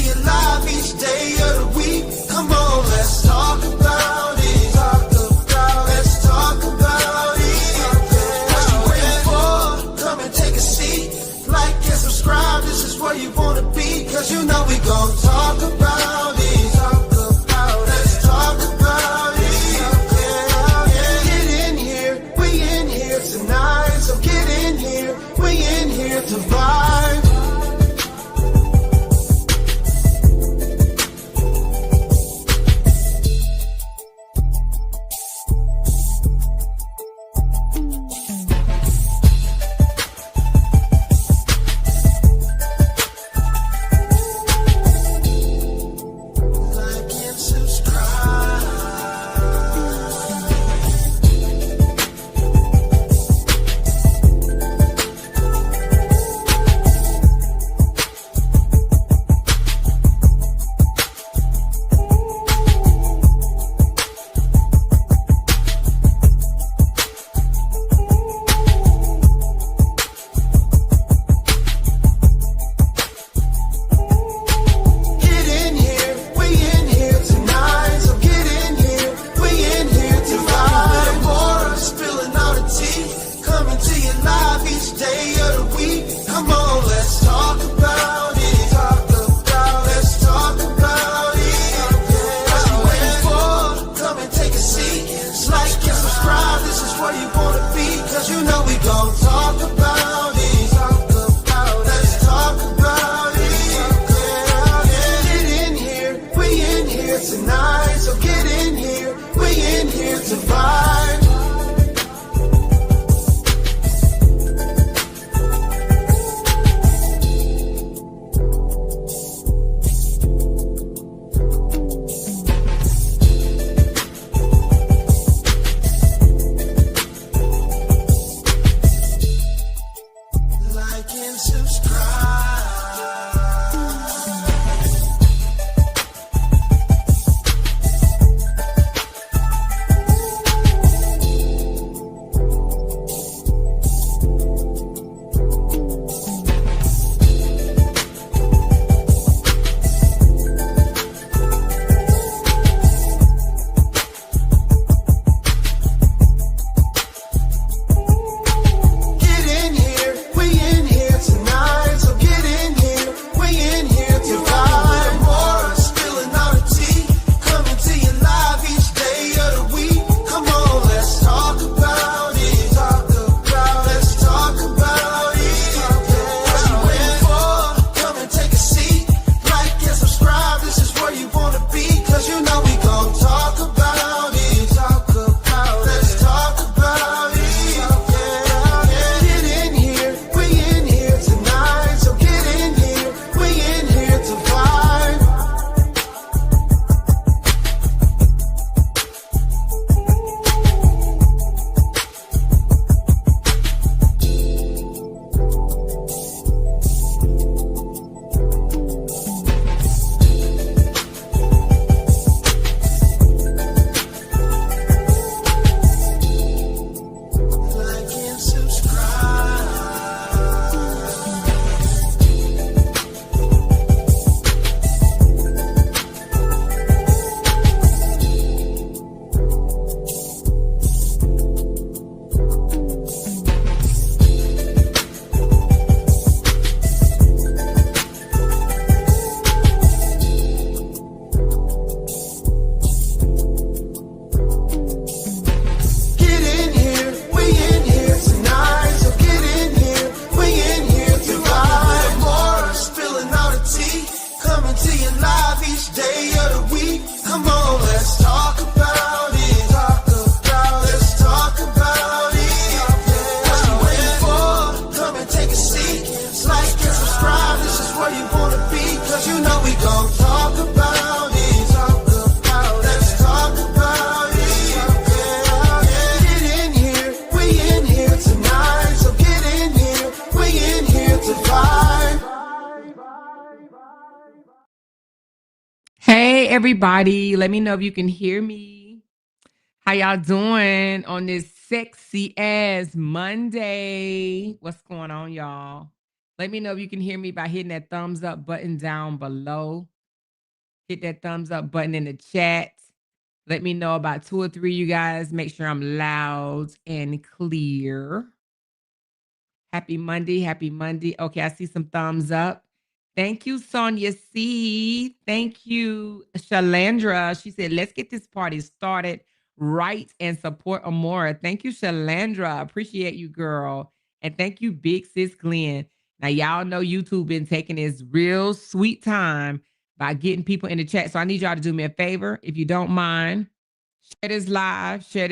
you live each day of the week. Come on, let's talk about it. Let's talk about it. What you waiting for? Come and take a seat. Like and subscribe, this is where you wanna be. Cause you know we gon' talk about it. Let's talk about it. Get in here, we in here tonight. So get in here, we in here to vibe. Hey, everybody. Let me know if you can hear me. How y'all doing on this sexy ass Monday? What's going on, y'all? Let me know if you can hear me by hitting that thumbs up button down below. Hit that thumbs up button in the chat. Let me know about 2 or 3 you guys. Make sure I'm loud and clear. Happy Monday. Happy Monday. Okay, I see some thumbs up. Thank you, Sonia C. Thank you, Shalandra. She said, let's get this party started right and support Amora. Thank you, Shalandra. Appreciate you, girl. And thank you, Big Sis Glenn. Now, y'all know YouTube been taking its real sweet time by getting people in the chat. So I need y'all to do me a favor. If you don't mind, share this live, share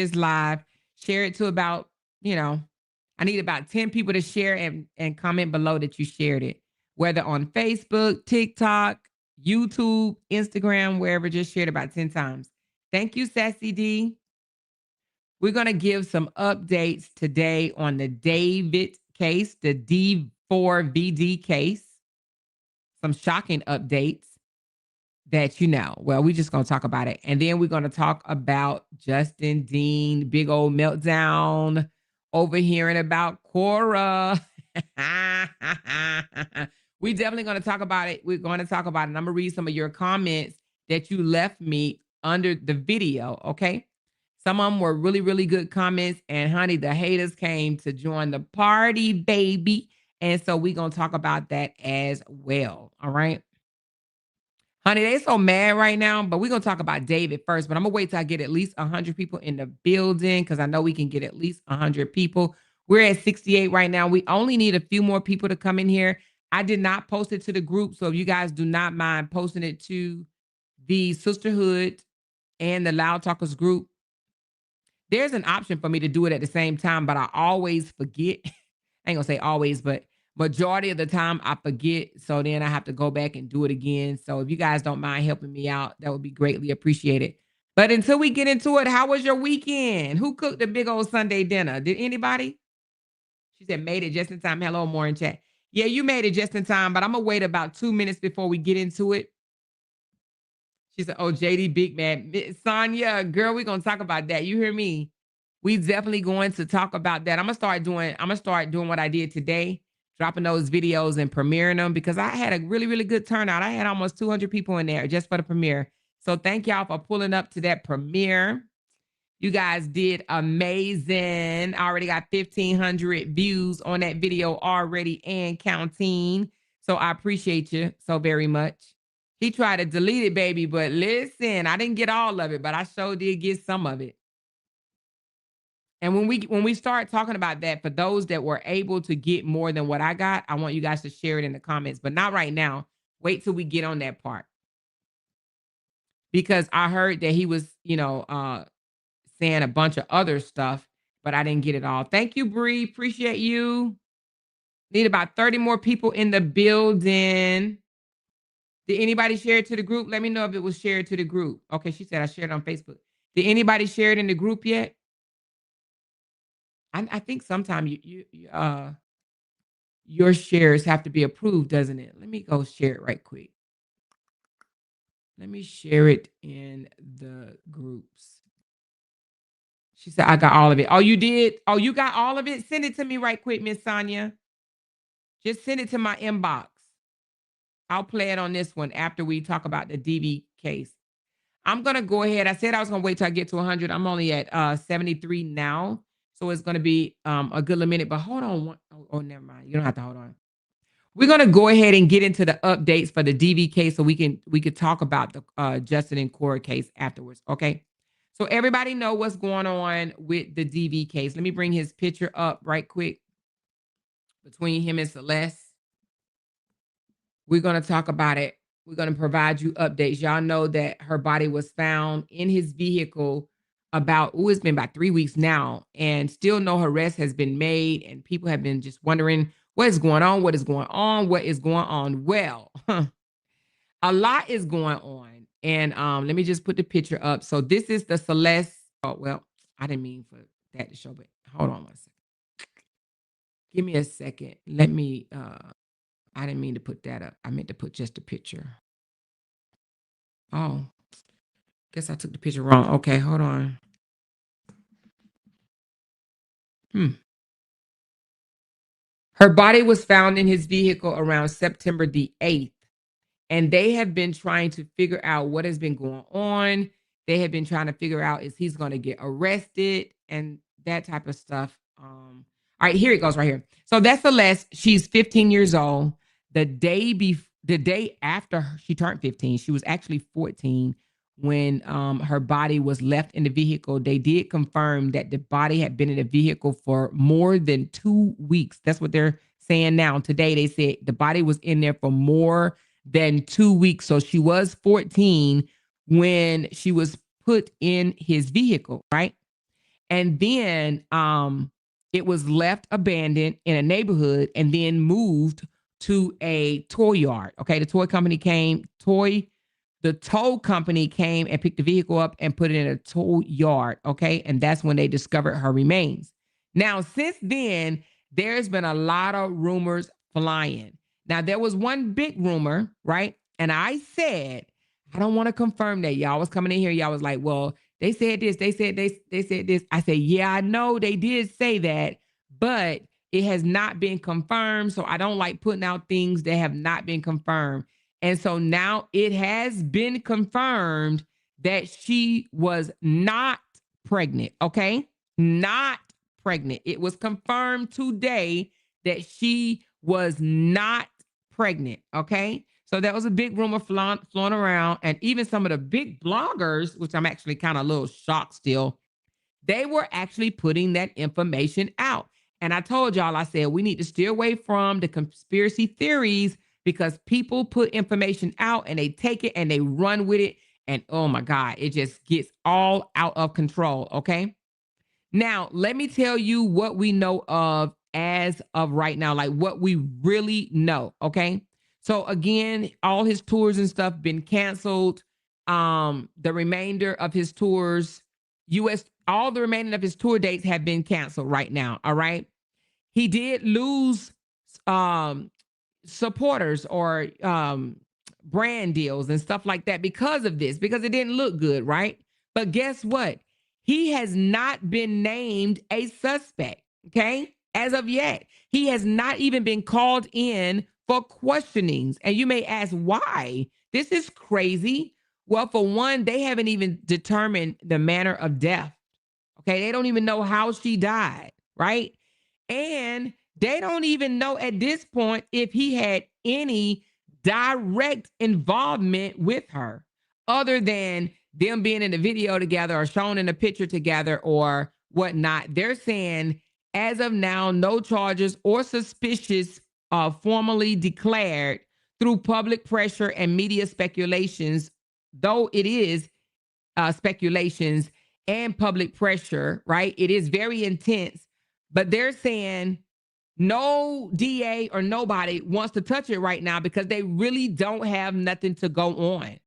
it to about, I need about 10 people to share and comment below that you shared it, whether on Facebook, TikTok, YouTube, Instagram, wherever, just share it about 10 times. Thank you, Sassy D. We're going to give some updates today on the David case, the D4VD case. Some shocking updates that well, we're just going to talk about it. And then we're going to talk about Justin Dean, big old meltdown, overhearing about Kora. We definitely going to talk about it. We're going to talk about it. And I'm going to read some of your comments that you left me under the video, okay? Some of them were really, really good comments. And honey, the haters came to join the party, baby. And so we're going to talk about that as well, all right? Honey, they so mad right now, but we're going to talk about David first. But I'm going to wait till I get at least 100 people in the building because I know we can get at least 100 people. We're at 68 right now. We only need a few more people to come in here. I did not post it to the group, so if you guys do not mind posting it to the Sisterhood and the LOUDTalkerz group, there's an option for me to do it at the same time, but I always forget. I ain't going to say always, but majority of the time I forget. So then I have to go back and do it again. So if you guys don't mind helping me out, that would be greatly appreciated. But until we get into it, how was your weekend? Who cooked the big old Sunday dinner? Did anybody? She said, made it just in time. Hello, more in chat. Yeah, you made it just in time, but I'm going to wait about 2 minutes before we get into it. She said, oh, JD Big Man. Sonia, girl, we're going to talk about that. You hear me? We definitely going to talk about that. I'm going to start doing what I did today, dropping those videos and premiering them because I had a really, really good turnout. I had almost 200 people in there just for the premiere. So thank y'all for pulling up to that premiere. You guys did amazing. I already got 1,500 views on that video already and counting. So I appreciate you so very much. He tried to delete it, baby, but listen, I didn't get all of it, but I sure did get some of it. And when we start talking about that, for those that were able to get more than what I got, I want you guys to share it in the comments, but not right now. Wait till we get on that part. Because I heard that he was, saying a bunch of other stuff, but I didn't get it all. Thank you, Bree. Appreciate you. Need about 30 more people in the building. Did anybody share it to the group? Let me know if it was shared to the group. Okay, she said I shared it on Facebook. Did anybody share it in the group yet? I think sometimes your shares have to be approved, doesn't it? Let me go share it right quick. Let me share it in the groups. She said, I got all of it. Oh, you did? Oh, you got all of it? Send it to me right quick, Miss Sonia. Just send it to my inbox. I'll play it on this one after we talk about the DV case. I'm going to go ahead. I said I was going to wait till I get to 100. I'm only at 73 now. So it's going to be a good little minute. But hold on. Oh, never mind. You don't have to hold on. We're going to go ahead and get into the updates for the DV case so we could talk about the Justin and Korra case afterwards. Okay. So everybody know what's going on with the DV case. Let me bring his picture up right quick between him and Celeste. We're going to talk about it. We're going to provide you updates. Y'all know that her body was found in his vehicle it's been about 3 weeks now, and still no arrest has been made, and people have been just wondering what is going on, what is going on, what is going on. Well, a lot is going on, and let me just put the picture up. So this is the Celeste. Oh, well, I didn't mean for that to show, but hold on one second. Give me a second. Let me, I didn't mean to put that up. I meant to put just a picture. Oh, guess I took the picture wrong. Okay, hold on. Her body was found in his vehicle around September the 8th. And they have been trying to figure out what has been going on. They have been trying to figure out is he's going to get arrested and that type of stuff. All right, here it goes right here. So that's Celeste. She's 15 years old. The day after she turned 15, she was actually 14 when her body was left in the vehicle. They did confirm that the body had been in the vehicle for more than 2 weeks. That's what they're saying now. Today, they said the body was in there for more than 2 weeks. So she was 14 when she was put in his vehicle, right? And then it was left abandoned in a neighborhood and then moved to a toy yard. Okay, the tow company came and picked the vehicle up and put it in a tow yard. Okay, and that's when they discovered her remains. Now, since then, there's been a lot of rumors flying. Now, there was one big rumor, right? And I said, I don't want to confirm that. Y'all was coming in here. Y'all was like, well, they said this. They said this. I said, yeah, I know they did say that, but it has not been confirmed. So I don't like putting out things that have not been confirmed. And so now it has been confirmed that she was not pregnant. Okay. Not pregnant. It was confirmed today that she was not pregnant. Okay. So that was a big rumor flown around. And even some of the big bloggers, which I'm actually kind of a little shocked still, they were actually putting that information out. And I told y'all, I said, we need to steer away from the conspiracy theories because people put information out and they take it and they run with it. And oh my God, it just gets all out of control. Okay. Now, let me tell you what we know of as of right now, like what we really know. Okay. So again, all his tours and stuff been canceled. The remainder of his tours, all the remaining of his tour dates have been canceled right now. All right. He did lose supporters or brand deals and stuff like that because of this, because it didn't look good, right? But guess what? He has not been named a suspect, okay? As of yet, he has not even been called in for questionings. And you may ask why? This is crazy. Well, for one, they haven't even determined the manner of death. Okay, they don't even know how she died, right? And they don't even know at this point if he had any direct involvement with her other than them being in the video together or shown in a picture together or whatnot. They're saying as of now, no charges or suspicious formally declared through public pressure and media speculations, though it is speculations and public pressure, right? It is very intense, but they're saying no DA or nobody wants to touch it right now because they really don't have nothing to go on.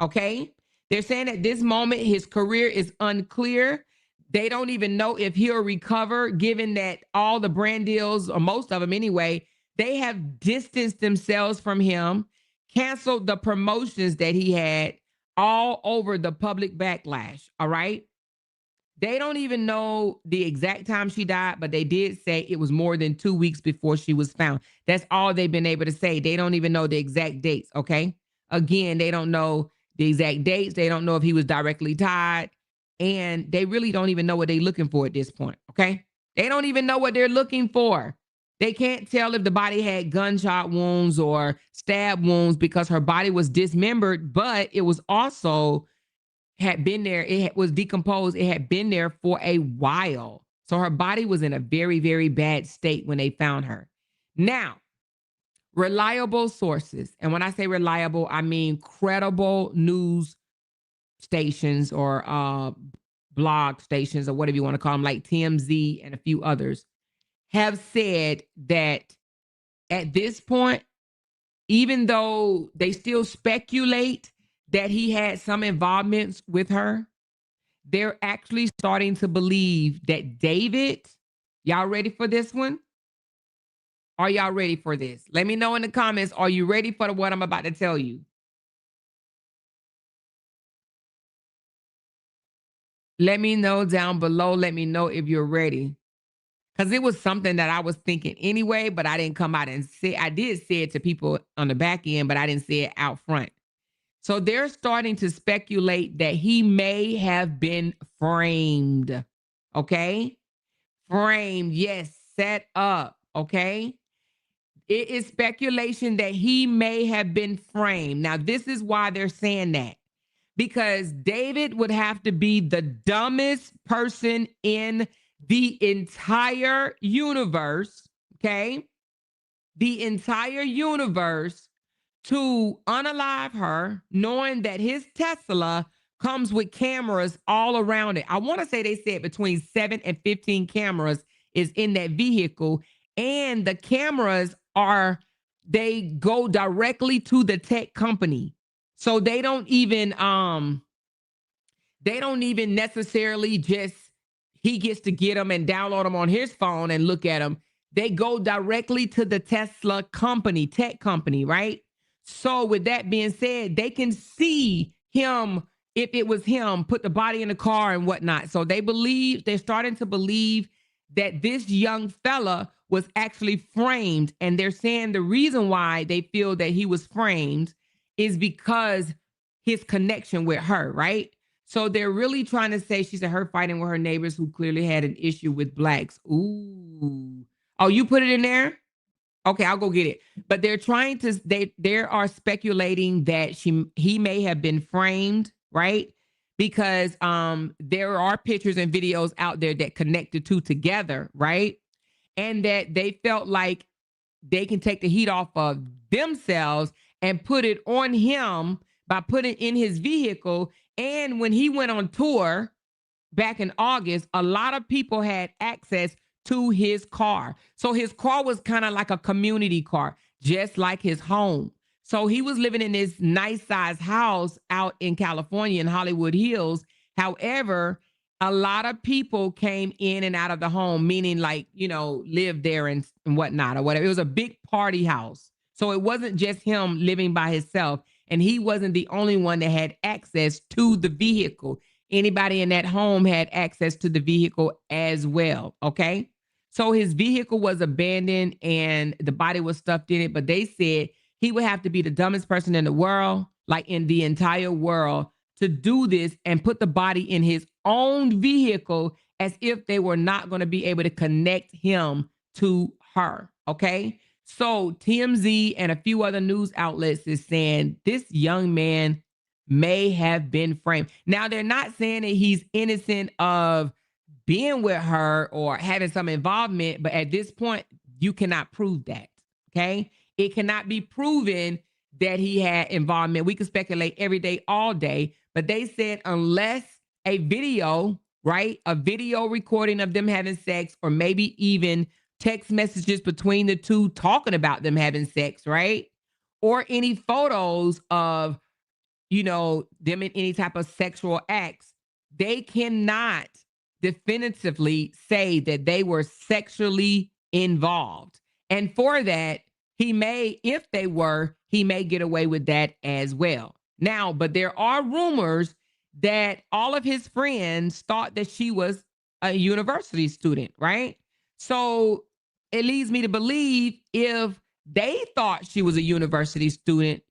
Okay. They're saying at this moment, his career is unclear. They don't even know if he'll recover, given that all the brand deals, or most of them anyway, they have distanced themselves from him, canceled the promotions that he had all over the public backlash. All right. They don't even know the exact time she died, but they did say it was more than 2 weeks before she was found. That's all they've been able to say. They don't even know the exact dates. Okay. Again, they don't know the exact dates. They don't know if he was directly tied. And they really don't even know what they're looking for at this point. Okay. They don't even know what they're looking for. They can't tell if the body had gunshot wounds or stab wounds because her body was dismembered, but it was also had been there. It was decomposed. It had been there for a while. So her body was in a very, very bad state when they found her. Now, reliable sources. And when I say reliable, I mean credible news stations or blog stations or whatever you want to call them, like TMZ and a few others, have said that at this point, even though they still speculate that he had some involvements with her, they're actually starting to believe that David, y'all ready for this one? Are y'all ready for this? Let me know in the comments. Are you ready for what I'm about to tell you? Let me know down below. Let me know if you're ready. because it was something that I was thinking anyway, but I didn't come out and say. I did say it to people on the back end, but I didn't say it out front. So they're starting to speculate that he may have been framed. Okay. Framed. Yes. Set up. Okay. It is speculation that he may have been framed. Now, this is why they're saying that. Because David would have to be the dumbest person in the entire universe. Okay. The entire universe to unalive her, knowing that his Tesla comes with cameras all around it. I want to say they said between 7 and 15 cameras is in that vehicle. And the cameras they go directly to the tech company. So they don't even necessarily just he gets to get them and download them on his phone and look at them. They go directly to the Tesla company, tech company, right? So with that being said, they can see him, if it was him, put the body in the car and whatnot. So they're starting to believe that this young fella was actually framed. And they're saying the reason why they feel that he was framed is because his connection with her, right? So they're really trying to say she said her fighting with her neighbors who clearly had an issue with blacks. Ooh. Oh, you put it in there? Okay, I'll go get it. But they're trying to, they are speculating that he may have been framed, right? Because there are pictures and videos out there that connect the two together, right? And that they felt like they can take the heat off of themselves and put it on him by putting in his vehicle. And when he went on tour back in August, a lot of people had access to his car. So his car was kind of like a community car, just like his home. So he was living in this nice size house out in California in Hollywood Hills. However, a lot of people came in and out of the home, meaning like, lived there and whatnot or whatever. It was a big party house. So it wasn't just him living by himself. And he wasn't the only one that had access to the vehicle. Anybody in that home had access to the vehicle as well. Okay. So his vehicle was abandoned and the body was stuffed in it. But they said he would have to be the dumbest person in the world, like in the entire world, to do this and put the body in his own vehicle as if they were not going to be able to connect him to her. Okay. So TMZ and a few other news outlets is saying this young man may have been framed. Now, they're not saying that he's innocent of being with her or having some involvement, but at this point, you cannot prove that. Okay. It cannot be proven that he had involvement. We can speculate every day, all day, but they said unless a video, right? A video recording of them having sex, or maybe even text messages between the two talking about them having sex, right? Or any photos of, them in any type of sexual acts, they cannot definitively say that they were sexually involved. And for that, he may get away with that as well. Now, but there are rumors that all of his friends thought that she was a university student, right? So it leads me to believe if they thought she was a university student,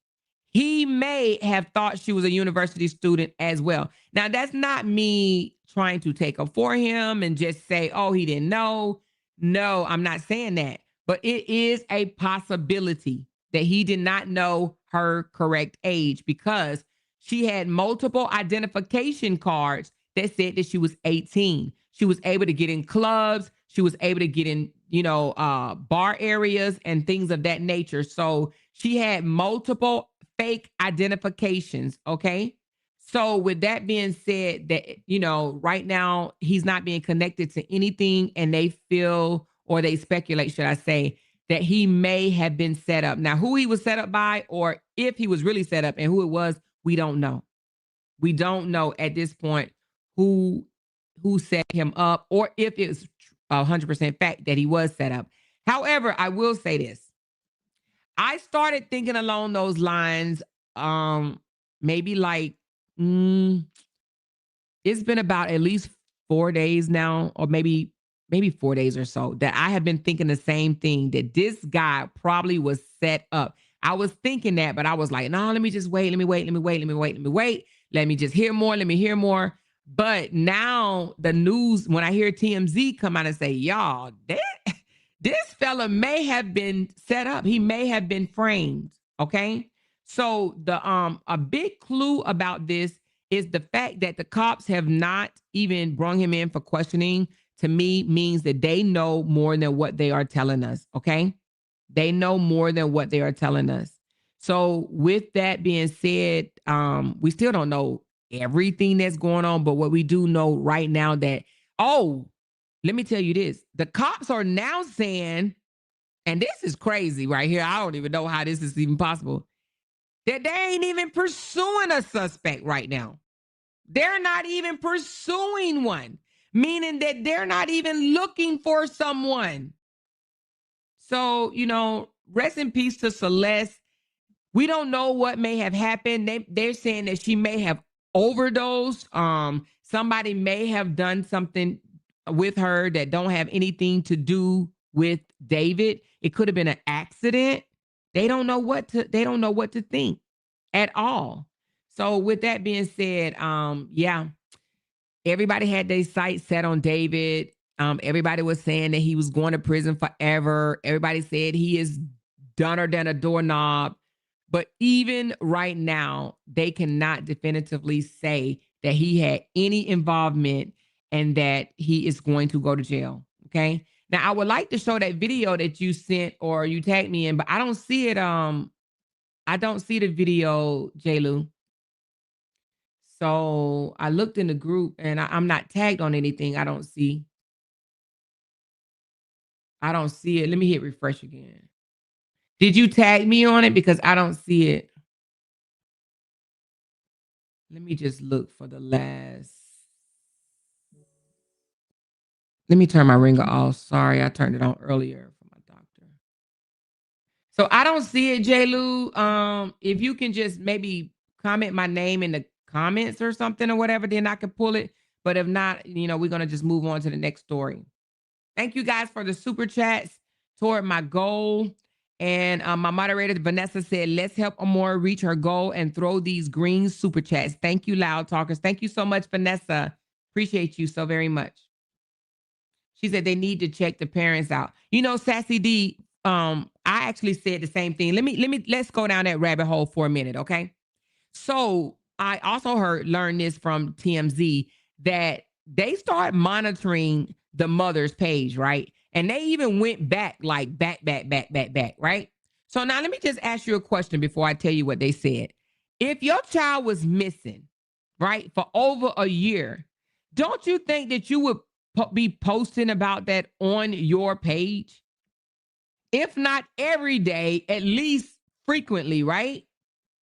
he may have thought she was a university student as well. Now, that's not me trying to take up for him and just say, oh, he didn't know. No, I'm not saying that. But it is a possibility that he did not know her correct age because she had multiple identification cards that said that she was 18. She was able to get in clubs. She was able to get in, bar areas and things of that nature. So she had multiple fake identifications. Okay. So with that being said, that, right now he's not being connected to anything, and they feel, or they speculate, should I say, that he may have been set up. Now, who he was set up by, or if he was really set up and who it was, we don't know. We don't know at this point who set him up, or if it's 100% fact that he was set up. However, I will say this. I started thinking along those lines, maybe like, it's been about at least 4 days now, or maybe maybe 4 days or so, that I have been thinking the same thing, that this guy probably was set up. I was thinking that, but I was like, no, let me just wait. Let me wait. Let me wait. Let me wait. Let me wait. Let me just hear more. Let me hear more. But now the news, when I hear TMZ come out and say, y'all, this fella may have been set up. He may have been framed. Okay. So the a big clue about this is the fact that the cops have not even brought him in for questioning, to me means that they know more than what they are telling us. Okay. They know more than what they are telling us. So with that being said, we still don't know everything that's going on, but what we do know right now that, oh, let me tell you this. The cops are now saying, and this is crazy right here. I don't even know how this is even possible, that they ain't even pursuing a suspect right now. They're not even pursuing one, meaning that they're not even looking for someone. So, rest in peace to Celeste. We don't know what may have happened. They're saying that she may have overdosed. Somebody may have done something with her that don't have anything to do with David. It could have been an accident. They don't know what to think at all. So with that being said, yeah, everybody had their sights set on David. Everybody was saying that he was going to prison forever. Everybody said he is dunner than a doorknob. But even right now, they cannot definitively say that he had any involvement and that he is going to go to jail. Okay. Now, I would like to show that video that you sent or you tagged me in, but I don't see it. I don't see the video, J-Lu. So I looked in the group and I'm not tagged on anything. I don't see it. Let me hit refresh again. Did you tag me on it? Because I don't see it. Let me just look for the last. Let me turn my ringer off. Sorry, I turned it on earlier for my doctor. So I don't see it, J-Lu. If you can just maybe comment my name in the comments or something or whatever, then I can pull it. But if not, we're going to just move on to the next story. Thank you guys for the super chats toward my goal. And my moderator, Vanessa, said, let's help Amora reach her goal and throw these green super chats. Thank you, LOUDTalkerz. Thank you so much, Vanessa. Appreciate you so very much. She said they need to check the parents out. Sassy D, I actually said the same thing. Let's go down that rabbit hole for a minute, okay? So I also learned this from TMZ that they start monitoring the mother's page, right? And they even went back, like back, right? So now let me just ask you a question before I tell you what they said. If your child was missing, right, for over a year, don't you think that you would be posting about that on your page? If not every day, at least frequently, right?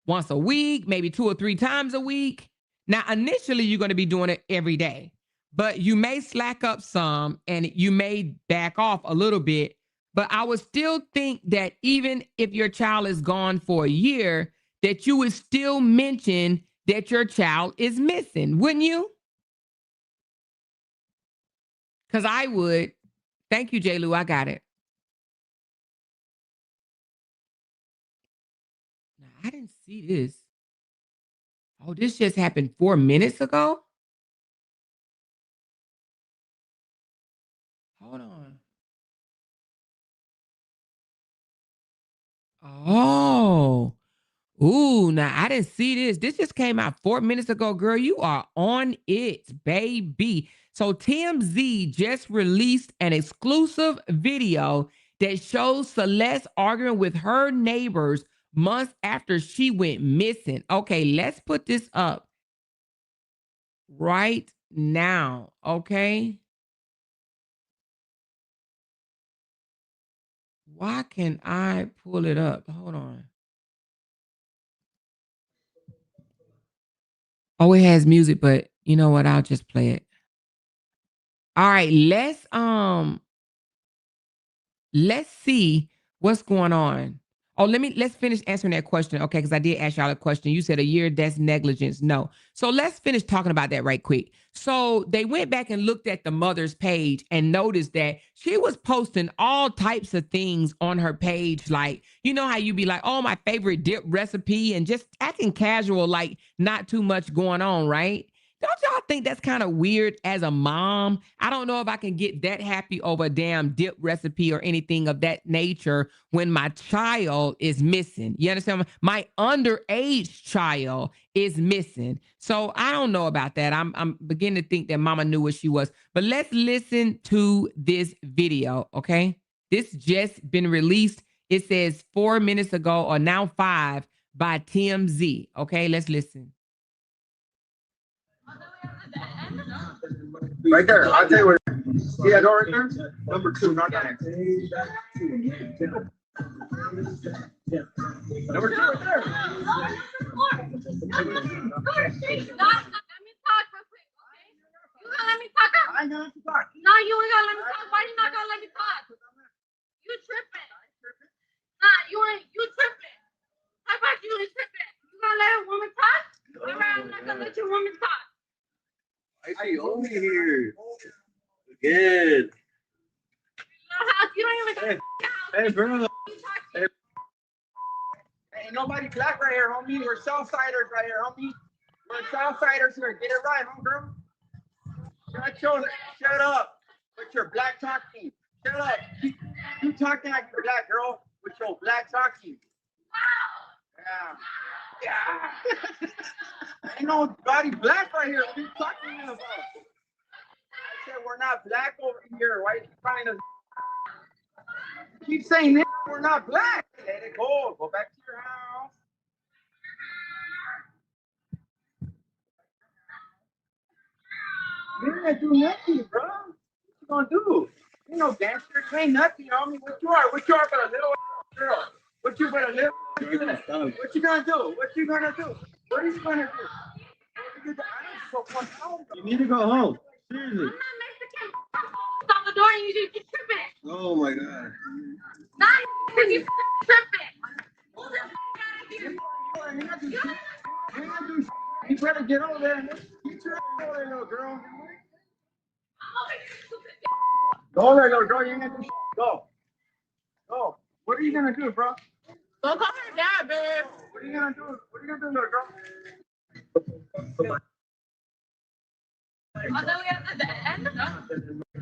Once a week, maybe 2 or 3 times a week. Now, initially, you're going to be doing it every day, but you may slack up some and you may back off a little bit. But I would still think that even if your child is gone for a year, that you would still mention that your child is missing, wouldn't you? Because I would. Thank you, J-Lu. I got it. I didn't see this. Oh, this just happened 4 minutes ago? Hold on. Oh. Ooh, now I didn't see this. This just came out 4 minutes ago, girl. You are on it, baby. So TMZ just released an exclusive video that shows Celeste arguing with her neighbors months after she went missing. Okay, let's put this up right now, okay? Why can I pull it up? Hold on. Oh, it has music, but you know what? I'll just play it. All right, let's see what's going on. Oh, let's finish answering that question. Okay, because I did ask y'all a question. You said a year, that's negligence. No. So let's finish talking about that right quick. So they went back and looked at the mother's page and noticed that she was posting all types of things on her page. Like, you know how you be like, oh, my favorite dip recipe, and just acting casual, like not too much going on, right? Don't y'all think that's kind of weird as a mom? I don't know if I can get that happy over a damn dip recipe or anything of that nature when my child is missing. You understand? My underage child is missing. So I don't know about that. I'm beginning to think that mama knew what she was. But let's listen to this video, okay? This just been released. It says 4 minutes ago, or now 5, by TMZ. Okay, let's listen. Right there. I'll tell you what. See that door right there? Number 2, not that. Number 2 right there. I know what to talk. No, you ain't gonna let me talk. Why you not gonna let me talk? You tripping. Nah, you tripping. How about you ain't tripping? You gonna let a woman talk? All right, I'm not gonna let your woman talk. I see only here. Good. House, you don't even Hey, bro. Hey. Ain't nobody black right here, homie. We're Southsiders right here, homie. We're Southsiders here. Get it right, homegirl. Shut up with your black talking. Shut up. You talking like you're black, girl, with your black talking. Yeah. Ain't nobody black right here. What are you talking about? I said we're not black over here. Why are you trying to keep saying that? We're not black? Let it go. Go back to your house. You ain't gonna do nothing, bro. What you gonna do? You no gangster. You ain't nothing, homie. What you are? What you are but a little girl? What you but a little girl? What you gonna do? What you gonna do? What are you gonna do? You need to go home. Seriously. I'm not Mexican. Stop the door and you tripping. Oh my God. Not because you tripping. You better get over there. Get your over there, little girl. Go over there, little girl. You ain't gonna do shit. Go. Go. What are you gonna do, bro? Go call her dad, babe. What are you gonna do? What are you gonna do, little girl?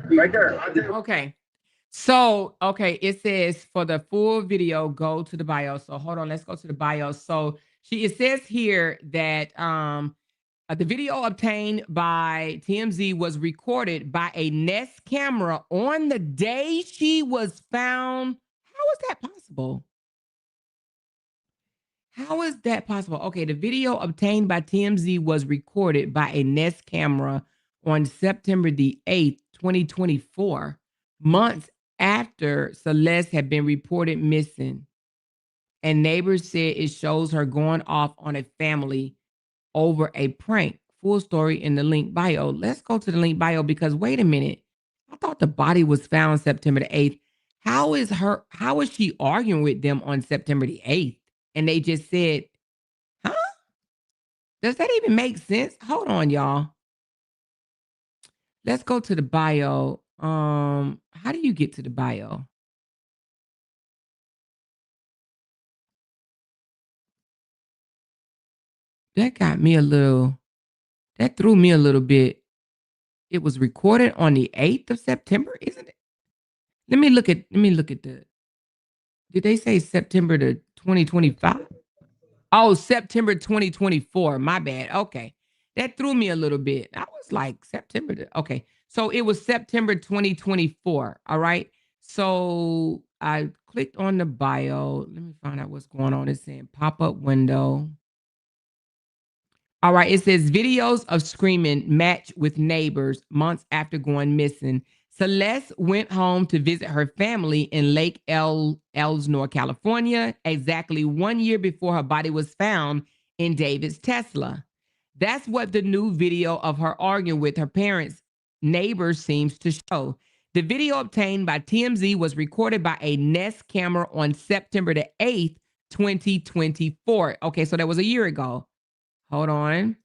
Right there. Okay. So, okay, it says for the full video, go to the bio. So hold on, let's go to the bio. So it says here that the video obtained by TMZ was recorded by a Nest camera on the day she was found. How is that possible? How is that possible? Okay, the video obtained by TMZ was recorded by a Nest camera on September the 8th, 2024, months after Celeste had been reported missing. And neighbors said it shows her going off on a family over a prank. Full story in the link bio. Let's go to the link bio because wait a minute. I thought the body was found September the 8th. How is she arguing with them on September the 8th? And they just said, huh? Does that even make sense? Hold on, y'all. Let's go to the bio. How do you get to the bio? That threw me a little bit. It was recorded on the 8th of September, isn't it? Let me look at did they say September to 2025? Oh, September 2024. My bad. Okay. That threw me a little bit. I was like, okay. So it was September 2024. All right. So I clicked on the bio. Let me find out what's going on. It's saying pop-up window. All right. It says videos of screaming match with neighbors months after going missing. Celeste went home to visit her family in Lake Elsinore, California, exactly 1 year before her body was found in David's Tesla. That's what the new video of her arguing with her parents' neighbors seems to show. The video obtained by TMZ was recorded by a Nest camera on September the 8th, 2024. Okay, so that was a year ago. Hold on.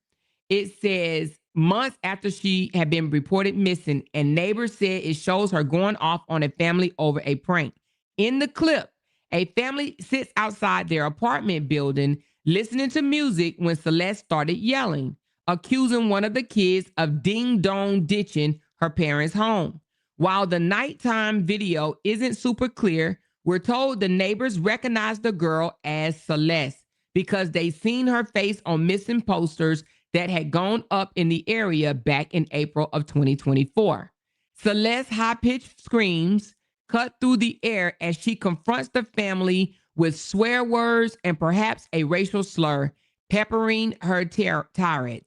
It says months after she had been reported missing, and neighbors said it shows her going off on a family over a prank. In the clip, a family sits outside their apartment building listening to music when Celeste started yelling, accusing one of the kids of ding-dong ditching her parents' home. While the nighttime video isn't super clear, we're told the neighbors recognized the girl as Celeste because they seen her face on missing posters that had gone up in the area back in April of 2024. Celeste's high-pitched screams cut through the air as she confronts the family with swear words and perhaps a racial slur, peppering her tirade.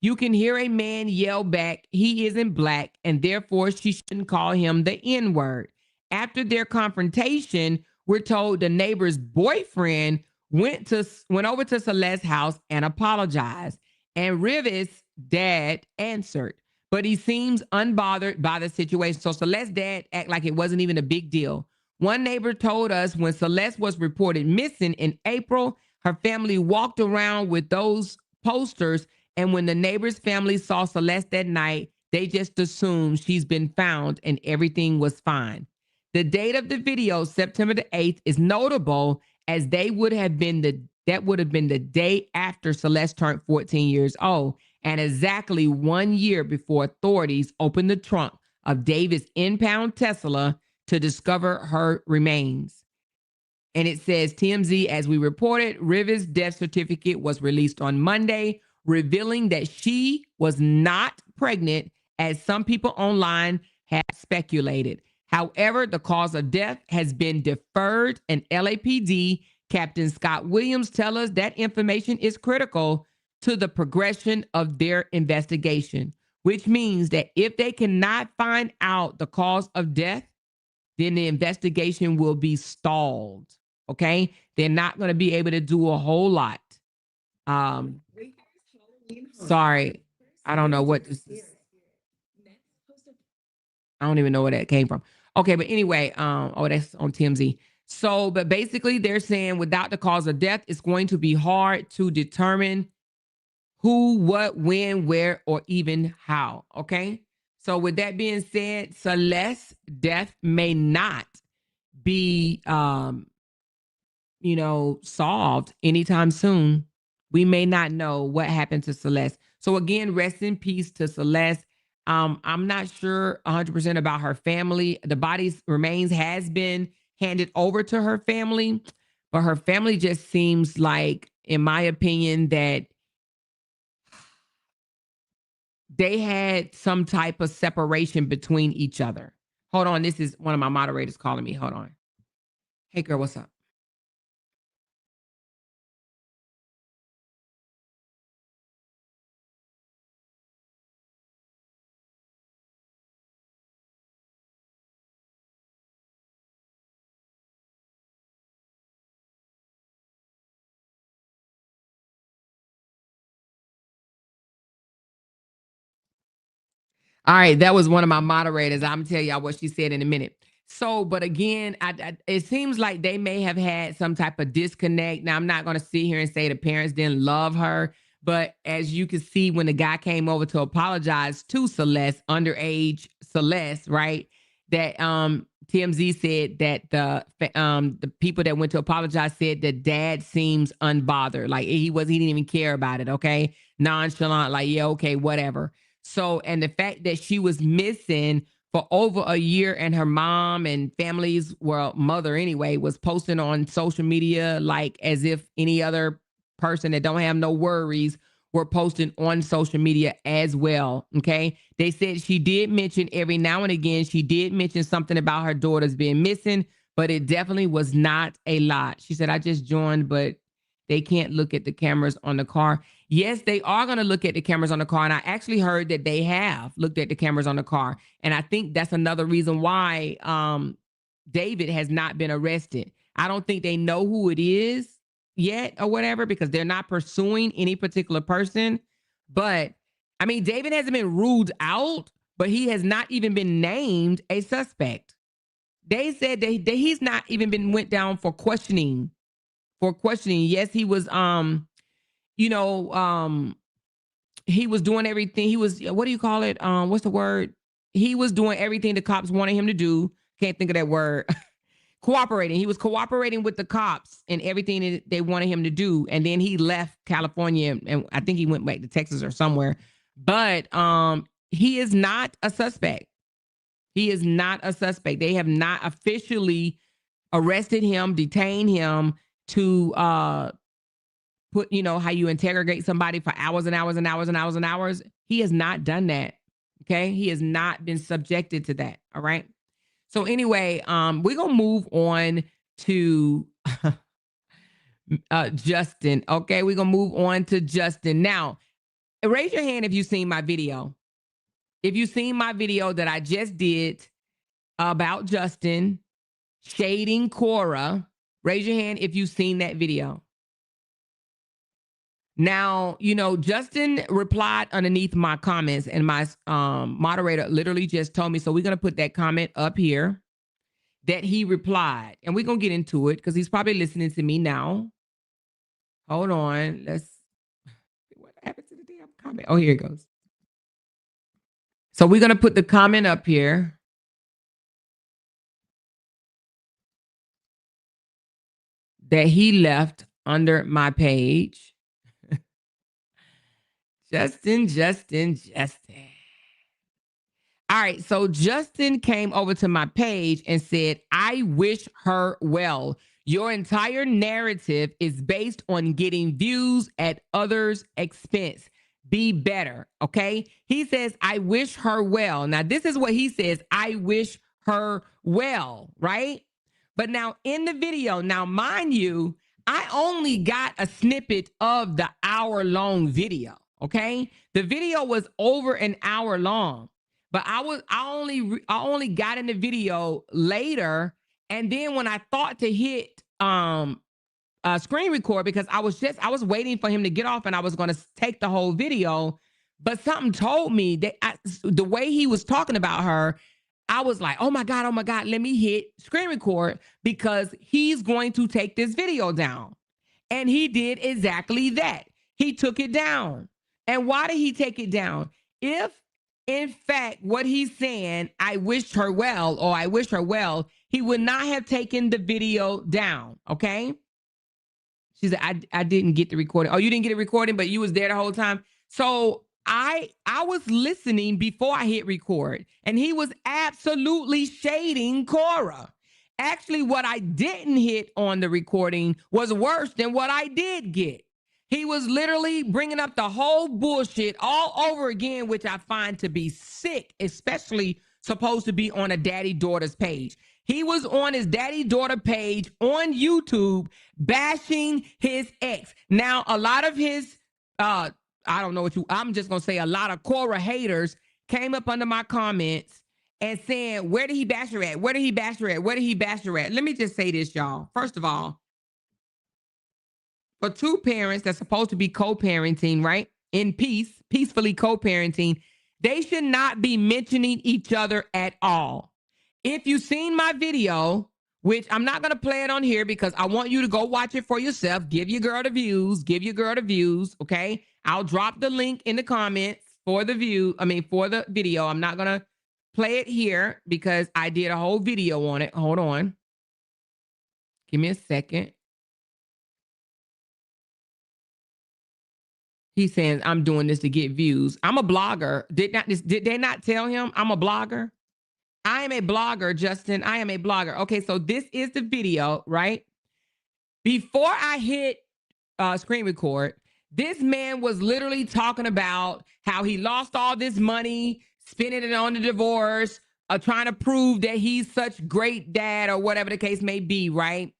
You can hear a man yell back, he isn't black, and therefore she shouldn't call him the N-word. After their confrontation, we're told the neighbor's boyfriend went over to Celeste's house and apologized. And Rivas' dad answered, but he seems unbothered by the situation. So Celeste's dad act like it wasn't even a big deal. One neighbor told us when Celeste was reported missing in April, her family walked around with those posters, and when the neighbor's family saw Celeste that night, they just assumed she's been found and everything was fine. The date of the video, September the 8th, is notable as that would have been the day after Celeste turned 14 years old, and exactly 1 year before authorities opened the trunk of David's impound Tesla to discover her remains. And it says, TMZ, as we reported, Rivas' death certificate was released on Monday, revealing that she was not pregnant, as some people online had speculated. However, the cause of death has been deferred, and LAPD Captain Scott Williams tells us that information is critical to the progression of their investigation, which means that if they cannot find out the cause of death, then the investigation will be stalled. Okay? They're not going to be able to do a whole lot. Sorry. I don't know what this is. I don't even know where that came from. Okay, but anyway, that's on TMZ. So, but basically they're saying without the cause of death, it's going to be hard to determine who, what, when, where, or even how. Okay. So with that being said, Celeste's death may not be, solved anytime soon. We may not know what happened to Celeste. So again, rest in peace to Celeste. I'm not sure 100% about her family. The body's remains has been handed over to her family, but her family just seems like, in my opinion, that they had some type of separation between each other. Hold on. This is one of my moderators calling me. Hold on. Hey, girl, what's up? All right, that was one of my moderators. I'm gonna tell y'all what she said in a minute. So, but again, it seems like they may have had some type of disconnect. Now, I'm not gonna sit here and say the parents didn't love her, but as you can see, when the guy came over to apologize to Celeste, underage Celeste, right? That TMZ said that the people that went to apologize said that dad seems unbothered, like he didn't even care about it. Okay, nonchalant, like yeah, okay, whatever. So, and the fact that she was missing for over a year and her mom and family's, well, mother anyway, was posting on social media like as if any other person that don't have no worries were posting on social media as well. Okay. They said she did mention every now and again, she did mention something about her daughters being missing, but it definitely was not a lot. She said, I just joined, but they can't look at the cameras on the car. Yes, they are going to look at the cameras on the car. And I actually heard that they have looked at the cameras on the car. And I think that's another reason why David has not been arrested. I don't think they know who it is yet or whatever, because they're not pursuing any particular person. But I mean, David hasn't been ruled out, but he has not even been named a suspect. They said that he's not even been went down for questioning for questioning. Yes, he was you know, he was doing everything. He was, what do you call it? What's the word? He was doing everything the cops wanted him to do. Can't think of that word. Cooperating. He was cooperating with the cops and everything that they wanted him to do. And then he left California, and I think he went back to Texas or somewhere. But he is not a suspect. He is not a suspect. They have not officially arrested him, detained him to put, you know, how you interrogate somebody for hours and hours and hours and hours and hours. He has not done that. Okay. He has not been subjected to that. All right. So anyway, we're gonna move on to Justin. Okay, we're gonna move on to Justin. Now, raise your hand if you've seen my video. If you've seen my video that I just did about Justin shading Kora, raise your hand if you've seen that video. Now, you know, Justin replied underneath my comments, and my moderator literally just told me, so we're going to put that comment up here that he replied, and we're going to get into it because he's probably listening to me now. Hold on. What happened to the damn comment? Oh, here it goes. So we're going to put the comment up here. That he left under my page. Justin. All right, so Justin came over to my page and said, I wish her well. Your entire narrative is based on getting views at others' expense. Be better, okay? He says, I wish her well. Now, this is what he says, I wish her well, right? But now in the video, now mind you, I only got a snippet of the hour-long video. Okay, the video was over an hour long, but I only got in the video later, and then when I thought to hit screen record, because I was waiting for him to get off and I was going to take the whole video, but something told me that the way he was talking about her, I was like, oh my God, let me hit screen record because he's going to take this video down. And he did exactly that. He took it down. And why did he take it down? If, in fact, what he's saying, I wished her well, or I wish her well, he would not have taken the video down, okay? She said, I didn't get the recording. Oh, you didn't get a recording, but you was there the whole time? So I was listening before I hit record, and he was absolutely shading Kora. Actually, what I didn't hit on the recording was worse than what I did get. He was literally bringing up the whole bullshit all over again, which I find to be sick, especially supposed to be on a daddy-daughter's page. He was on his daddy-daughter page on YouTube bashing his ex. Now, a lot of his, I'm just going to say a lot of Korra haters came up under my comments and saying, where did he bash her at? Where did he bash her at? Where did he bash her at? Let me just say this, y'all. First of all, for two parents that's supposed to be co-parenting, right? In peacefully co-parenting, they should not be mentioning each other at all. If you've seen my video, which I'm not going to play it on here because I want you to go watch it for yourself. Give your girl the views, okay? I'll drop the link in the comments for the video. I'm not going to play it here because I did a whole video on it. Hold on. Give me a second. He's saying, I'm doing this to get views. I'm a blogger. Did they not tell him I'm a blogger? I am a blogger, Justin. I am a blogger. Okay, so this is the video, right? Before I hit screen record, this man was literally talking about how he lost all this money, spending it on the divorce, trying to prove that he's such great dad or whatever the case may be, right?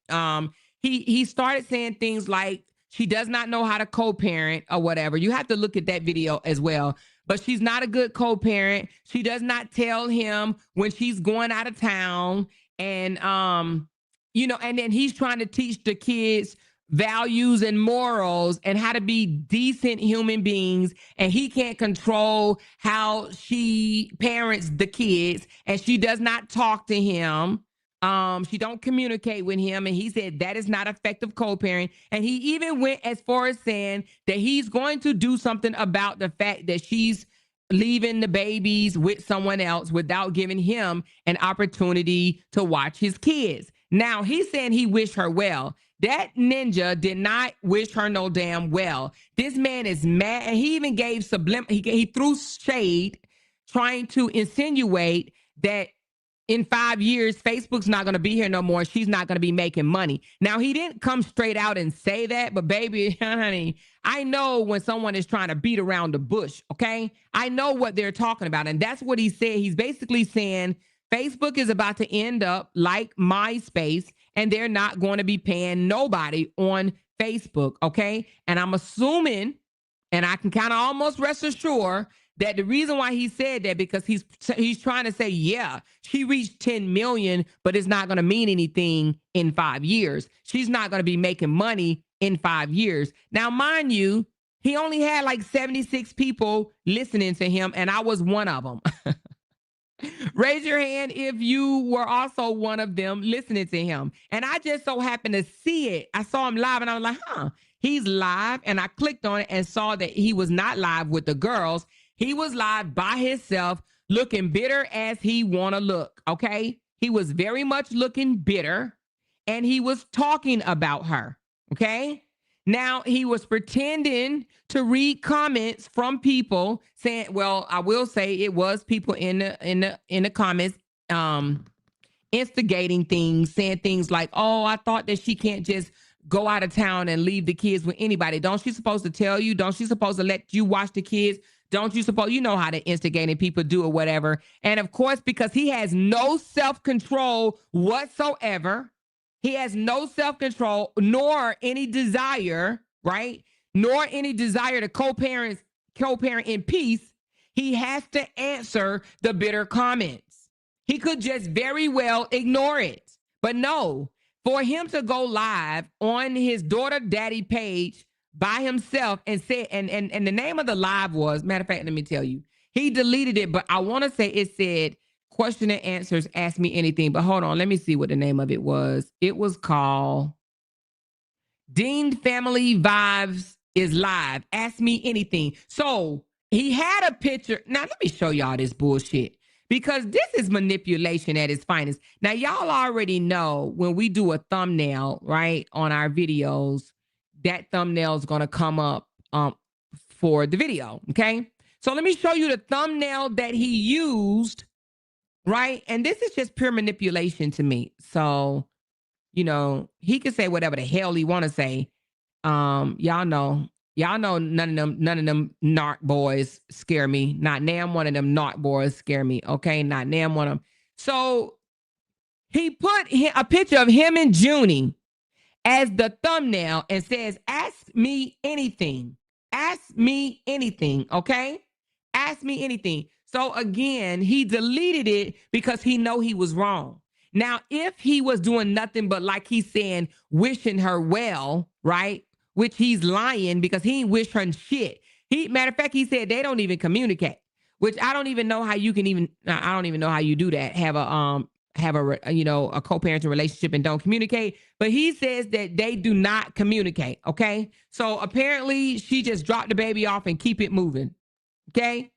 He started saying things like, she does not know how to co-parent or whatever. You have to look at that video as well. But she's not a good co-parent. She does not tell him when she's going out of town. And, and then he's trying to teach the kids values and morals and how to be decent human beings. And he can't control how she parents the kids. And she does not talk to him. She don't communicate with him. And he said that is not effective co-parent. And he even went as far as saying that he's going to do something about the fact that she's leaving the babies with someone else without giving him an opportunity to watch his kids. Now, he's saying he wished her well. That ninja did not wish her no damn well. This man is mad. And he even gave he threw shade trying to insinuate that in 5 years, Facebook's not going to be here no more. She's not going to be making money. Now, he didn't come straight out and say that, but baby, honey, I know when someone is trying to beat around the bush, okay? I know what they're talking about. And that's what he said. He's basically saying Facebook is about to end up like MySpace, and they're not going to be paying nobody on Facebook, okay? And I'm assuming, and I can kind of almost rest assured, that the reason why he said that because he's trying to say, yeah, she reached 10 million, but it's not going to mean anything in 5 years. She's not going to be making money in 5 years. Now, mind you, he only had like 76 people listening to him, and I was one of them. Raise your hand if you were also one of them listening to him. And I just so happened to see it. I saw him live and I was like, he's live. And I clicked on it and saw that he was not live with the girls. He was live by himself, looking bitter as he want to look, okay? He was very much looking bitter, and he was talking about her, okay? Now, he was pretending to read comments from people saying, well, I will say it was people in the comments instigating things, saying things like, oh, I thought that she can't just go out of town and leave the kids with anybody. Don't she supposed to tell you? Don't she supposed to let you watch the kids? Don't you suppose you know how the instigating people do or whatever? And of course, because he has no self-control whatsoever, he has no self-control nor any desire, right? Nor any desire to co-parent in peace. He has to answer the bitter comments. He could just very well ignore it. But no, for him to go live on his daughter daddy page by himself and say, and the name of the live was, matter of fact, let me tell you, he deleted it, but I want to say it said question and answers, ask me anything. But hold on, let me see what the name of it was. It was called Dean Family Vibes is Live. Ask me anything. So he had a picture. Now let me show y'all this bullshit, because this is manipulation at its finest. Now y'all already know when we do a thumbnail, right, on our videos, that thumbnail is going to come up for the video, okay? So let me show you the thumbnail that he used, right? And this is just pure manipulation to me. So, you know, he can say whatever the hell he want to say. Y'all know none of them narc boys scare me. Not damn one of them narc boys scare me, okay? Not damn one of them. So he put a picture of him and Junie as the thumbnail and says, ask me anything. Ask me anything, okay? Ask me anything. So again, he deleted it because he know he was wrong. Now, if he was doing nothing but, like he's saying, wishing her well, right? Which he's lying, because he ain't wish her shit. Matter of fact, he said they don't even communicate, which I don't even know how you can even, I don't even know how you do that. Have a co-parenting relationship and don't communicate. But he says that they do not communicate, okay? So apparently she just dropped the baby off and keep it moving, okay?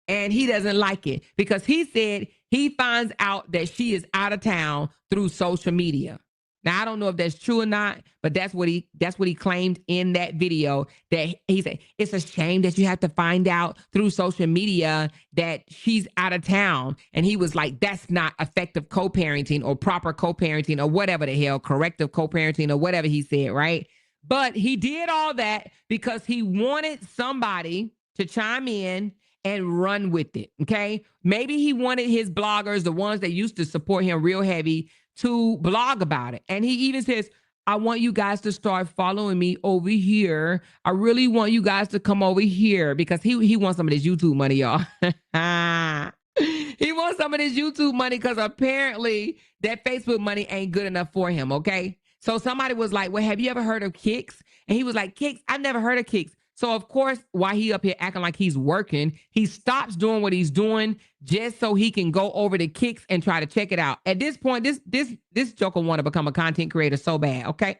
And he doesn't like it because he said he finds out that she is out of town through social media. Now, I don't know if that's true or not, but that's what he claimed in that video, that he said, it's a shame that you have to find out through social media that she's out of town. And he was like, that's not effective co-parenting or proper co-parenting or whatever the hell, corrective co-parenting or whatever he said, right? But he did all that because he wanted somebody to chime in and run with it, okay? Maybe he wanted his bloggers, the ones that used to support him real heavy, to blog about it. And he even says, I want you guys to start following me over here. I really want you guys to come over here, because he wants some of this YouTube money, y'all. He wants some of this YouTube money because apparently that Facebook money ain't good enough for him, okay? So somebody was like, well, have you ever heard of Kicks? And he was like, Kicks? I've never heard of Kicks. So of course, while he up here acting like he's working, he stops doing what he's doing just so he can go over the kicks and try to check it out. At this point, this joker want to become a content creator so bad, okay?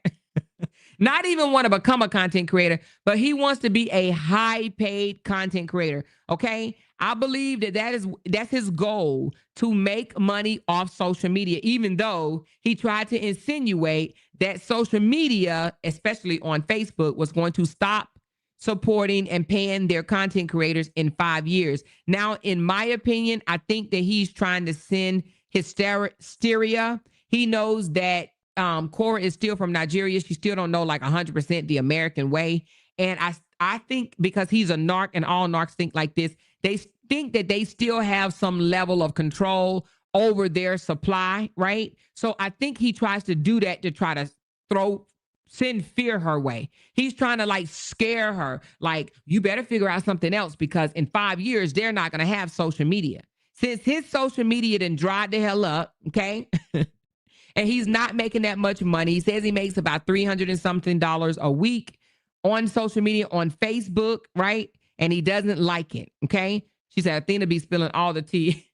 Not even want to become a content creator, but he wants to be a high paid content creator, okay? I believe that's his goal, to make money off social media, even though he tried to insinuate that social media, especially on Facebook, was going to stop supporting and paying their content creators in 5 years. Now, in my opinion, I think that he's trying to send hysteria. He knows that Kora is still from Nigeria. She still don't know like 100% the American way. And I think because he's a narc and all narcs think like this, they think that they still have some level of control over their supply, right? So I think he tries to do that to try to send fear her way. He's trying to like scare her, like, you better figure out something else because in 5 years, they're not going to have social media. Since his social media done dried the hell up, okay? And he's not making that much money. He says he makes about $300 and something a week on social media, on Facebook, right? And he doesn't like it, okay? She said, Athena be spilling all the tea.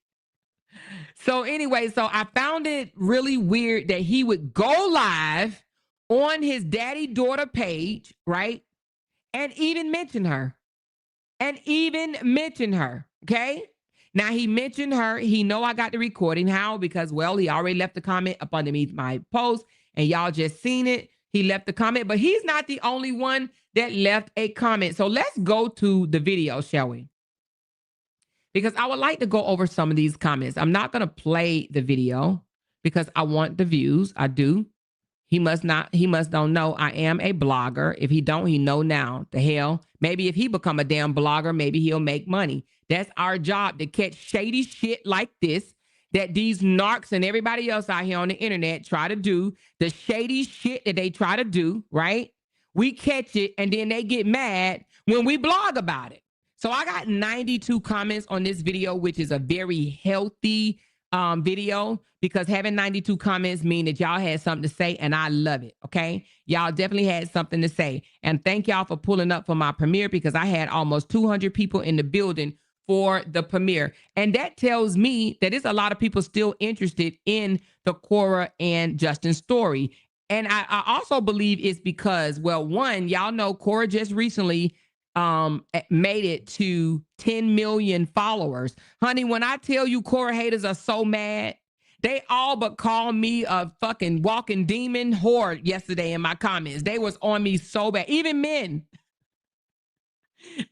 So anyway, so I found it really weird that he would go live on his daddy-daughter page, right? And even mention her. Okay? Now, he mentioned her. He know I got the recording. How? Because, well, he already left a comment up underneath my post, and y'all just seen it. He left the comment, but he's not the only one that left a comment. So let's go to the video, shall we? Because I would like to go over some of these comments. I'm not going to play the video because I want the views. I do. He must don't know I am a blogger. If he don't, he know now. The hell? Maybe if he become a damn blogger, maybe he'll make money. That's our job, to catch shady shit like this that these narcs and everybody else out here on the internet try to do. The shady shit that they try to do, right? We catch it and then they get mad when we blog about it. So I got 92 comments on this video, which is a very healthy video, because having 92 comments mean that y'all had something to say, and I love it, okay? Y'all definitely had something to say. And thank y'all for pulling up for my premiere, because I had almost 200 people in the building for the premiere. And that tells me that there's a lot of people still interested in the Korra and Justin story. And I also believe it's because, well, one, y'all know Korra just recently made it to 10 million followers. Honey, when I tell you Korra haters are so mad, they all but called me a fucking walking demon horde yesterday in my comments. They was on me so bad, even men.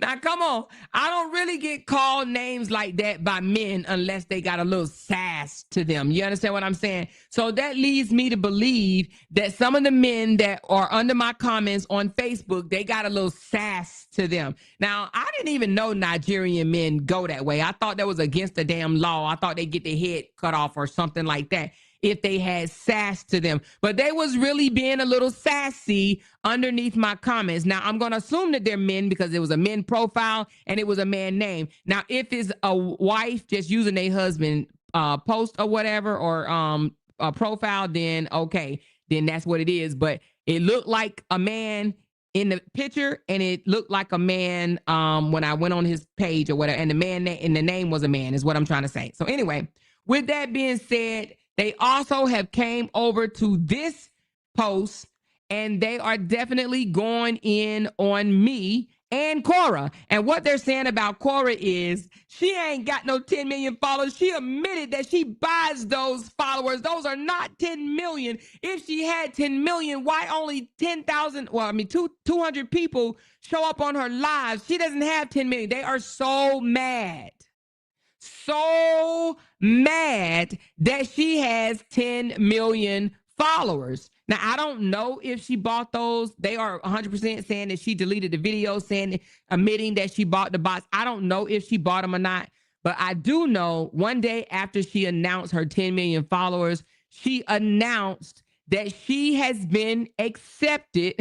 Now, come on. I don't really get called names like that by men unless they got a little sass to them. You understand what I'm saying? So that leads me to believe that some of the men that are under my comments on Facebook, they got a little sass to them. Now, I didn't even know Nigerian men go that way. I thought that was against the damn law. I thought they get their head cut off or something like that if they had sass to them. But they was really being a little sassy underneath my comments. Now, I'm going to assume that they're men because it was a men profile and it was a man name. Now, if it's a wife just using a husband post or whatever, or a profile, then okay, then that's what it is. But it looked like a man in the picture, and it looked like a man when I went on his page or whatever, and the man and the name was a man, is what I'm trying to say. So anyway, with that being said, they also have came over to this post, and they are definitely going in on me and Kora. And what they're saying about Kora is she ain't got no 10 million followers. She admitted that she buys those followers. Those are not 10 million. If she had 10 million, why only 10,000? Well, I mean, 200 people show up on her lives. She doesn't have 10 million. They are so mad. So mad that she has 10 million followers. Now, I don't know if she bought those. They are 100% saying that she deleted the video, admitting that she bought the bots. I don't know if she bought them or not, but I do know one day after she announced her 10 million followers, she announced that she has been accepted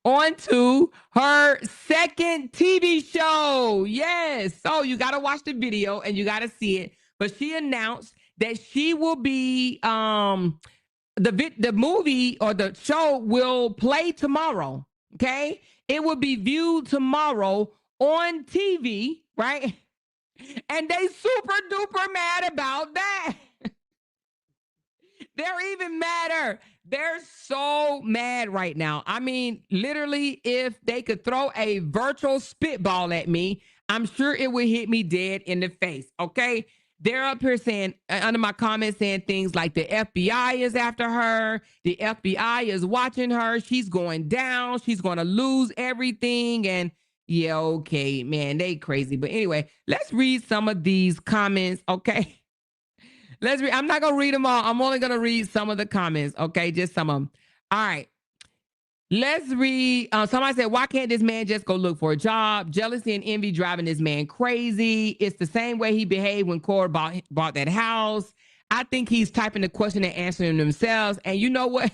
onto her second TV show. Yes. So you got to watch the video and you got to see it. But she announced that she will be, the movie or the show will play tomorrow. Okay. it would be viewed tomorrow on TV, right? And they super duper mad about that. They're even madder. They're so mad right now. I mean, literally, if they could throw a virtual spitball at me, I'm sure it would hit me dead in the face. Okay. They're up here saying, under my comments, saying things like the FBI is after her. The FBI is watching her. She's going down. She's going to lose everything. And yeah, okay, man, they crazy. But anyway, let's read some of these comments. Okay. Let's read. I'm not going to read them all. I'm only going to read some of the comments. Okay. Just some of them. All right. Let's read. Somebody said, why can't this man just go look for a job? Jealousy and envy driving this man crazy. It's the same way he behaved when Kora bought that house. I think he's typing the question and answering themselves. And you know what?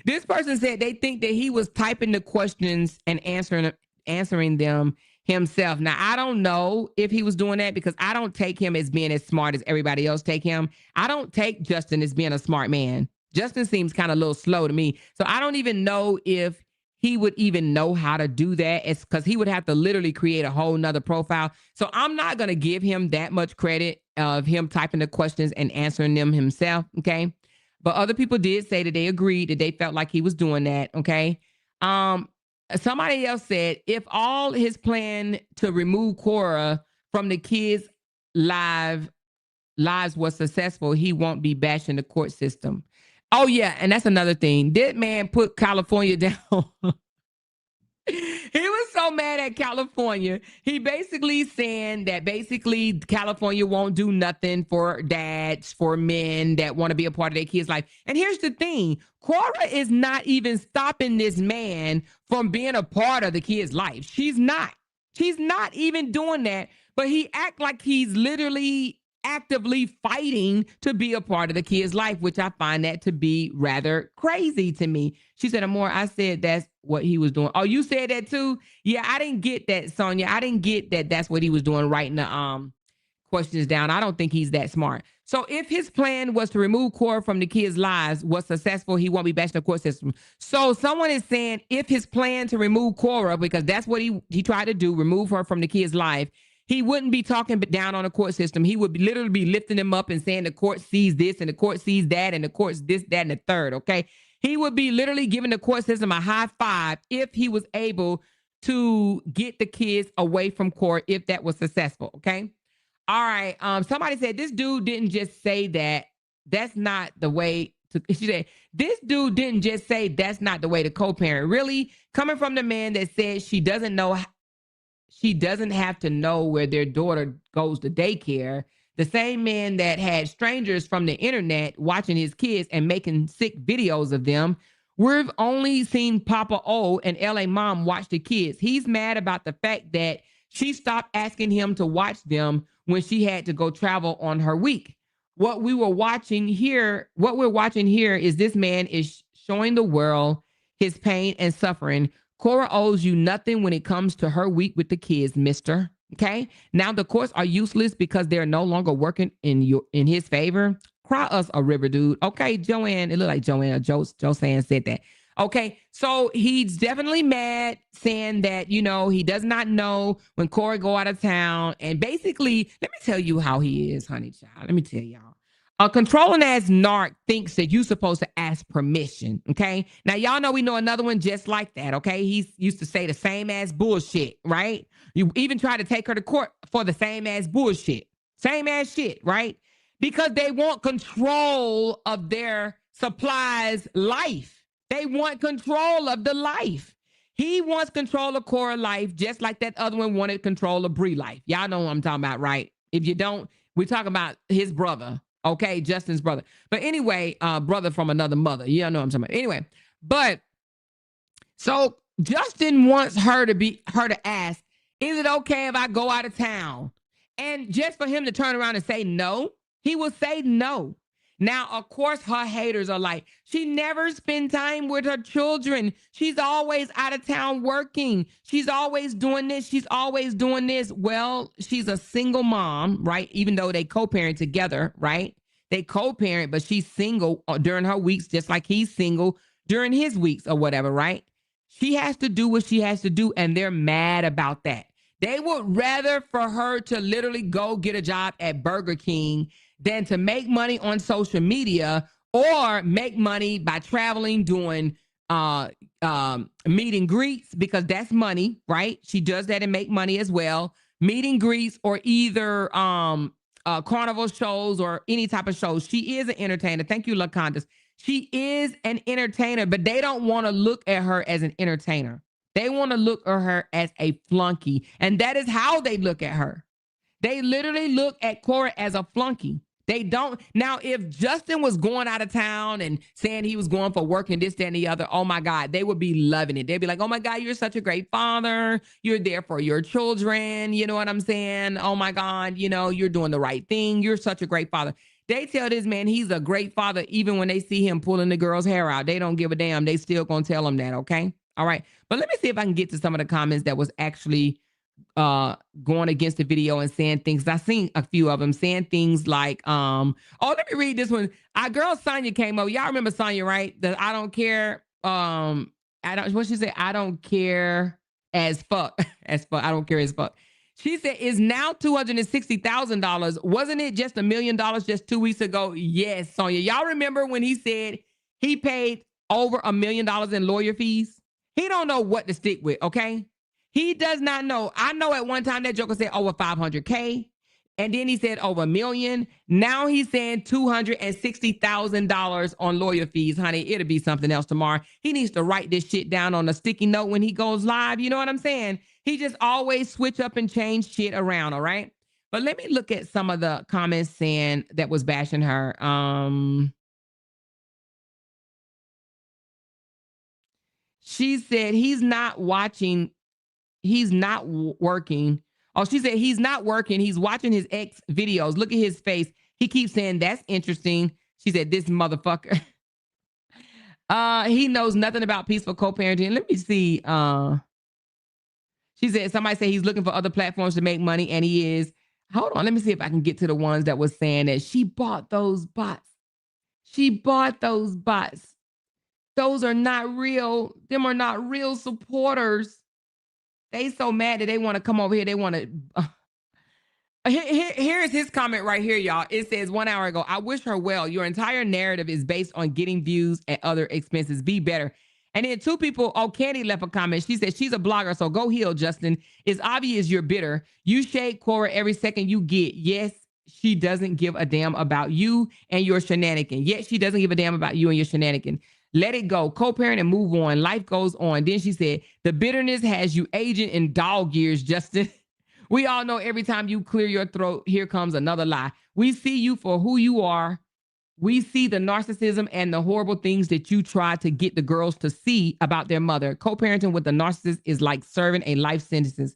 This person said they think that he was typing the questions and answering them himself. Now, I don't know if he was doing that because I don't take him as being as smart as everybody else take him. I don't take Justin as being a smart man. Justin seems kind of a little slow to me. So I don't even know if he would even know how to do that. It's because he would have to literally create a whole nother profile. So I'm not going to give him that much credit of him typing the questions and answering them himself. Okay. But other people did say that they agreed that they felt like he was doing that. Okay. Somebody else said, if all his plan to remove Kora from the kids' lives was successful, he won't be bashing the court system. Oh, yeah. And that's another thing. That man put California down. He was so mad at California. He basically saying that basically California won't do nothing for dads, for men that want to be a part of their kids' life. And here's the thing. Korra is not even stopping this man from being a part of the kid's life. She's not. She's not even doing that. But he act like he's literally actively fighting to be a part of the kid's life, which I find that to be rather crazy to me. She said, Amor, I said that's what he was doing. Oh, you said that too? Yeah, I didn't get that, Sonia. I didn't get that that's what he was doing, writing the questions down. I don't think he's that smart. So if his plan was to remove Kora from the kids' lives was successful, he won't be bashing the court system. So someone is saying if his plan to remove Kora, because that's what he tried to do, remove her from the kid's life, he wouldn't be talking down on the court system. He would literally be lifting them up and saying the court sees this and the court sees that and the court's this, that, and the third, okay? He would be literally giving the court system a high five if he was able to get the kids away from court, if that was successful, okay? All right, somebody said this dude didn't just say that. That's not the way to, she said, this dude didn't just say that's not the way to co-parent. Really? Coming from the man that said she doesn't have to know where their daughter goes to daycare. The same man that had strangers from the internet watching his kids and making sick videos of them. We've only seen Papa O and LA Mom watch the kids. He's mad about the fact that she stopped asking him to watch them when she had to go travel on her week. What we're watching here is this man is showing the world his pain and suffering. Kora owes you nothing when it comes to her week with the kids, mister. Okay. Now the courts are useless because they're no longer working in his favor. Cry us a river, dude. Okay, Joanne. It looked like Joanne or Joanne said that. Okay, so he's definitely mad, saying that, you know, he does not know when Kora go out of town. And basically, let me tell you how he is, honey child. Let me tell y'all. A controlling ass narc thinks that you're supposed to ask permission, okay? Now, y'all know we know another one just like that, okay? He used to say the same ass bullshit, right? You even try to take her to court for the same ass bullshit. Same ass shit, right? Because they want control of their supplies life. They want control of the life. He wants control of Kora life just like that other one wanted control of Bree life. Y'all know what I'm talking about, right? If you don't, we're talking about his brother. Okay, Justin's brother. But anyway, brother from another mother. You know what I'm talking about. Anyway, but so Justin wants her to ask, is it okay if I go out of town? And just for him to turn around and say no, he will say no. Now, of course, her haters are like, she never spend time with her children. She's always out of town working. She's always doing this. She's always doing this. Well, she's a single mom, right? Even though they co-parent together, right? They co-parent, but she's single during her weeks, just like he's single during his weeks or whatever, right? She has to do what she has to do, and they're mad about that. They would rather for her to literally go get a job at Burger King than to make money on social media or make money by traveling, doing meet and greets, because that's money, right? She does that and make money as well. Meet and greets, or either carnival shows or any type of shows. She is an entertainer. Thank you, LOUDTalkerz. She is an entertainer, but they don't want to look at her as an entertainer. They want to look at her as a flunky. And that is how they look at her. They literally look at Kora as a flunky. They don't. Now, if Justin was going out of town and saying he was going for work and this, that, and the other, oh my God, they would be loving it. They'd be like, oh my God, you're such a great father. You're there for your children. You know what I'm saying? Oh my God, you know, you're doing the right thing. You're such a great father. They tell this man he's a great father even when they see him pulling the girl's hair out. They don't give a damn. They still gonna tell him that, okay? All right. But let me see if I can get to some of the comments that was actually going against the video and saying things. I seen a few of them saying things like, oh, let me read this one. Our girl Sonya came over. Y'all remember Sonya, right? The I don't care. What she said? I don't care as fuck. As fuck. I don't care as fuck. She said, it's now $260,000. Wasn't it just $1 million just 2 weeks ago? Yes, Sonya. Y'all remember when he said he paid over $1 million in lawyer fees? He don't know what to stick with, okay? He does not know. I know at one time that joker said over 500K, and then he said over $1 million. Now he's saying $260,000 on lawyer fees, honey. It'll be something else tomorrow. He needs to write this shit down on a sticky note when he goes live. You know what I'm saying? He just always switch up and change shit around, all right? But let me look at some of the comments saying that was bashing her. She said he's not watching. He's not working. Oh, she said he's not working. He's watching his ex videos. Look at his face. He keeps saying that's interesting. She said this motherfucker. He knows nothing about peaceful co-parenting. Let me see. She said somebody said he's looking for other platforms to make money, and he is. Hold on, let me see if I can get to the ones that was saying that she bought those bots. She bought those bots. Those are not real. Them are not real supporters. They so mad that they want to come over here. They want to. Here's his comment right here, y'all. It says 1 hour ago, I wish her well. Your entire narrative is based on getting views and other expenses. Be better. And then two people, oh, Candy left a comment. She said she's a blogger, so go heal, Justin. It's obvious you're bitter. You shade Kora every second you get. Yes, she doesn't give a damn about you and your shenanigan. Yes, she doesn't give a damn about you and your shenanigan. Let it go. Co-parent and move on. Life goes on. Then she said, the bitterness has you aging in dog years, Justin. We all know every time you clear your throat, here comes another lie. We see you for who you are. We see the narcissism and the horrible things that you try to get the girls to see about their mother. Co-parenting with the narcissist is like serving a life sentence.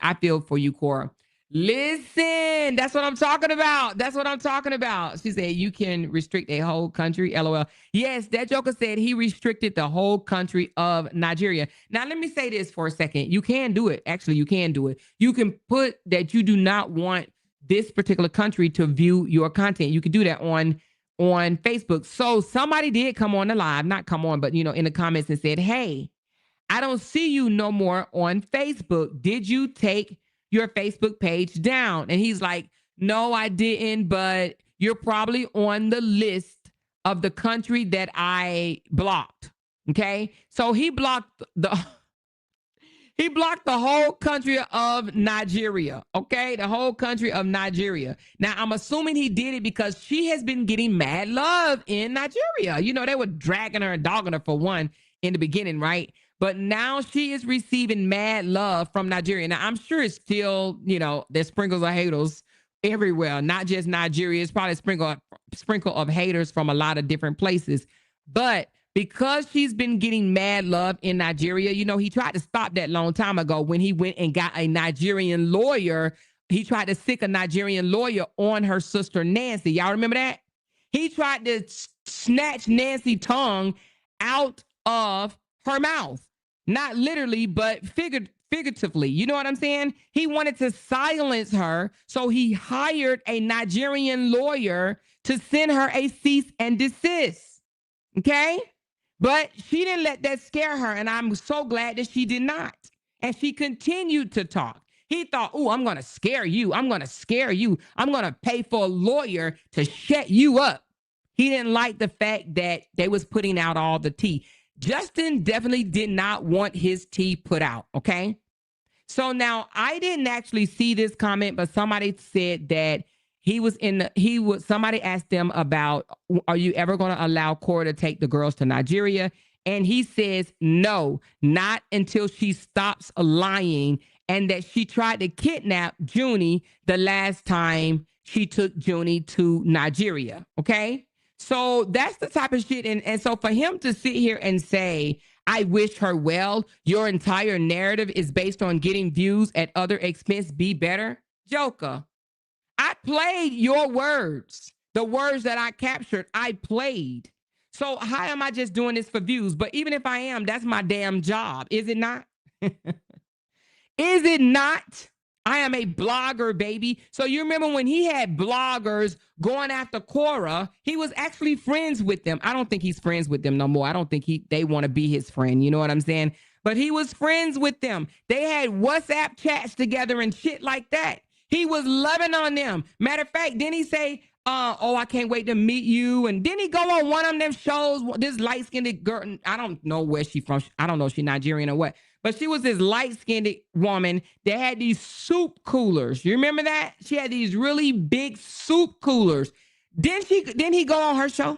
I feel for you, Kora. Listen, that's what I'm talking about. That's what I'm talking about. She said you can restrict a whole country. LOL. Yes, that joker said he restricted the whole country of Nigeria. Now, let me say this for a second. You can do it. Actually, you can do it. You can put that you do not want this particular country to view your content. You can do that on Facebook. So somebody did come on the live, not come on, but, you know, in the comments and said, hey, I don't see you no more on Facebook. Did you take your Facebook page down? And he's like, no, I didn't, but you're probably on the list of the country that I blocked. Okay. So he blocked the whole country of Nigeria. Okay. The whole country of Nigeria. Now I'm assuming he did it because she has been getting mad love in Nigeria. You know, they were dragging her and dogging her for one in the beginning, right? But now she is receiving mad love from Nigeria. Now, I'm sure it's still, you know, there's sprinkles of haters everywhere, not just Nigeria. It's probably a sprinkle of haters from a lot of different places. But because she's been getting mad love in Nigeria, you know, he tried to stop that long time ago when he went and got a Nigerian lawyer. He tried to sick a Nigerian lawyer on her sister, Nancy. Y'all remember that? He tried to snatch Nancy's tongue out of her mouth. Not literally, but figuratively. You know what I'm saying? He wanted to silence her, so he hired a Nigerian lawyer to send her a cease and desist. Okay? But she didn't let that scare her. And I'm so glad that she did not. And she continued to talk. He thought, oh, I'm going to scare you. I'm going to scare you. I'm going to pay for a lawyer to shut you up. He didn't like the fact that they was putting out all the tea. Justin definitely did not want his tea put out, okay? So now I didn't actually see this comment, but somebody said that somebody asked them about, are you ever going to allow Kora to take the girls to Nigeria? And he says, no, not until she stops lying, and that she tried to kidnap Junie the last time she took Junie to Nigeria. Okay. So that's the type of shit. And so for him to sit here and say, I wish her well, your entire narrative is based on getting views at other expense, be better. Joker, I played your words. The words that I captured, I played. So how am I just doing this for views? But even if I am, that's my damn job. Is it not? Is it not? I am a blogger, baby. So you remember when he had bloggers going after Korra, he was actually friends with them. I don't think he's friends with them no more. I don't think they want to be his friend. You know what I'm saying? But he was friends with them. They had WhatsApp chats together and shit like that. He was loving on them. Matter of fact, didn't he say, oh, I can't wait to meet you? And then he go on one of them shows, this light-skinned girl, I don't know where she from. I don't know if she's Nigerian or what. But she was this light-skinned woman that had these soup coolers. You remember that? She had these really big soup coolers. Didn't he go on her show?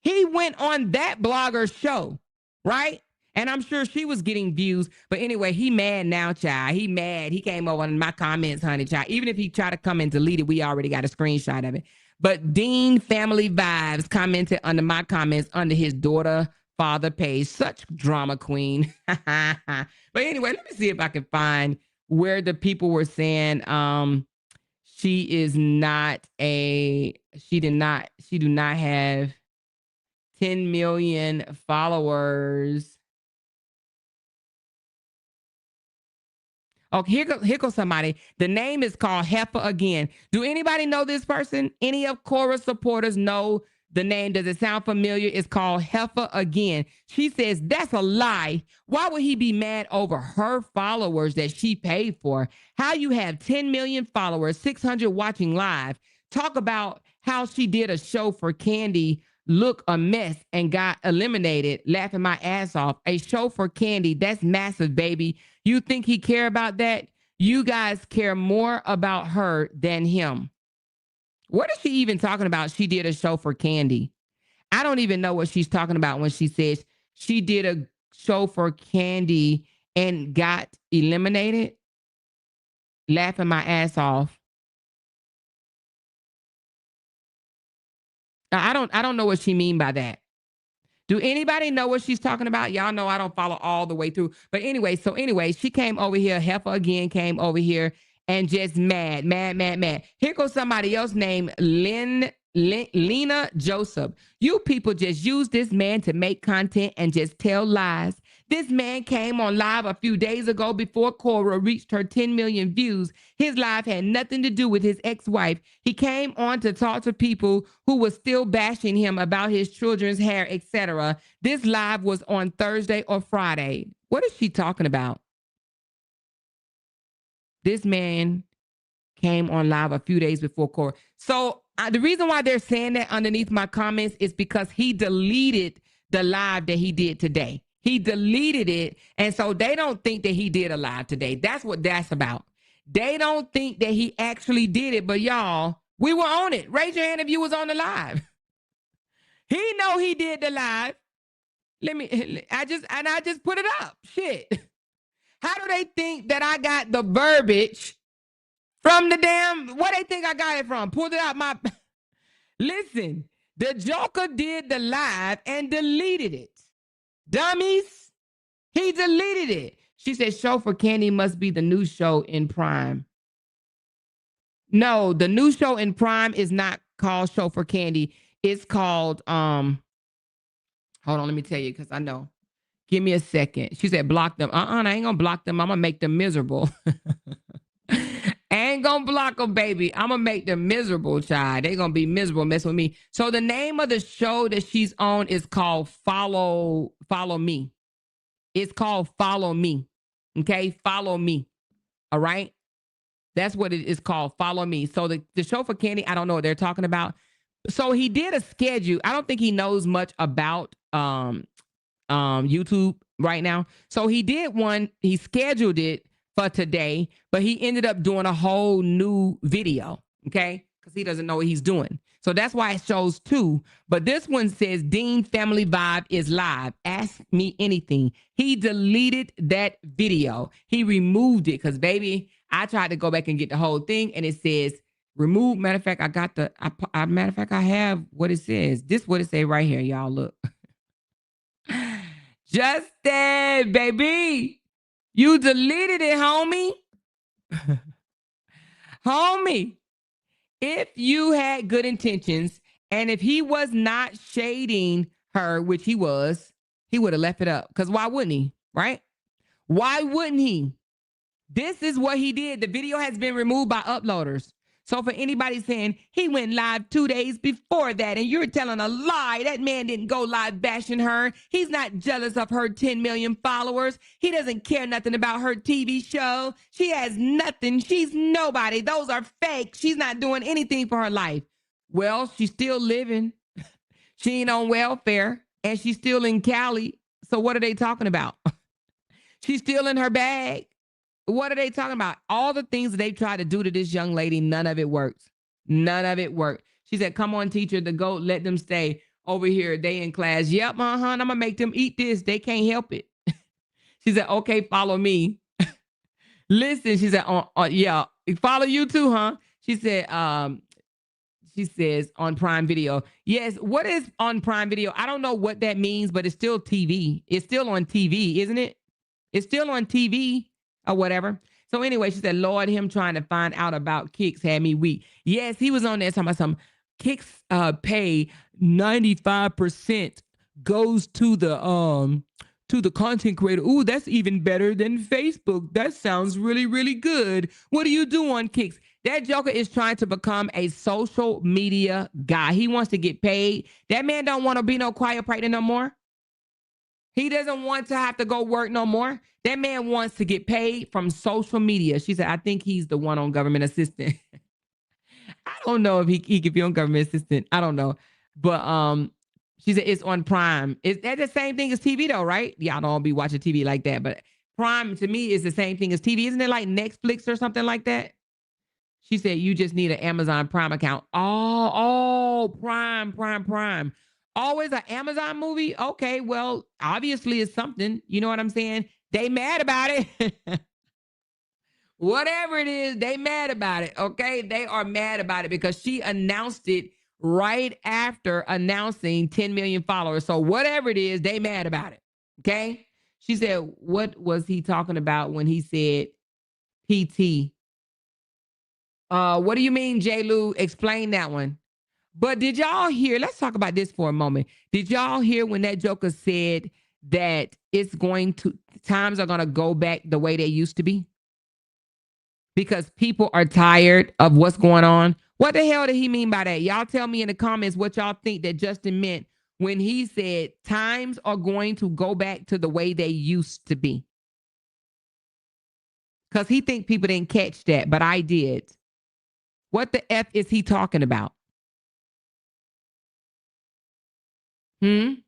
He went on that blogger's show, right? And I'm sure she was getting views. But anyway, he mad now, child. He mad. He came over in my comments, honey, child. Even if he tried to come and delete it, we already got a screenshot of it. But Dean Family Vibes commented under my comments under his daughter father page. Such drama queen. But anyway, let me see if I can find where the people were saying she do not have 10 million followers. Oh, here goes somebody. The name is called Heifer again. Do anybody know this person? Any of Korra's supporters know the name? Does it sound familiar? It's called Heifer again. She says, that's a lie. Why would he be mad over her followers that she paid for? How you have 10 million followers, 600 watching live. Talk about how she did a show for Candy, look a mess and got eliminated, laughing my ass off. A show for Candy, that's massive, baby. You think he care about that? You guys care more about her than him. What is she even talking about? She did a show for Candy. I don't even know what she's talking about when she says she did a show for Candy and got eliminated, laughing my ass off. I don't know what she mean by that. Do anybody know what she's talking about? Y'all know I don't follow all the way through. But anyway, she came over here. Heifer again came over here and just mad. Here goes somebody else named Lena Joseph. You people just use this man to make content and just tell lies. This man came on live a few days ago before Kora reached her 10 million views. His live had nothing to do with his ex-wife. He came on to talk to people who were still bashing him about his children's hair, etc. This live was on Thursday or Friday. What is she talking about? This man came on live a few days before Kora. So the reason why they're saying that underneath my comments is because he deleted the live that he did today. He deleted it. And so they don't think that he did a live today. That's what that's about. They don't think that he actually did it. But y'all, we were on it. Raise your hand if you was on the live. He know he did the live. I just put it up. Shit. How do they think that I got the verbiage from the damn, where they think I got it from? Pulled it out my, listen, the Joker did the live and deleted it. Dummies, he deleted it. She said, show for Candy must be the new show in Prime. No, the new show in Prime is not called Show for Candy. It's called, hold on, let me tell you, because I know. Give me a second. She said, block them. I ain't gonna block them. I'm gonna make them miserable. ain't gonna block them, baby. I'm gonna make them miserable, child. They gonna be miserable messing with me. So the name of the show that she's on is called Follow Me. It's called Follow Me. Okay, Follow Me. All right. That's what it is called. Follow Me. So the show for Candy, I don't know what they're talking about. So he did a schedule. I don't think he knows much about YouTube right now. So he did one, he scheduled it for today, but he ended up doing a whole new video, okay? Because he doesn't know what he's doing. So that's why it shows two. But this one says Dean Family Vibe is live. Ask me anything. He deleted that video. He removed it because, baby, I tried to go back and get the whole thing, and it says remove. Matter of fact, I got the, matter of fact, I have what it says. This is what it say right here, y'all. Look. Justin, baby, you deleted it, homie. Homie, if you had good intentions and if he was not shading her, which he was, he would have left it up. Because why wouldn't he? Right? Why wouldn't he? This is what he did. The video has been removed by uploaders. So for anybody saying he went live 2 days before that and you're telling a lie, that man didn't go live bashing her. He's not jealous of her 10 million followers. He doesn't care nothing about her TV show. She has nothing. She's nobody. Those are fake. She's not doing anything for her life. Well, she's still living. She ain't on welfare and she's still in Cali. So what are they talking about? She's still in her bag. What are they talking about? All the things that they tried to do to this young lady, none of it works. None of it worked. She said, come on, teacher, the goat, let them stay over here. They in class. Yep, I'm going to make them eat this. They can't help it. She said, okay, follow me. Listen, she said, yeah, follow you too, huh? She said, she says on Prime Video. Yes, what is on Prime Video? I don't know what that means, but it's still TV. It's still on TV, isn't it? It's still on TV. Or whatever. So anyway, she said, Lord, him trying to find out about Kicks had me weak. Yes, he was on there talking about some Kicks pay 95% goes to the content creator. Ooh, that's even better than Facebook. That sounds really, really good. What do you do on Kicks? That joker is trying to become a social media guy. He wants to get paid. That man don't want to be no quiet partner no more. He doesn't want to have to go work no more. That man wants to get paid from social media. She said, I think he's the one on government assistant. I don't know if he could be on government assistant. I don't know. But she said it's on Prime. Is that the same thing as TV though, right? Y'all don't be watching TV like that. But Prime to me is the same thing as TV. Isn't it like Netflix or something like that? She said, you just need an Amazon Prime account. Oh, Prime. Always an Amazon movie? Okay, well, obviously it's something. You know what I'm saying? They mad about it. Whatever it is, they mad about it, okay? They are mad about it because she announced it right after announcing 10 million followers. So whatever it is, they mad about it, okay? She said, what was he talking about when he said PT? What do you mean, J. Lou? Explain that one. But did y'all hear, let's talk about this for a moment. Did y'all hear when that joker said that times are going to go back the way they used to be? Because people are tired of what's going on. What the hell did he mean by that? Y'all tell me in the comments what y'all think that Justin meant when he said times are going to go back to the way they used to be. Because he think people didn't catch that, but I did. What the F is he talking about? She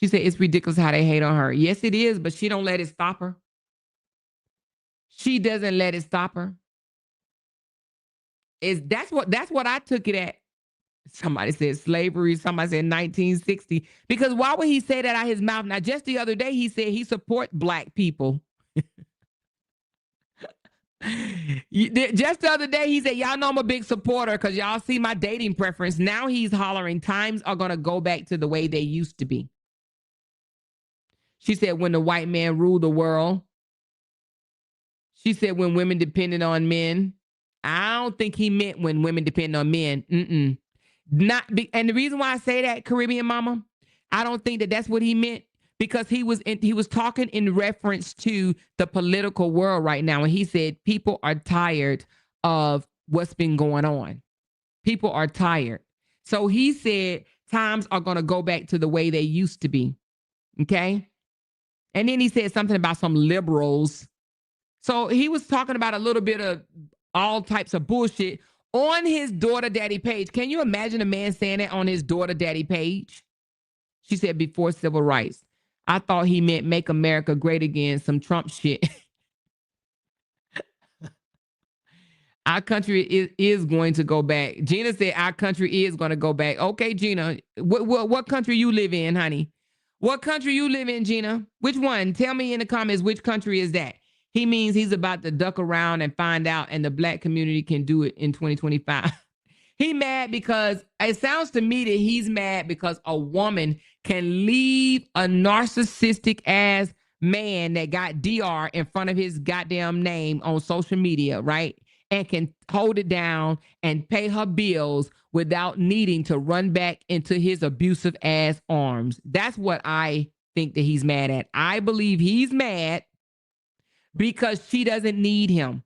said it's ridiculous how they hate on her. Yes, it is, but she don't let it stop her. She doesn't let it stop her. That's what I took it at. Somebody said slavery. Somebody said 1960. Because why would he say that out his mouth? Now, just the other day, he said he supports black people. Just the other day, he said, y'all know I'm a big supporter because y'all see my dating preference. Now he's hollering, times are going to go back to the way they used to be. She said, when the white man ruled the world. She said, when women depended on men. I don't think he meant when women depend on men. And the reason why I say that, Caribbean mama, I don't think that that's what he meant. because he was talking in reference to the political world right now. And he said, people are tired of what's been going on. People are tired. So he said, times are going to go back to the way they used to be. Okay. And then he said something about some liberals. So he was talking about a little bit of all types of bullshit on his daughter daddy page. Can you imagine a man saying that on his daughter daddy page? She said, before civil rights. I thought he meant make America great again, some Trump shit. Our country is going to go back. Gina said our country is going to go back. Okay, Gina, what country you live in, honey? What country you live in, Gina? Which one? Tell me in the comments, which country is that? He means he's about to duck around and find out, and the black community can do it in 2025. He mad because it sounds to me that he's mad because a woman can leave a narcissistic ass man that got DR in front of his goddamn name on social media, right? And can hold it down and pay her bills without needing to run back into his abusive ass arms. That's what I think that he's mad at. I believe he's mad because she doesn't need him.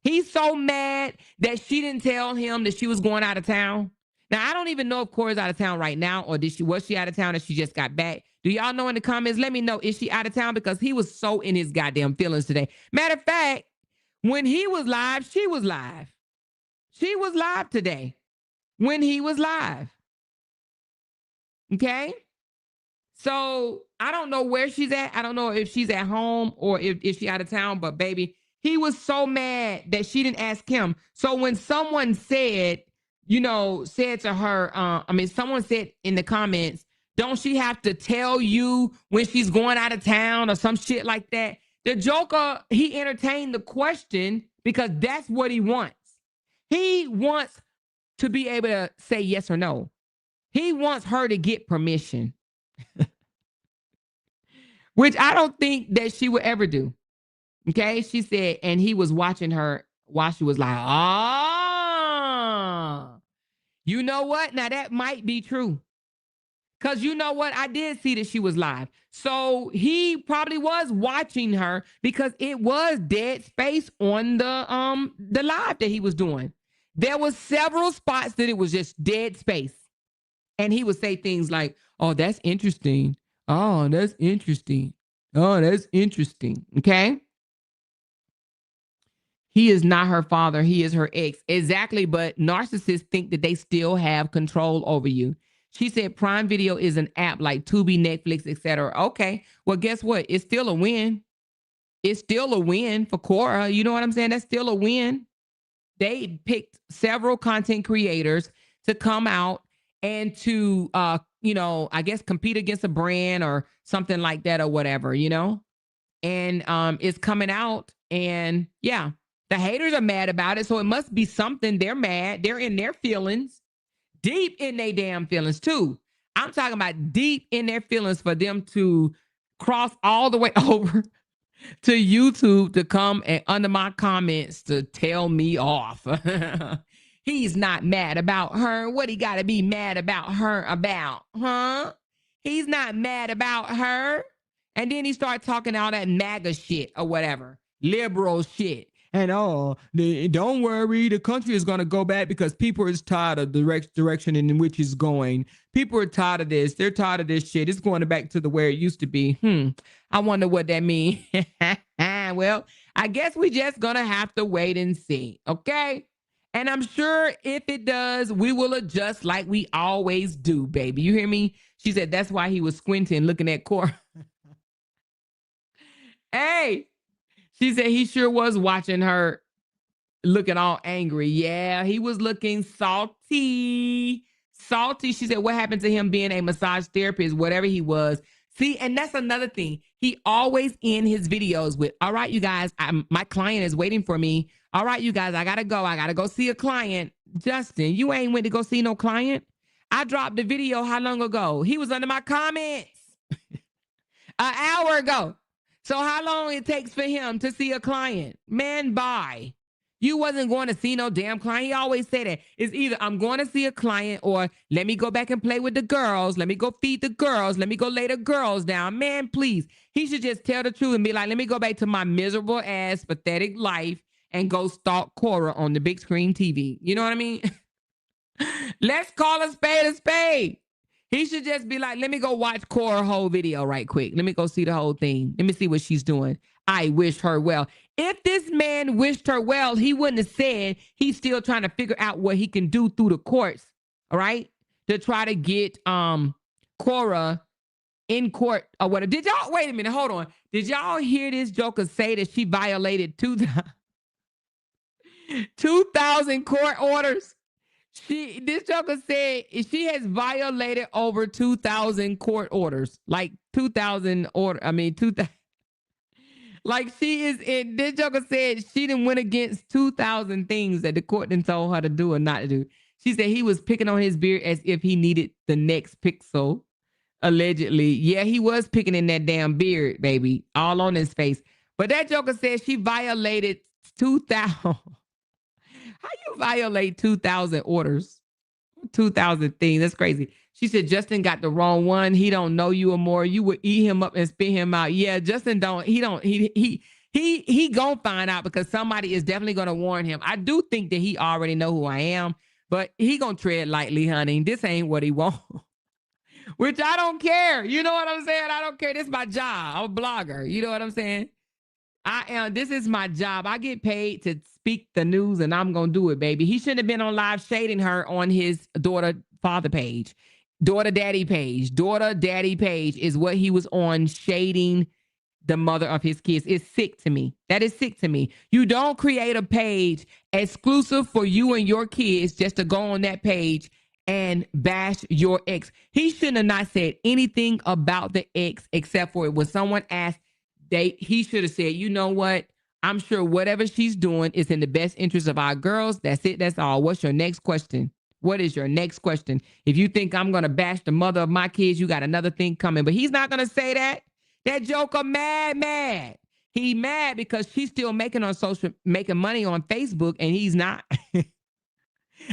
He's so mad that she didn't tell him that she was going out of town. Now, I don't even know if Kora's out of town right now, or was she out of town and she just got back? Do y'all know in the comments? Let me know, is she out of town? Because he was so in his goddamn feelings today. Matter of fact, when he was live, she was live. She was live today when he was live. Okay? So I don't know where she's at. I don't know if she's at home or if she's out of town, but baby, he was so mad that she didn't ask him. So when someone said, said to her, someone said in the comments, don't she have to tell you when she's going out of town or some shit like that? The Joker, he entertained the question because that's what he wants. He wants to be able to say yes or no. He wants her to get permission, which I don't think that she would ever do. Okay, she said, and he was watching her while she was like, you know what? Now that might be true. Because you know what? I did see that she was live. So he probably was watching her because it was dead space on the live that he was doing. There was several spots that it was just dead space. And he would say things like, oh, that's interesting. Oh, that's interesting. Oh, that's interesting. Okay. He is not her father. He is her ex. Exactly. But narcissists think that they still have control over you. She said Prime Video is an app like Tubi, Netflix, etc. Okay. Well, guess what? It's still a win. It's still a win for Kora. You know what I'm saying? That's still a win. They picked several content creators to come out and to, I guess compete against a brand or something like that or whatever, and it's coming out, and yeah. The haters are mad about it, so it must be something. They're mad. They're in their feelings, deep in their damn feelings too. I'm talking about deep in their feelings for them to cross all the way over to YouTube to come and under my comments to tell me off. He's not mad about her. What he got to be mad about her about, huh? He's not mad about her. And then he started talking all that MAGA shit or whatever, liberal shit. And don't worry, the country is going to go back because people are tired of the direction in which it's going. People are tired of this. They're tired of this shit. It's going back to the where it used to be. I wonder what that means. Well, I guess we just going to have to wait and see. Okay. And I'm sure if it does, we will adjust like we always do, baby. You hear me? She said that's why he was squinting looking at Kora. Hey. She said he sure was watching her looking all angry. Yeah, he was looking salty. Salty. She said, what happened to him being a massage therapist, whatever he was? See, and that's another thing. He always end his videos with, all right, you guys, my client is waiting for me. All right, you guys, I got to go. I got to go see a client. Justin, you ain't went to go see no client. I dropped the video how long ago? He was under my comments an hour ago. So how long it takes for him to see a client? Man, bye. You wasn't going to see no damn client. He always said that. It's either I'm going to see a client or let me go back and play with the girls. Let me go feed the girls. Let me go lay the girls down. Man, please. He should just tell the truth and be like, let me go back to my miserable ass, pathetic life and go stalk Kora on the big screen TV. You know what I mean? Let's call a spade a spade. He should just be like, let me go watch Kora's whole video right quick. Let me go see the whole thing. Let me see what she's doing. I wish her well. If this man wished her well, he wouldn't have said he's still trying to figure out what he can do through the courts, all right, to try to get Kora in court or whatever. Did y'all, wait a minute, hold on. Did y'all hear this joker say that she violated 2,000 court orders? This joker said she has violated over 2,000 court orders. Like 2,000 order. I mean, 2,000. Like she is in. This joker said she didn't went against 2,000 things that the court didn't told her to do or not to do. She said he was picking on his beard as if he needed the next pixel. Allegedly, yeah, he was picking in that damn beard, baby, all on his face. But that joker said she violated 2,000. How you violate 2,000 orders? 2,000 things. That's crazy. She said Justin got the wrong one. He don't know you or more. You would eat him up and spit him out. Yeah, Justin he gonna find out because somebody is definitely gonna warn him. I do think that he already know who I am, but he gonna tread lightly, honey. This ain't what he want. Which I don't care. You know what I'm saying? I don't care. This is my job. I'm a blogger. You know what I'm saying? This is my job. I get paid to speak the news and I'm going to do it, baby. He shouldn't have been on live shading her on his daughter-father page. Daughter-daddy page. Daughter-daddy page is what he was on, shading the mother of his kids. It's sick to me. That is sick to me. You don't create a page exclusive for you and your kids just to go on that page and bash your ex. He shouldn't have not said anything about the ex except for when someone asked, he should have said, you know what? I'm sure whatever she's doing is in the best interest of our girls. That's it. That's all. What's your next question? What is your next question? If you think I'm going to bash the mother of my kids, you got another thing coming. But he's not going to say that. That joker mad. He mad because she's still making money on Facebook and he's not.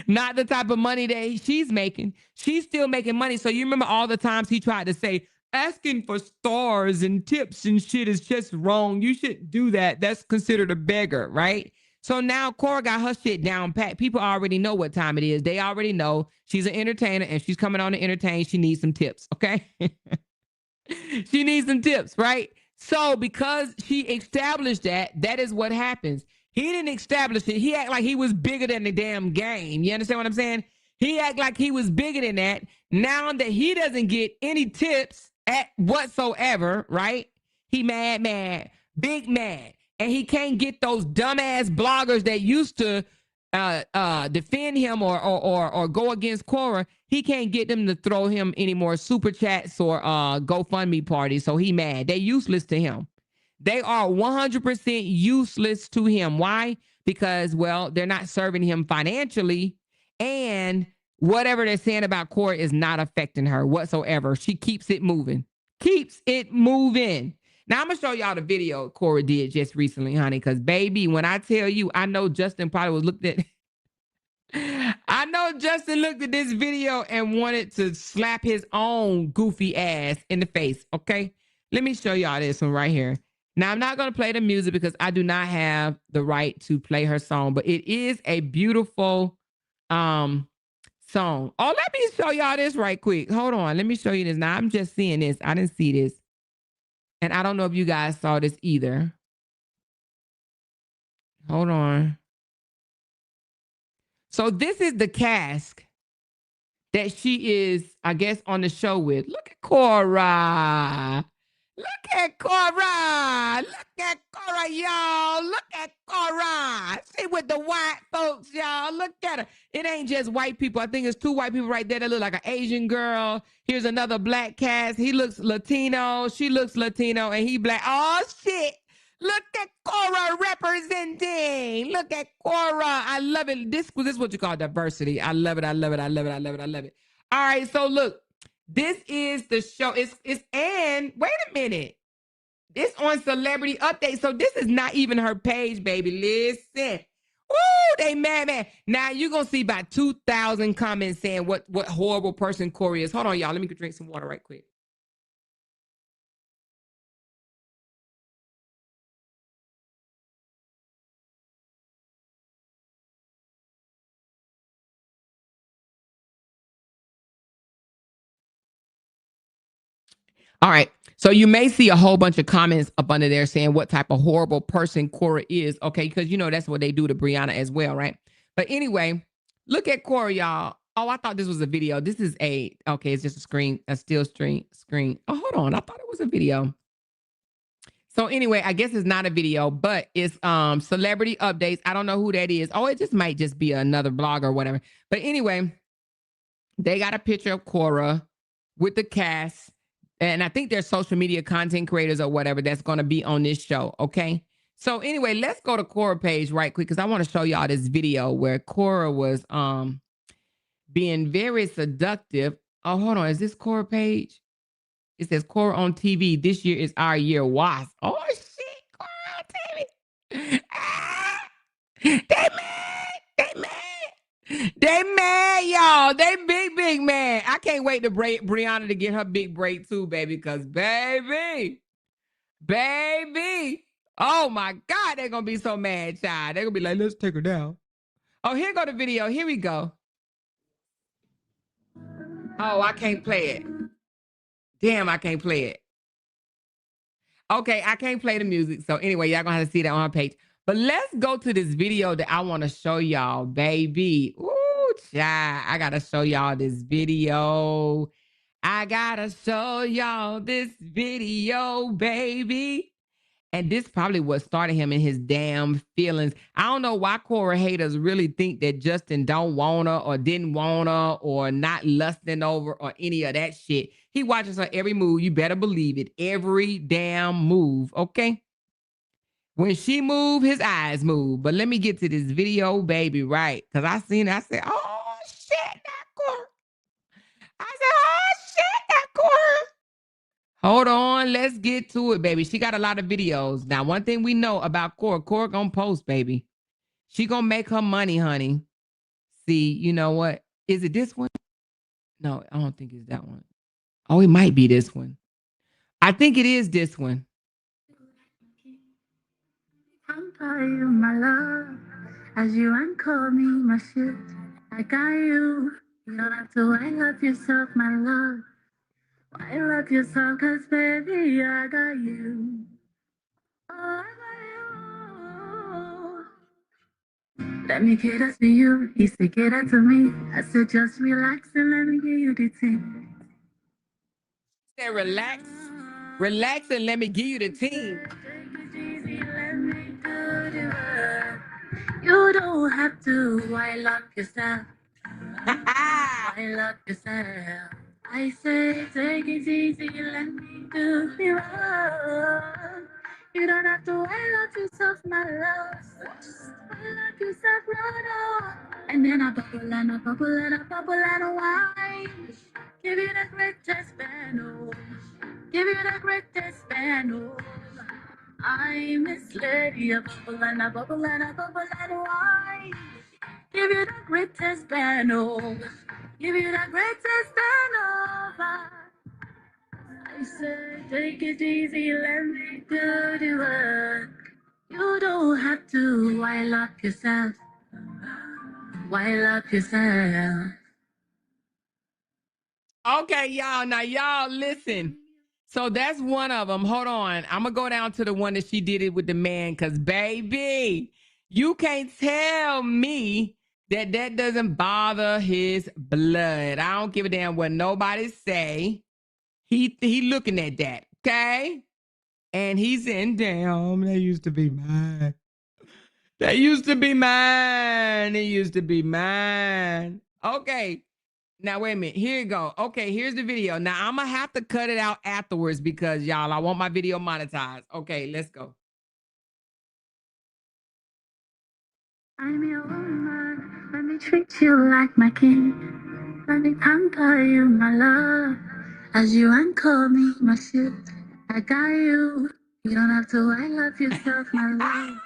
Not the type of money that she's making. She's still making money. So you remember all the times he tried to say, asking for stars and tips and shit is just wrong. You shouldn't do that. That's considered a beggar, right? So now Kora got her shit down pat. People already know what time it is. They already know she's an entertainer and she's coming on to entertain. She needs some tips, okay? She needs some tips, right? So because she established that is what happens. He didn't establish it. He act like he was bigger than the damn game. You understand what I'm saying? He act like he was bigger than that. Now that he doesn't get any tips at whatsoever, right? He mad, big mad. And he can't get those dumbass bloggers that used to defend him or go against Kora. He can't get them to throw him any more super chats or GoFundMe parties. So he mad. They useless to him. They are 100% useless to him. Why? Because, well, they're not serving him financially. And whatever they're saying about Kora is not affecting her whatsoever. She keeps it moving. Keeps it moving. Now, I'm going to show y'all the video Kora did just recently, honey, because, baby, when I tell you, I know Justin probably was looked at. I know Justin looked at this video and wanted to slap his own goofy ass in the face, okay? Let me show y'all this one right here. Now, I'm not going to play the music because I do not have the right to play her song, but it is a beautiful song. Oh, let me show y'all this right quick. Hold on. Let me show you this. Now, I'm just seeing this. I didn't see this. And I don't know if you guys saw this either. Hold on. So this is the cast that she is, I guess, on the show with. Look at Kora. Look at Kora. Look at Kora, y'all. Look at Kora. See with the white folks, y'all. Look at her. It ain't just white people. I think it's two white people right there that look like an Asian girl. Here's another black cast. He looks Latino. She looks Latino. And he black. Oh, shit. Look at Kora representing. Look at Kora. I love it. This is what you call diversity. I love it. I love it. I love it. I love it. I love it. All right. So look. This is the show. It's and wait a minute. It's on Celebrity Update. So this is not even her page, baby. Listen. they mad, man. Now you're gonna see about 2,000 comments saying what horrible person Corey is. Hold on, y'all. Let me go drink some water right quick. All right. So you may see a whole bunch of comments up under there saying what type of horrible person Korra is. Okay, because you know that's what they do to Brianna as well, right? But anyway, look at Korra, y'all. Oh, I thought this was a video. This is it's just a still screen. Oh, hold on. I thought it was a video. So anyway, I guess it's not a video, but it's celebrity updates. I don't know who that is. Oh, it just might just be another blogger or whatever. But anyway, they got a picture of Korra with the cast. And I think they're social media content creators or whatever that's going to be on this show. Okay. So anyway, let's go to Korra page right quick because I want to show y'all this video where Korra was being very seductive. Oh, hold on. Is this Korra page? It says Korra on TV. This year is our year. Wasp. Oh shit, Korra on TV. Ah, they mad. They mad, y'all. They big mad. I can't wait to Brianna to get her big break too, baby. Because baby. Oh my God, they're gonna be so mad, child. They're gonna be like, let's take her down. Oh, here go the video. Here we go. Oh, I can't play it. Damn, I can't play it. Okay, I can't play the music. So anyway, y'all gonna have to see that on our page. But let's go to this video that I want to show y'all, baby. Ooh, child, I gotta show y'all this video. I gotta show y'all this video, baby. And this probably what started him in his damn feelings. I don't know why Korra haters really think that Justin don't want her or didn't want her or not lusting over or any of that shit. He watches her every move. You better believe it. Every damn move, okay? When she move, his eyes move. But let me get to this video, baby, right? Because I seen it. I said, oh, shit, that Korra. I said, oh, shit, that Korra. Hold on, let's get to it, baby. She got a lot of videos. Now, one thing we know about Korra gonna post, baby. She gonna make her money, honey. See, you know what? Is it this one? No, I don't think it's that one. Oh, it might be this one. I think it is this one. You, my love, as you uncall me, my shit. I got you. You don't have to wind up yourself, my love. Wind up yourself, cause baby, I got you. Oh, I got you. Let me cater to you. He said, cater to me. I said, just relax and let me give you the thing. Say, relax and let me give you the team. You don't have to wind up yourself. Wind up yourself. I say, take it easy, let me do the wrong. You don't have to wind up yourself, my love. Wind up yourself, no. And then I bubble and I bubble and I bubble and I wine. Give you the greatest band, give you the greatest band, I'm Miss Lady, a bubble and a bubble and a bubble and a wine. Give you the greatest band, give you the greatest band, I said, take it easy, let me do the work. You don't have to wild up yourself. Wild up yourself. Okay, y'all. Now, y'all listen. So that's one of them. Hold on. I'm going to go down to the one that she did it with the man because, baby, you can't tell me that that doesn't bother his blood. I don't give a damn what nobody say. He looking at that, okay? And he's in, damn, that used to be mine. That used to be mine. It used to be mine. Okay. Now, wait a minute. Here you go. Okay, here's the video. Now, I'm going to have to cut it out afterwards because, y'all, I want my video monetized. Okay, let's go. I'm your woman. Let me treat you like my king. Let me pamper you, my love. As you uncall me, my shit. I got you. You don't have to wind up yourself, my love.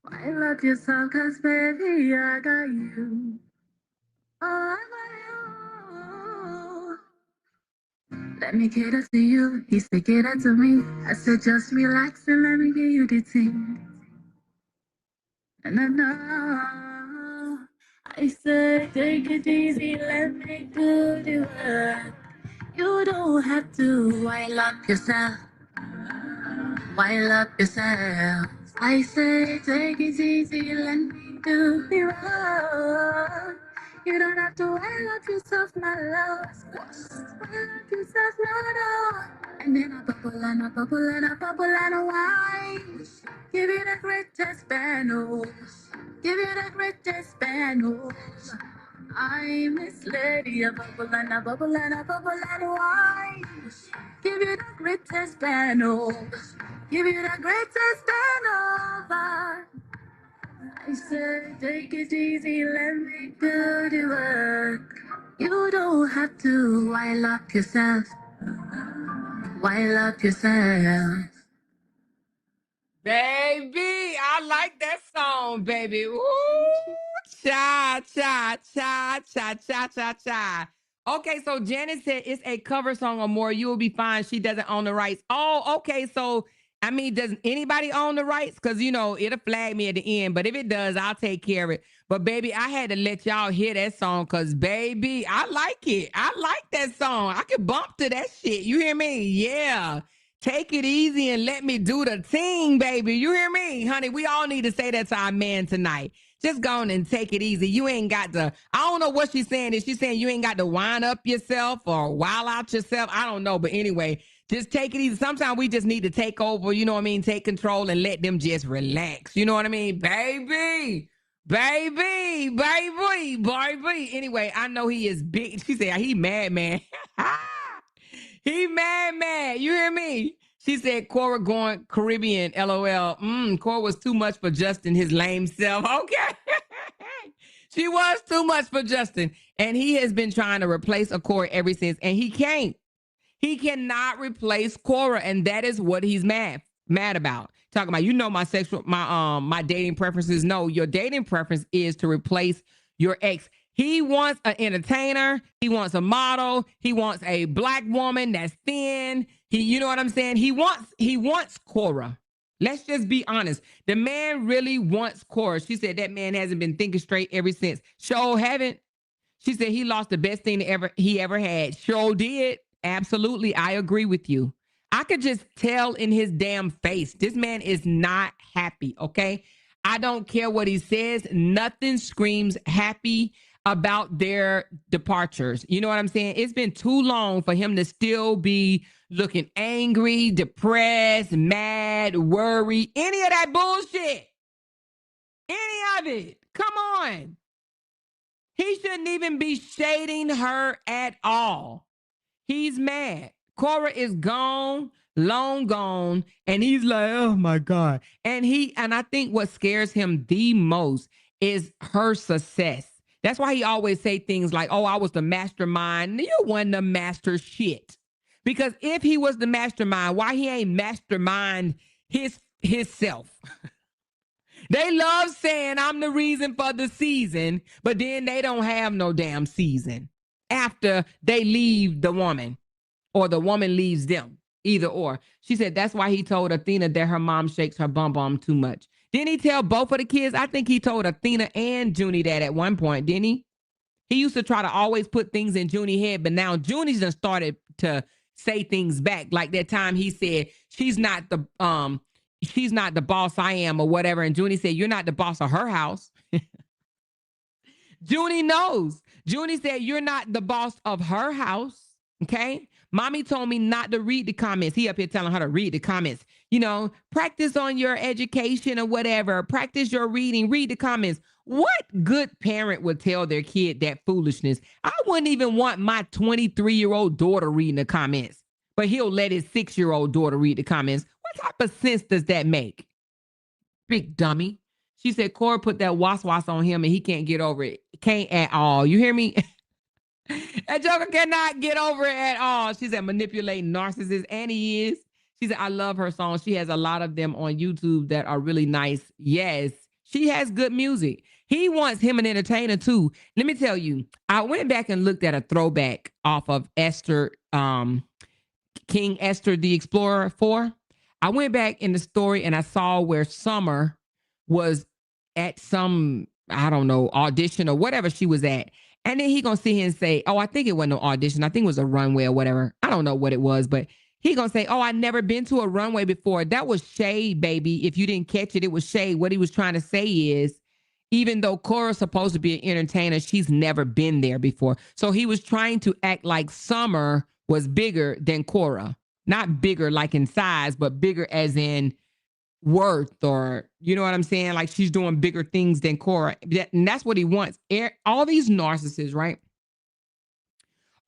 Why love yourself? Cause baby, I got you. Oh, I got you. Let me cater to you. He said, cater to me. I said, just relax and let me give you the thing. No. I said, take it easy, let me do the work. You don't have to wind up yourself. Wind up yourself. I say, take it easy, let me do the work. You don't have to wind up yourself, my love. Wind up yourself, no. And then a bubble and a bubble and a bubble and a wine. Give it a great test, Spanos. Give it a great test, Spanos. I Miss Lady, a bubble and a bubble and a bubble and a wine. Give it a great test, Spanos. Give it a great test, Spanos. I said, take it easy, let me do the work. You don't have to wild up yourself. Wild up yourself. Baby, I like that song, baby. Ooh, cha, cha, cha, cha, cha, cha, cha. Okay, so Janet said it's a cover song or more. You will be fine. She doesn't own the rights. Oh, okay. So, I mean, does anybody own the rights? Because, you know, it'll flag me at the end. But if it does, I'll take care of it. But, baby, I had to let y'all hear that song because, baby, I like it. I like that song. I can bump to that shit. You hear me? Yeah. Take it easy and let me do the thing, baby. You hear me? Honey, we all need to say that to our man tonight. Just go on and take it easy. You ain't got to, I don't know what she's saying. Is she saying you ain't got to wind up yourself or wild out yourself? I don't know. But anyway, just take it easy. Sometimes we just need to take over, you know what I mean? Take control and let them just relax. You know what I mean? Baby. Anyway, I know he is big. She said he mad, man. He mad. You hear me? She said, Kora going Caribbean, LOL. Kora was too much for Justin, his lame self. Okay. She was too much for Justin. And he has been trying to replace a Kora ever since. And he can't. He cannot replace Kora. And that is what he's mad about. Talking about, you know, my dating preferences. No, your dating preference is to replace your ex. He wants an entertainer. He wants a model. He wants a black woman that's thin. You know what I'm saying? He wants Kora. Let's just be honest. The man really wants Kora. She said that man hasn't been thinking straight ever since. Sure haven't. She said he lost the best thing he ever had. Sure did. Absolutely. I agree with you. I could just tell in his damn face. This man is not happy. Okay. I don't care what he says. Nothing screams happy about their departures. You know what I'm saying? It's been too long for him to still be looking angry, depressed, mad, worried, any of that bullshit. Any of it. Come on. He shouldn't even be shading her at all. He's mad. Kora is gone, long gone, and he's like, oh my God. And I think what scares him the most is her success. That's why he always say things like, oh, I was the mastermind. You wasn't the master shit. Because if he was the mastermind, why he ain't mastermind his self? They love saying I'm the reason for the season, but then they don't have no damn season after they leave the woman or the woman leaves them, either or. She said that's why he told Athena that her mom shakes her bum too much. Didn't he tell both of the kids? I think he told Athena and Junie that at one point, didn't he? He used to try to always put things in Junie's head, but now Junie's just started to say things back. Like that time he said, she's not the boss I am or whatever. And Junie said, you're not the boss of her house. Junie knows. Junie said, you're not the boss of her house. Okay. Mommy told me not to read the comments. He up here telling her to read the comments. You know, practice on your education or whatever. Practice your reading. Read the comments. What good parent would tell their kid that foolishness? I wouldn't even want my 23-year-old daughter reading the comments, but he'll let his 6-year-old daughter read the comments. What type of sense does that make? Big dummy. She said Kora put that was on him and he can't get over it. Can't at all. You hear me? That joker cannot get over it at all. She said manipulating narcissist, and he is. She said, I love her songs. She has a lot of them on YouTube that are really nice. Yes, She has good music. He wants him an entertainer too. Let me tell you, I went back and looked at a throwback off of Esther, King Esther the Explorer 4. I went back in the story and I saw where Summer was at some, I don't know, audition or whatever she was at. And then he gonna sit here and say, oh, I think it wasn't no audition. I think it was a runway or whatever. I don't know what it was, but he gonna say, oh, I never been to a runway before. That was shade, baby. If you didn't catch it, it was shade. What he was trying to say is, even though Kora's supposed to be an entertainer, she's never been there before. So he was trying to act like Summer was bigger than Kora. Not bigger like in size, but bigger as in worth, or you know what I'm saying? Like she's doing bigger things than Kora. And that's what he wants. All these narcissists, right?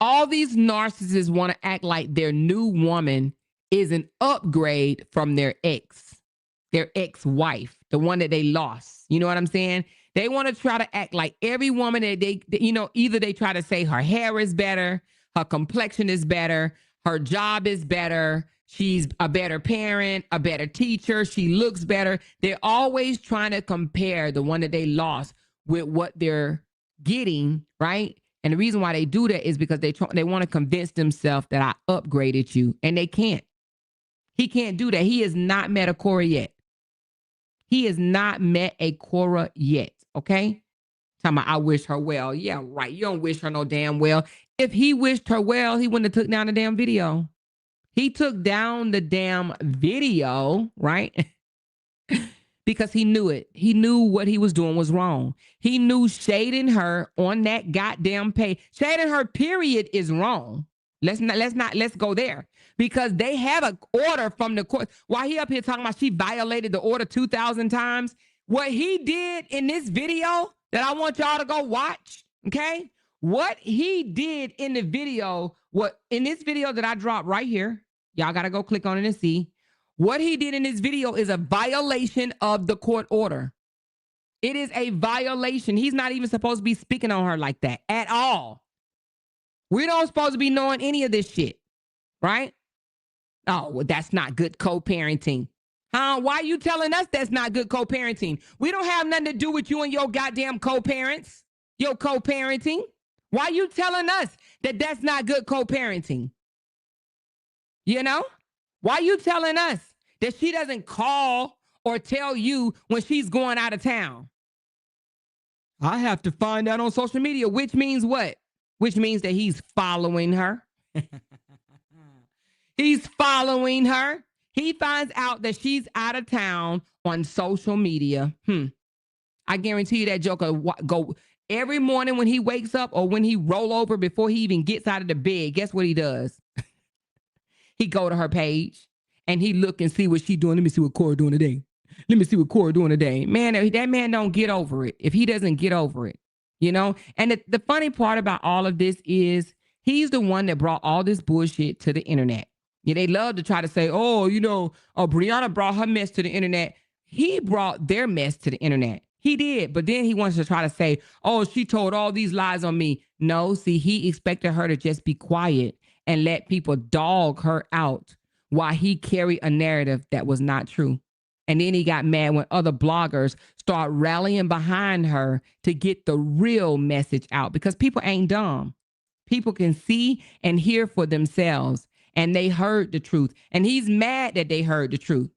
All these narcissists want to act like their new woman is an upgrade from their ex-wife, the one that they lost. You know what I'm saying? They want to try to act like every woman that they, you know, either they try to say her hair is better, her complexion is better, her job is better, she's a better parent, a better teacher, she looks better. They're always trying to compare the one that they lost with what they're getting, right? And the reason why they do that is because they want to convince themselves that I upgraded you, and they can't. He can't do that. He has not met a Kora yet. He has not met a Kora yet, okay? Talking about, I wish her well. Yeah, right. You don't wish her no damn well. If he wished her well, he wouldn't have took down the damn video. He took down the damn video, right? Because he knew it. He knew what he was doing was wrong. He knew shading her on that goddamn page. Shading her, period, is wrong. Let's go there. Because they have an order from the court. While he up here talking about she violated the order 2,000 times. What he did in this video that I want y'all to go watch, okay? What he did in the video, in this video that I dropped right here, y'all got to go click on it and see. What he did in this video is a violation of the court order. It is a violation. He's not even supposed to be speaking on her like that at all. We don't supposed to be knowing any of this shit, right? Oh, well, that's not good co-parenting. Huh? Why are you telling us that's not good co-parenting? We don't have nothing to do with you and your goddamn co-parents, your co-parenting. Why are you telling us that that's not good co-parenting? You know? Why are you telling us that she doesn't call or tell you when she's going out of town? I have to find out on social media, which means what? Which means that he's following her. He's following her. He finds out that she's out of town on social media. I guarantee you that joker go every morning when he wakes up or when he roll over before he even gets out of the bed. Guess what he does? He go to her page and he look and see what she doing. Let me see what Kora doing today. Let me see what Kora doing today. Man, that man don't get over it if he doesn't get over it, you know? And the funny part about all of this is he's the one that brought all this bullshit to the internet. Yeah, they love to try to say, oh, you know, Brianna brought her mess to the internet. He brought their mess to the internet. He did. But then he wants to try to say, oh, she told all these lies on me. No, see, he expected her to just be quiet and let people dog her out while he carried a narrative that was not true. And then he got mad when other bloggers start rallying behind her to get the real message out, because people ain't dumb. People can see and hear for themselves, and they heard the truth. And he's mad that they heard the truth.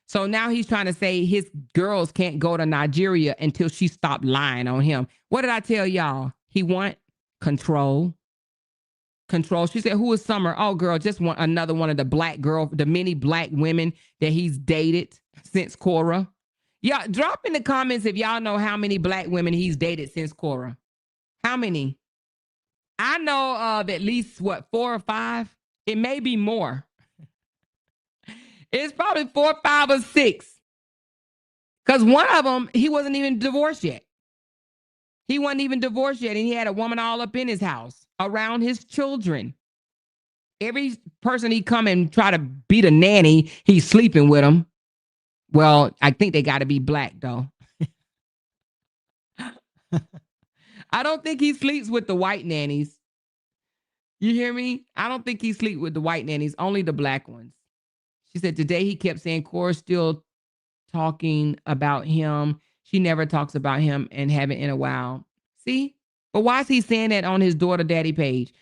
So now he's trying to say his girls can't go to Nigeria until she stopped lying on him. What did I tell y'all? He want control. Control. She said, who is Summer? Oh, girl, just another one of the many black women that he's dated since Kora. Yeah, drop in the comments if y'all know how many black women he's dated since Kora. How many? I know of at least, 4 or 5? It may be more. It's probably 4, 5, or 6. Because one of them, he wasn't even divorced yet. He wasn't even divorced yet, and he had a woman all up in his house, around his children. Every person he come and try to beat a nanny, he's sleeping with them. Well, I think they got to be black, though. I don't think he sleeps with the white nannies. You hear me? I don't think he sleeps with the white nannies, only the black ones. She said today he kept saying Kora's still talking about him. She never talks about him and haven't in a while. See? But why is he saying that on his daughter daddy page?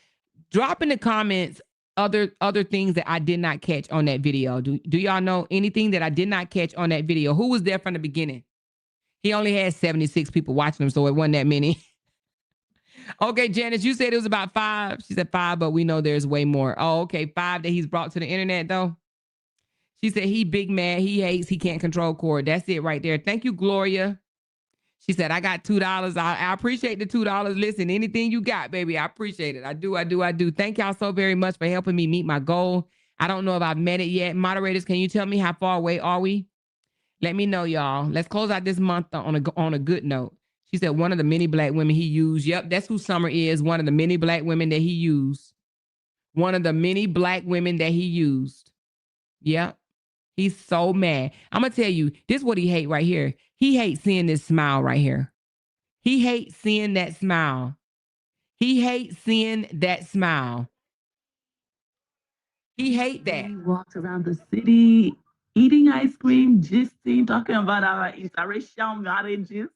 Drop in the comments other things that I did not catch on that video. Do y'all know anything that I did not catch on that video? Who was there from the beginning? He only had 76 people watching him, so it wasn't that many. Okay, Janice, you said it was about 5. She said 5, but we know there's way more. Oh, okay, 5 that he's brought to the internet, though. She said he big mad, he hates, he can't control Kora. That's it right there. Thank you, Gloria. She said, I got $2. I appreciate the $2. Listen, anything you got, baby, I appreciate it. I do. Thank y'all so very much for helping me meet my goal. I don't know if I've met it yet. Moderators, can you tell me how far away are we? Let me know, y'all. Let's close out this month on a good note. She said one of the many black women he used. Yep, that's who Summer is. One of the many black women that he used. One of the many black women that he used. Yep. He's so mad. I'm going to tell you, this is what he hates right here. He hates seeing this smile right here. He hates seeing that smile. He hates seeing that smile. He hates that. He walks around the city eating ice cream, gisting, talking about our interracial marriages.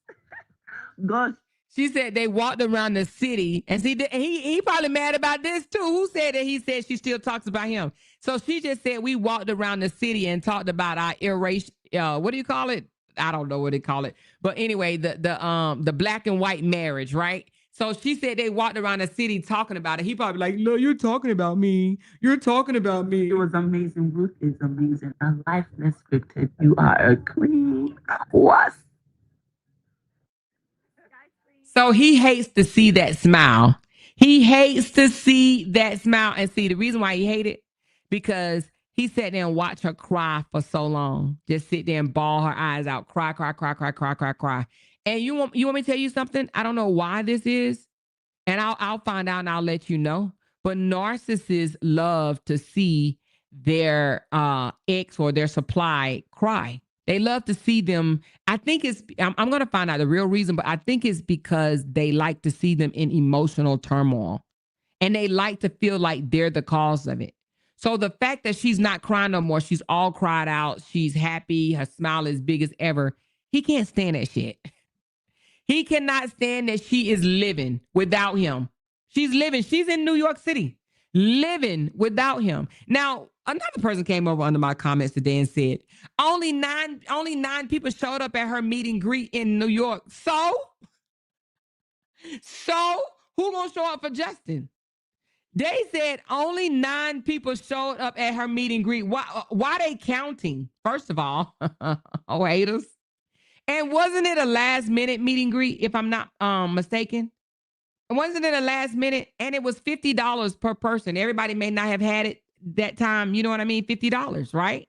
Gosh. She said they walked around the city, and see, he probably mad about this too. Who said that? He said she still talks about him. So she just said we walked around the city and talked about our interracial. What do you call it? I don't know what they call it, but anyway, the black and white marriage, right? So she said they walked around the city talking about it. He probably like, no, you're talking about me. You're talking about me. It was amazing. Ruth is amazing. A life less scripted. You are a queen. What? So he hates to see that smile. He hates to see that smile. And see, the reason why he hated it, because he sat there and watched her cry for so long. Just sit there and bawl her eyes out. Cry. And you want me to tell you something? I don't know why this is. And I'll find out and I'll let you know. But narcissists love to see their ex or their supply cry. They love to see them. I think I'm going to find out the real reason, but I think it's because they like to see them in emotional turmoil. And they like to feel like they're the cause of it. So the fact that she's not crying no more, she's all cried out, she's happy, her smile is big as ever, he can't stand that shit. He cannot stand that she is living without him. She's living. She's in New York City, living without him. Now, another person came over under my comments today and said, only nine people showed up at her meet and greet in New York. So who gonna show up for Justin? They said only 9 people showed up at her meet and greet. Why they counting? First of all, oh, haters. And wasn't it a last minute meet and greet, if I'm not mistaken? Wasn't it a last minute? And it was $50 per person. Everybody may not have had it that time. You know what I mean? $50, right?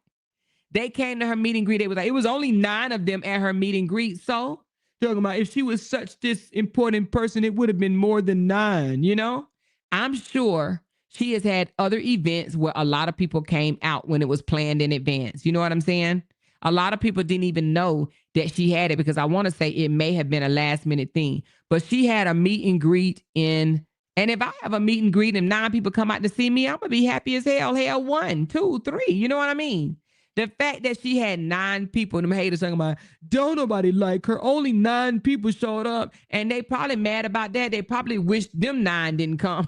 They came to her meet and greet. They was like, it was only 9 of them at her meet and greet. So talking about if she was such this important person, it would have been more than 9, you know? I'm sure she has had other events where a lot of people came out when it was planned in advance. You know what I'm saying? A lot of people didn't even know that she had it, because I want to say it may have been a last minute thing, but she had a meet and greet and if I have a meet and greet and 9 people come out to see me, I'm going to be happy as hell. Hell, 1, 2, 3. You know what I mean? The fact that she had 9 people, them haters talking about, don't nobody like her. Only 9 people showed up, and they probably mad about that. They probably wish them 9 didn't come.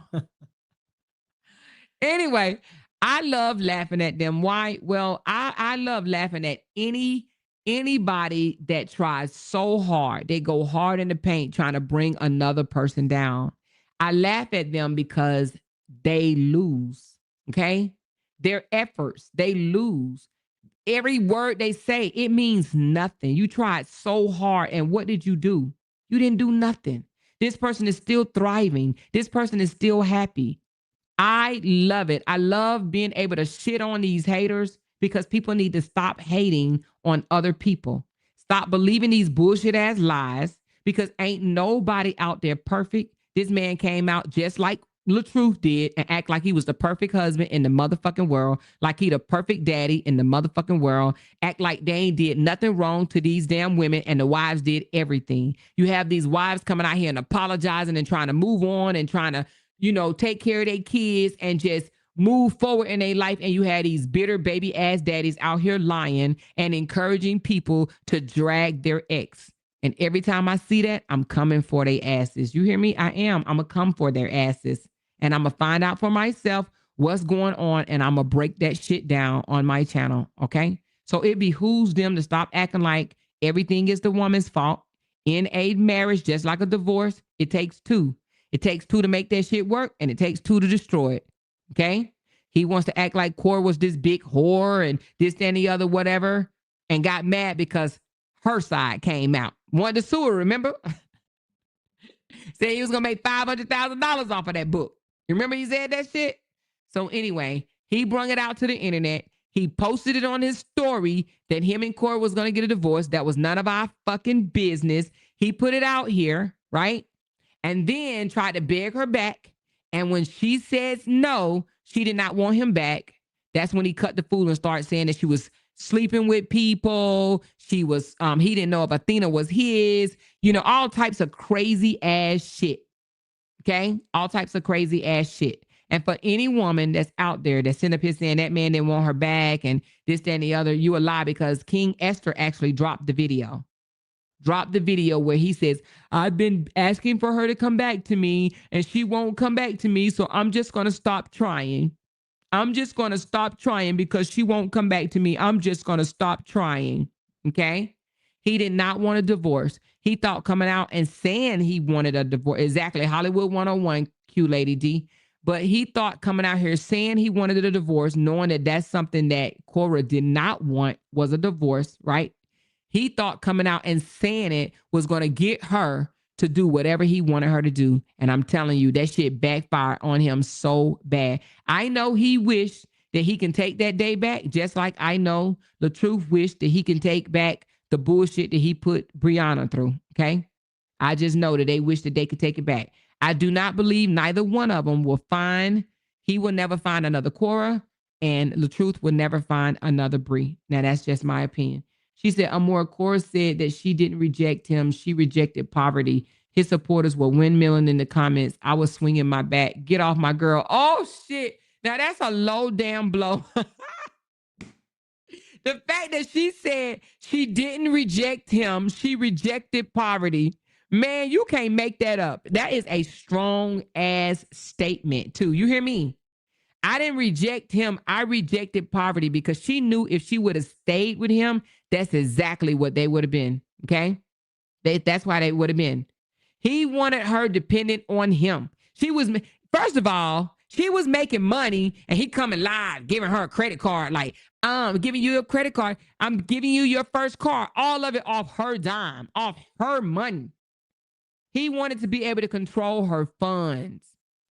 Anyway, I love laughing at them. Why? Well, I love laughing at anybody that tries so hard. They go hard in the paint trying to bring another person down. I laugh at them because they lose, okay? Their efforts, they lose. Every word they say, it means nothing. You tried so hard, and what did you do? You didn't do nothing. This person is still thriving. This person is still happy. I love it. I love being able to shit on these haters, because people need to stop hating on other people. Stop believing these bullshit ass lies, because ain't nobody out there perfect. This man came out just like LaTruth did and act like he was the perfect husband in the motherfucking world, like he the perfect daddy in the motherfucking world, act like they ain't did nothing wrong to these damn women and the wives did everything. You have these wives coming out here and apologizing and trying to move on and trying to, you know, take care of their kids and just move forward in their life. And you had these bitter baby ass daddies out here lying and encouraging people to drag their ex. And every time I see that, I'm coming for their asses. You hear me? I am. I'm going to come for their asses. And I'm going to find out for myself what's going on. And I'm going to break that shit down on my channel. Okay? So it behooves them to stop acting like everything is the woman's fault. In a marriage, just like a divorce, it takes two. It takes two to make that shit work. And it takes two to destroy it. Okay? He wants to act like Kora was this big whore and this, that, and the other, whatever. And got mad because her side came out. Wanted to sue her, remember? Said he was going to make $500,000 off of that book. You remember he said that shit? So anyway, he brung it out to the internet. He posted it on his story that him and Kora was going to get a divorce. That was none of our fucking business. He put it out here, right? And then tried to beg her back. And when she says no, she did not want him back. That's when he cut the fool and started saying that she was sleeping with people. She was, he didn't know if Athena was his, you know, all types of crazy ass shit. Okay. All types of crazy ass shit. And for any woman that's out there that's sitting up here saying that man didn't want her back and this, that, and the other, you a lie, because King Esther actually dropped the video. Dropped the video where he says, I've been asking for her to come back to me and she won't come back to me. So I'm just going to stop trying. I'm just going to stop trying because she won't come back to me. I'm just going to stop trying. Okay. He did not want a divorce. He thought coming out and saying he wanted a divorce. Exactly. Hollywood 101, Q Lady D. But he thought coming out here saying he wanted a divorce, knowing that that's something that Kora did not want, was a divorce, right? He thought coming out and saying it was going to get her to do whatever he wanted her to do. And I'm telling you, that shit backfired on him so bad. I know he wished that he can take that day back, just like I know the truth wished that he can take back the bullshit that he put Brianna through, okay? I just know that they wish that they could take it back. I do not believe neither one of them will find, he will never find another Kora, and the truth will never find another Bree. Now, that's just my opinion. She said, Amora, Kora said that she didn't reject him. She rejected poverty. His supporters were windmilling in the comments. I was swinging my back. Get off my girl. Oh, shit. Now, that's a low damn blow. The fact that she said she didn't reject him, she rejected poverty. Man, you can't make that up. That is a strong ass statement, too. You hear me? I didn't reject him. I rejected poverty because she knew if she would have stayed with him, that's exactly what they would have been. Okay. That's why they would have been. He wanted her dependent on him. She was, first of all, she was making money and he coming live, giving her a credit card. Like, I'm giving you a credit card. I'm giving you your first car. All of it off her dime, off her money. He wanted to be able to control her funds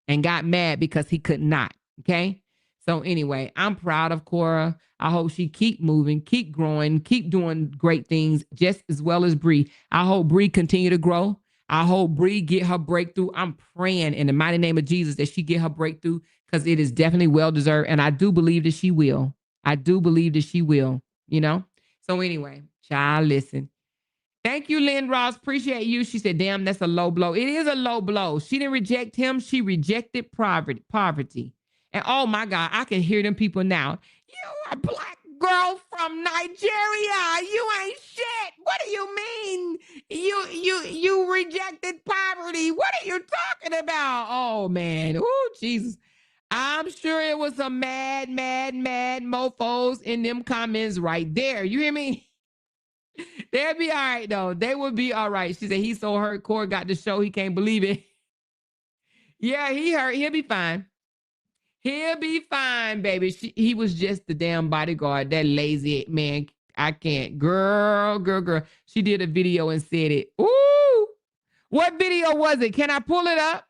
and got mad because he could not. Okay. So anyway, I'm proud of Kora. I hope she keep moving, keep growing, keep doing great things just as well as Bree. I hope Bree continue to grow. I hope Bree get her breakthrough. I'm praying in the mighty name of Jesus that she get her breakthrough because it is definitely well-deserved. And I do believe that she will. I do believe that she will, you know? So anyway, child, listen. Thank you, Lynn Ross. Appreciate you. She said, damn, that's a low blow. It is a low blow. She didn't reject him. She rejected poverty. And oh my God, I can hear them people now. You a black girl from Nigeria. You ain't shit. What do you mean? You rejected poverty. What are you talking about? Oh man. Oh, Jesus. I'm sure it was some mad mofos in them comments right there. You hear me? They'll be all right though. They will be all right. She said he's so hurt. Kora got the show. He can't believe it. Yeah, he hurt. He'll be fine. He'll be fine, baby. He was just the damn bodyguard. That lazy man. I can't. Girl. She did a video and said it. Ooh. What video was it? Can I pull it up?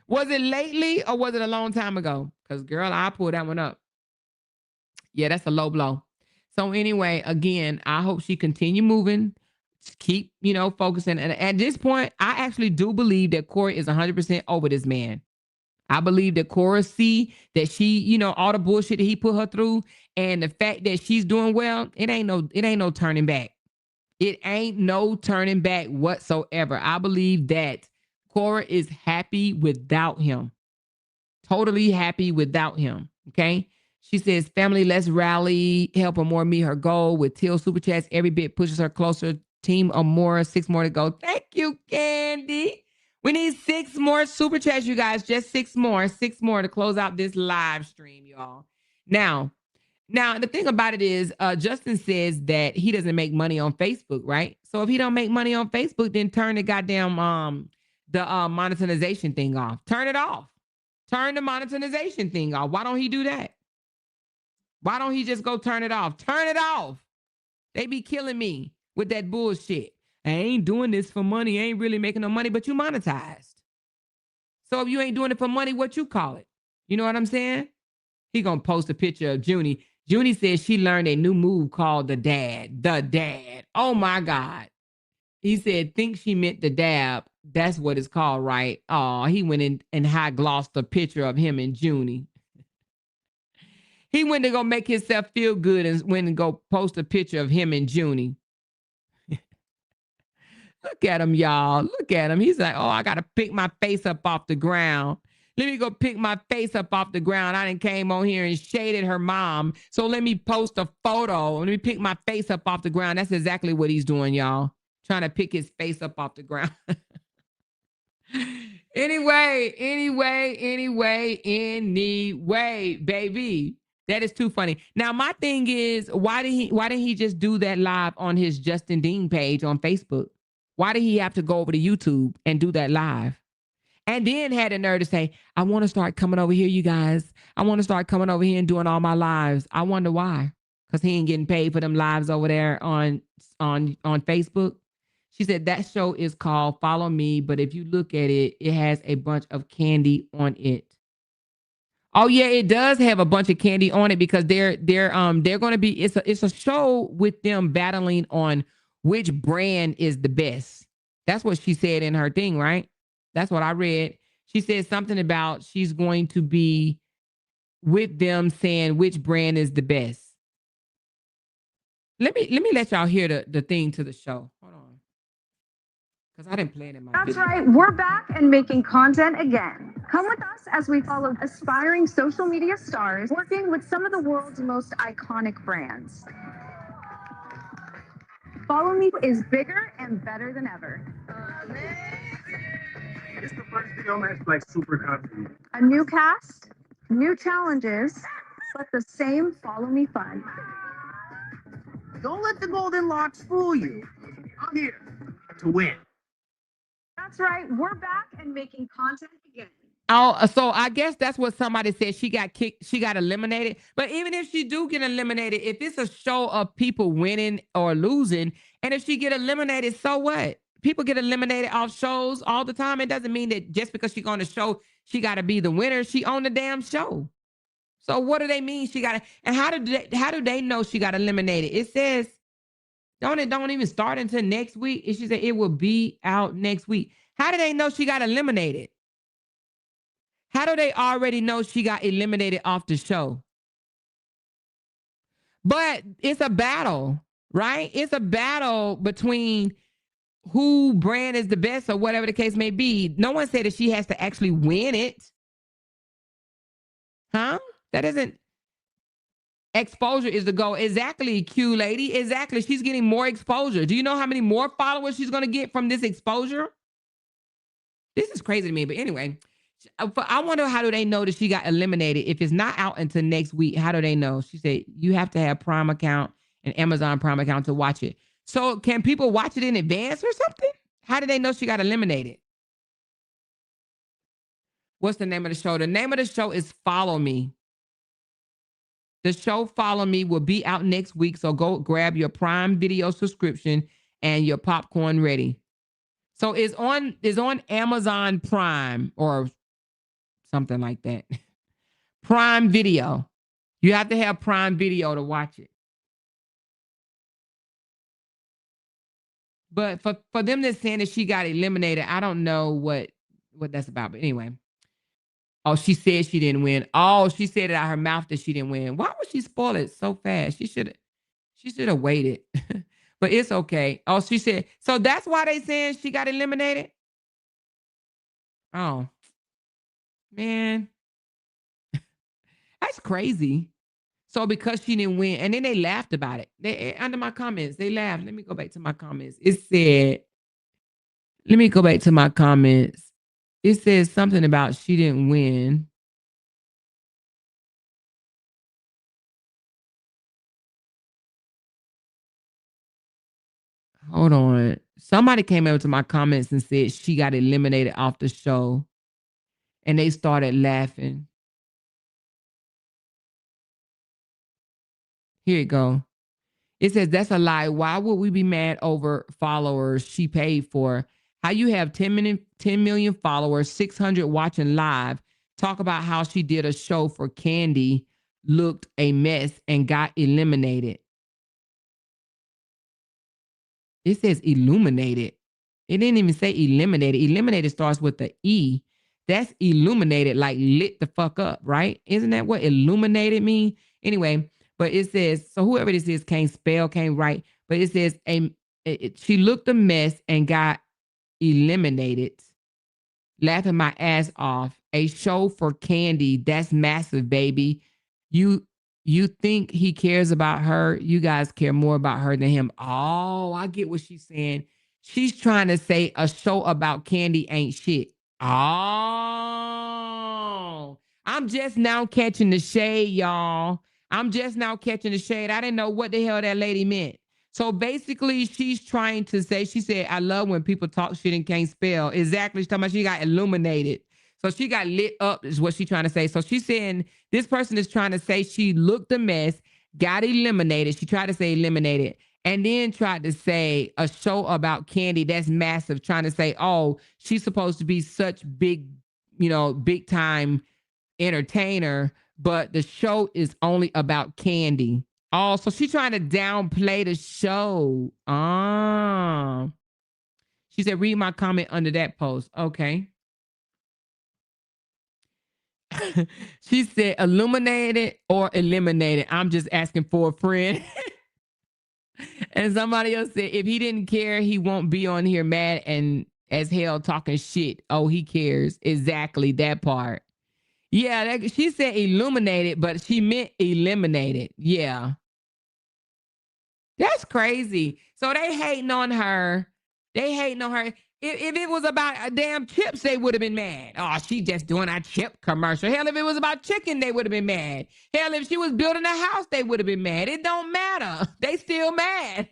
Was it lately or was it a long time ago? Because, girl, I'll pull that one up. Yeah, that's a low blow. So anyway, again, I hope she continue moving. Keep, focusing. And at this point, I actually do believe that Kora is 100% over this man. I believe that Kora see that she, all the bullshit that he put her through and the fact that she's doing well, it ain't no turning back. It ain't no turning back whatsoever. I believe that Kora is happy without him. Totally happy without him. Okay. She says, family, let's rally, help her more meet her goal with Till Super Chats. Every bit pushes her closer 16 or more, 6 more to go. Thank you, Candy. We need 6 more super chats, you guys. Just 6 more to close out this live stream, y'all. Now, the thing about it is, Justin says that he doesn't make money on Facebook, right? So if he don't make money on Facebook, then turn the goddamn monetization thing off. Turn it off. Turn the monetization thing off. Why don't he do that? Why don't he just go turn it off? Turn it off. They be killing me with that bullshit. I ain't doing this for money. I ain't really making no money, but you monetized. So if you ain't doing it for money, what you call it? You know what I'm saying? He gonna post a picture of Junie. Junie says she learned a new move called the dad. The dad. Oh my God. He said, think she meant the dab. That's what it's called, right? Oh, he went in and high glossed a picture of him and Junie. He went to go make himself feel good and went and go post a picture of him and Junie. Look at him, y'all. Look at him. He's like, oh, I got to pick my face up off the ground. Let me go pick my face up off the ground. I done came on here and shaded her mom. So let me post a photo. Let me pick my face up off the ground. That's exactly what he's doing, y'all. Trying to pick his face up off the ground. Anyway, baby. That is too funny. Now, my thing is, why didn't he just do that live on his Justin Dean page on Facebook? Why did he have to go over to YouTube and do that live? And then had the nerve to say, I want to start coming over here, you guys. I want to start coming over here and doing all my lives. I wonder why. Because he ain't getting paid for them lives over there on Facebook. She said that show is called Follow Me, but if you look at it, it has a bunch of candy on it. Oh yeah, it does have a bunch of candy on it because they're going to be, it's a show with them battling on which brand is the best. That's what she said in her thing, right? That's what I read. She said something about she's going to be with them saying which brand is the best. Let me let y'all hear the thing to the show. Hold on. Because I didn't play it in my That's video. right. We're back and making content again. Come with us as we follow aspiring social media stars working with some of the world's most iconic brands. Follow Me is bigger and better than ever. It's the first video that's like super confident. A new cast, new challenges, but the same Follow Me fun. Don't let the golden locks fool you. I'm here to win. That's right. We're back and making content again. Oh, so I guess that's what somebody said. She got kicked. She got eliminated. But even if she do get eliminated, if it's a show of people winning or losing, and if she get eliminated, so what? People get eliminated off shows all the time. It doesn't mean that just because she's on the show, she got to be the winner. She on the damn show. So what do they mean she got to? And how do they know she got eliminated? It says, don't even start until next week. She said it will be out next week. How do they know she got eliminated? How do they already know she got eliminated off the show? But it's a battle, right? It's a battle between who brand is the best or whatever the case may be. No one said that she has to actually win it. Huh? That isn't. Exposure is the goal. Exactly, Q lady. Exactly. She's getting more exposure. Do you know how many more followers she's going to get from this exposure? This is crazy to me. But anyway, I wonder how do they know that she got eliminated? If it's not out until next week, how do they know? She said you have to have Prime account and Amazon Prime account to watch it. So can people watch it in advance or something? How do they know she got eliminated? What's the name of the show? The name of the show is Follow Me. The show Follow Me will be out next week. So go grab your Prime Video subscription and your popcorn ready. So it's on Amazon Prime or something like that. Prime Video. You have to have Prime Video to watch it. But for them that's saying that she got eliminated, I don't know what that's about. But anyway. Oh, she said she didn't win. Oh, she said it out her mouth that she didn't win. Why would she spoil it so fast? She should have waited. But it's okay. Oh, she said, so that's why they saying she got eliminated? Oh, man. That's crazy. So because she didn't win, and then they laughed about it. They under my comments, they laughed. Let me go back to my comments. It said, let me go back to my comments. It says something about she didn't win. Hold on. Somebody came over to my comments and said she got eliminated off the show. And they started laughing. Here you go. It says, that's a lie. Why would we be mad over followers she paid for? How you have 10 million followers, 600 watching live, talk about how she did a show for Candy, looked a mess, and got eliminated. It says illuminated. It didn't even say eliminated. Eliminated starts with the E. That's illuminated, like lit the fuck up, right? Isn't that what illuminated mean? Anyway, but it says, so whoever this is can't spell, can't write, but it says she looked a mess and got eliminated. Laughing my ass off. A show for Candy. That's massive, baby. You think he cares about her? You guys care more about her than him. Oh, I get what she's saying. She's trying to say a show about Candy ain't shit. Oh, I'm just now catching the shade, y'all. I'm just now catching the shade. I didn't know what the hell that lady meant. So basically, she's trying to say, she said, I love when people talk shit and can't spell. Exactly. She's talking about she got illuminated. So she got lit up is what she's trying to say. So she's saying this person is trying to say she looked a mess, got eliminated. She tried to say eliminated and then tried to say a show about Candy. That's massive. Trying to say, oh, she's supposed to be such big, big time entertainer, but the show is only about Candy. Oh, so she's trying to downplay the show. She said, read my comment under that post. Okay. She said, illuminated or eliminated. I'm just asking for a friend. And somebody else said, if he didn't care, he won't be on here mad and as hell talking shit. Oh, he cares. Exactly that part. Yeah, she said illuminated, but she meant eliminated. Yeah. That's crazy. So they hating on her. They hating on her. If it was about damn chips, they would have been mad. Oh, she just doing a chip commercial. Hell, if it was about chicken, they would have been mad. Hell, if she was building a house, they would have been mad. It don't matter. They still mad.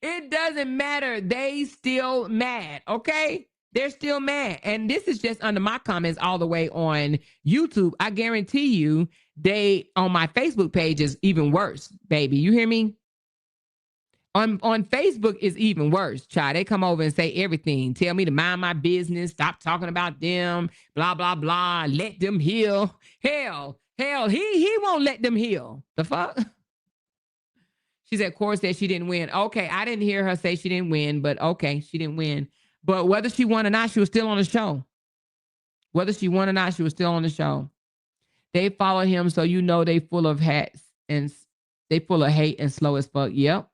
It doesn't matter. They still mad. Okay? They're still mad. And this is just under my comments all the way on YouTube. I guarantee you, they on my Facebook page is even worse, baby. You hear me? On Facebook is even worse, child. They come over and say everything. Tell me to mind my business. Stop talking about them. Blah, blah, blah. Let them heal. Hell, he won't let them heal. The fuck? She said, Kora said she didn't win. Okay, I didn't hear her say she didn't win, but okay, she didn't win. But whether she won or not, she was still on the show. Whether she won or not, she was still on the show. They follow him, so you know they full of hats and they full of hate and slow as fuck. Yep.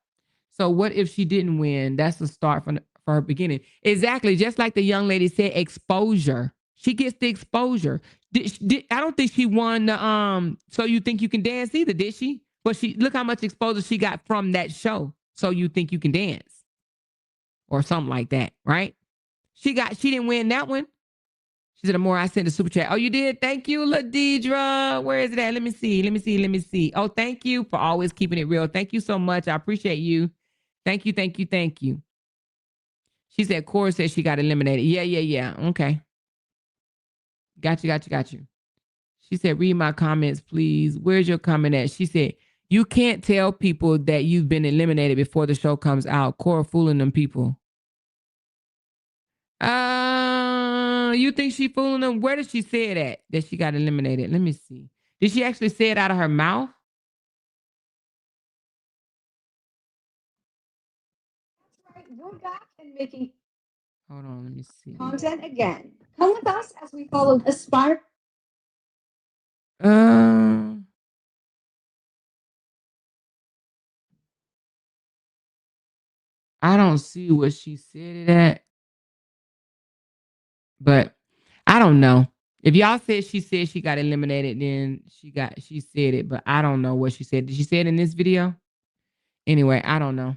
So what if she didn't win? That's the start for her beginning. Exactly. Just like the young lady said, exposure. She gets the exposure. I don't think she won the So You Think You Can Dance either, did she? But look how much exposure she got from that show. So You Think You Can Dance. Or something like that, right? She didn't win that one. She said, the more I sent the super chat. Oh, you did? Thank you, Ladidra. Where is it at? Let me see. Oh, thank you for always keeping it real. Thank you so much. I appreciate you. Thank you. She said, Kora said she got eliminated. Yeah. Okay. Got you. She said, read my comments, please. Where's your comment at? She said, you can't tell people that you've been eliminated before the show comes out. Kora fooling them people. You think she fooling them? Where did she say it at that she got eliminated? Let me see. Did she actually say it out of her mouth? That's right. We're back and making Hold on, let me see. content again. Come with us as we follow Aspire. I don't see what she said it at, but I don't know. If y'all said she got eliminated, then she said it, but I don't know what she said. Did she say it in this video? Anyway, I don't know.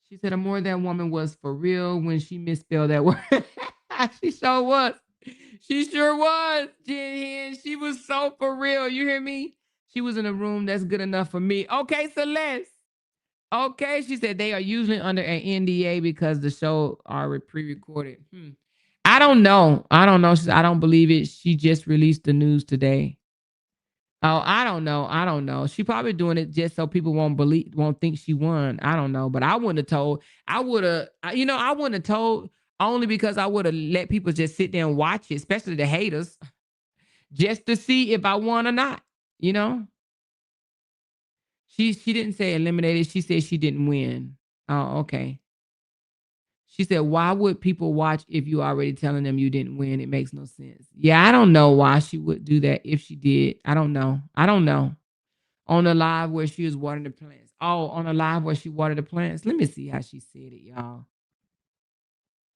She said a more than woman was for real when she misspelled that word. She sure was. She sure was, Jen Hen. She was so for real. You hear me? She was in a room that's good enough for me. Okay, Celeste. Okay, she said they are usually under an NDA because the show are pre-recorded. I don't know. I don't know. She said, I don't believe it. She just released the news today. Oh, I don't know. I don't know. She probably doing it just so people won't think she won. I don't know. But I wouldn't have told. I wouldn't have told only because I would have let people just sit there and watch it, especially the haters, just to see if I won or not. You know? She didn't say eliminated. She said she didn't win. Oh, okay. She said, why would people watch if you already telling them you didn't win? It makes no sense. Yeah, I don't know why she would do that if she did. I don't know. On the live where she was watering the plants. Oh, on the live where she watered the plants. Let me see how she said it, y'all.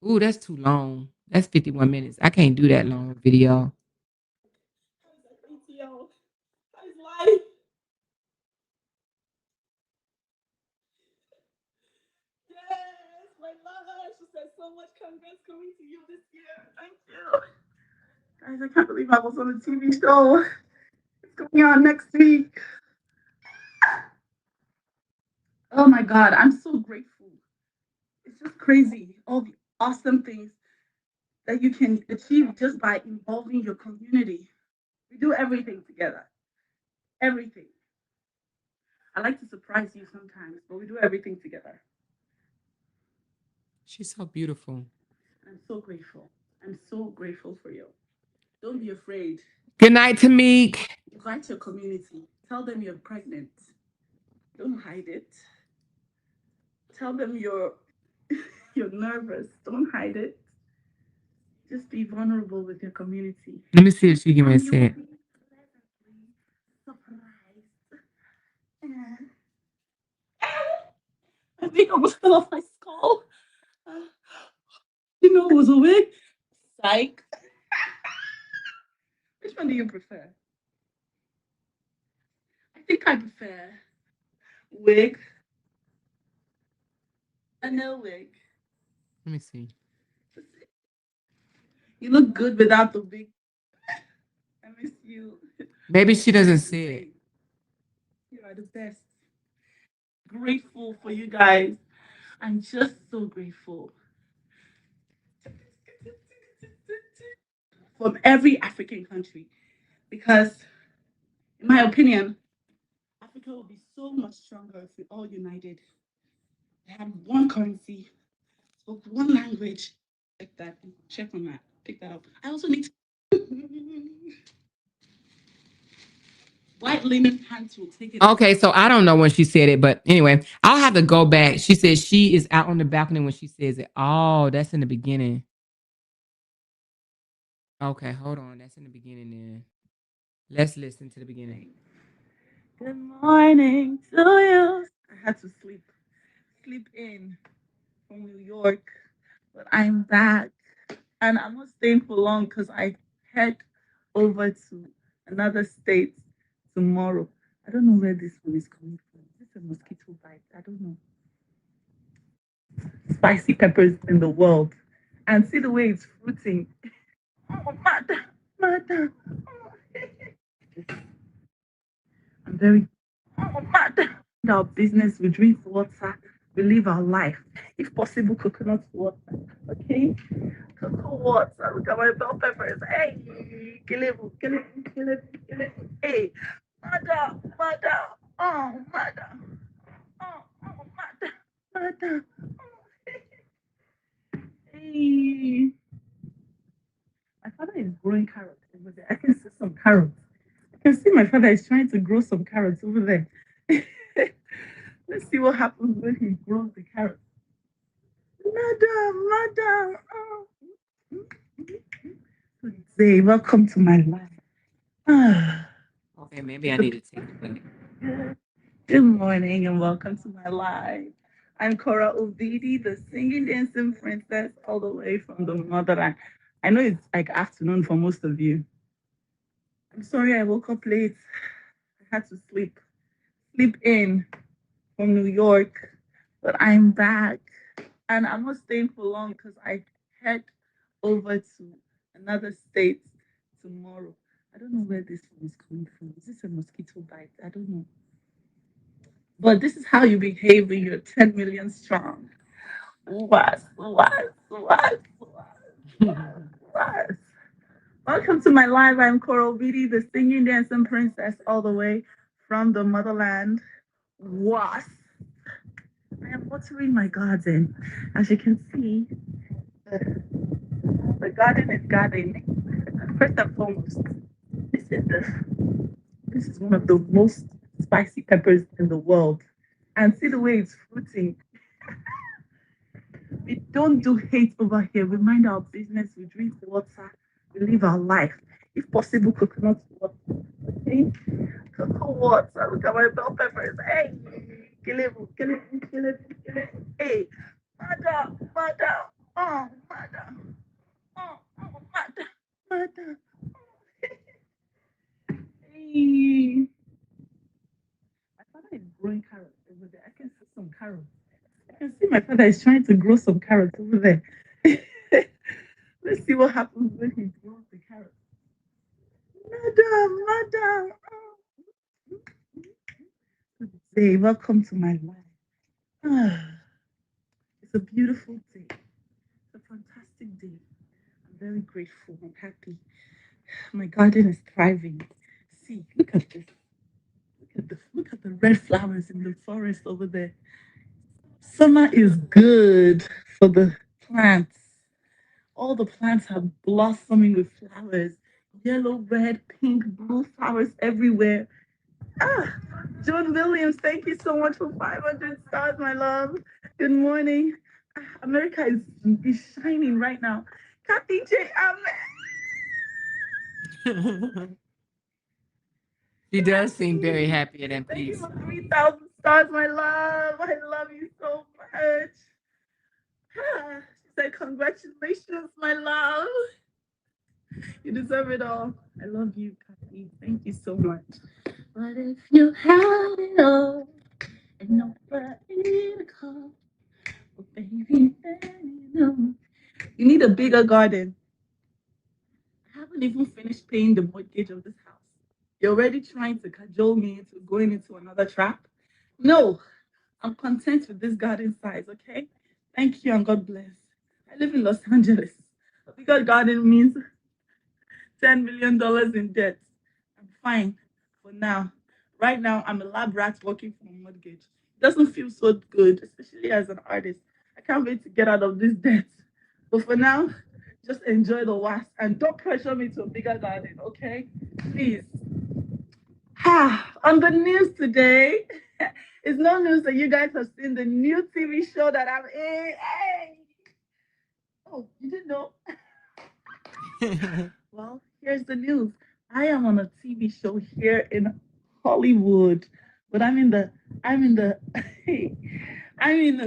Ooh, that's too long. That's 51 minutes. I can't do that long video. Yes, my love. She said so much congrats coming to you this year. Thank you. Guys, I can't believe I was on a TV show. It's coming on next week. Oh my God, I'm so grateful. It's just crazy. All the awesome things that you can achieve just by involving your community. We do everything together. Everything. I like to surprise you sometimes, but we do everything together. She's so beautiful. I'm so grateful. I'm so grateful for you. Don't be afraid. Good night, Tamik. Invite your community. Tell them you're pregnant. Don't hide it. Tell them you're nervous. Don't hide it. Just be vulnerable with your community. Let me see if she can say it. I think I almost fell off my skull. You know, it was a wig. Psych. Which one do you prefer? I think I prefer wig. A no wig. Let me see. You look good without the wig. I miss you. Maybe she doesn't see it. You are the best. Grateful for you guys. I'm just so grateful. From every African country. Because, in my opinion, Africa will be so much stronger if we all united. They had one currency, spoke one language. Check that. Check on that. Pick that up. I also need to. White linen pants will take it. Okay, so I don't know when she said it, but anyway, I'll have to go back. She said she is out on the balcony when she says it. Oh, that's in the beginning. Okay, hold on. That's in the beginning then. Let's listen to the beginning. Good morning to you. I had to sleep in from New York, but I'm back. And I'm not staying for long because I head over to another state tomorrow. I don't know where this one is coming from. Is this a mosquito bite? I don't know. Spicy peppers in the world. And see the way it's fruiting. Oh, mother. I'm very mother. Our business, we drink water, we live our life. If possible, coconut water. Okay? Cocoa water. Look at my bell peppers. Hey, kill it. Hey, mother. Oh, mother. Oh, mother. Hey. My father is growing carrots over there. I can see some carrots. I can see my father is trying to grow some carrots over there. Let's see what happens when he grows the carrots. Mother. Oh. Say, welcome to my life. Okay, maybe I need to take it. Good morning and welcome to my life. I'm Korra Ovidi, the singing dancing princess, all the way from the motherland. I know it's like afternoon for most of you. I'm sorry I woke up late. I had to sleep in from New York, but I'm back. And I'm not staying for long because I head over to another state tomorrow. I don't know where this one is coming from. Is this a mosquito bite? I don't know. But this is how you behave when you're 10 million strong. What? What? Welcome to my live. I'm Korra Vidi, the singing dancing princess, all the way from the motherland. What? I am watering my garden. As you can see, the garden is gardening. First and foremost, this is one of the most spicy peppers in the world. And see the way it's fruiting. We don't do hate over here. We mind our business. We drink water. We live our life. If possible, coconut water. Okay? Cocoa water. Look at my bell peppers. Hey! Kill it. Hey! Mother. Oh, mother. Oh, mother. Hey! My father is growing carrots over there. I can see some carrots. I can see my father is trying to grow some carrots over there. Let's see what happens when he grows the carrots. Madam. Good day. Welcome to my life. It's a beautiful day. It's a fantastic day. I'm very grateful. I'm happy. My garden is thriving. See, look at this. Look at the red flowers in the forest over there. Summer is good for the plants. All the plants are blossoming with flowers. Yellow, red, pink, blue flowers everywhere. John Williams, thank you so much for 500 stars, my love. Good morning. America is shining right now. Kathy J. She does seem very happy and at Thank you peace. for 3,000 stars, my love. I love you so much. She said, congratulations, my love. You deserve it all. I love you, Kathy. Thank you so much. But if you had it all and nobody to call, well, baby, then you need a bigger garden. I haven't even finished paying the mortgage of this house. You're already trying to cajole me into going into another trap? No, I'm content with this garden size, okay? Thank you and God bless. I live in Los Angeles. A bigger garden means $10 million in debt. I'm fine for now. Right now, I'm a lab rat working for a mortgage. It doesn't feel so good, especially as an artist. I can't wait to get out of this debt. But for now, just enjoy the wasp and don't pressure me to a bigger garden, okay? Please. On the news today, it's no news that you guys have seen the new TV show that I'm in. Hey! Oh, you didn't know? Well, here's the news. I am on a TV show here in Hollywood, but I'm in the I'm in a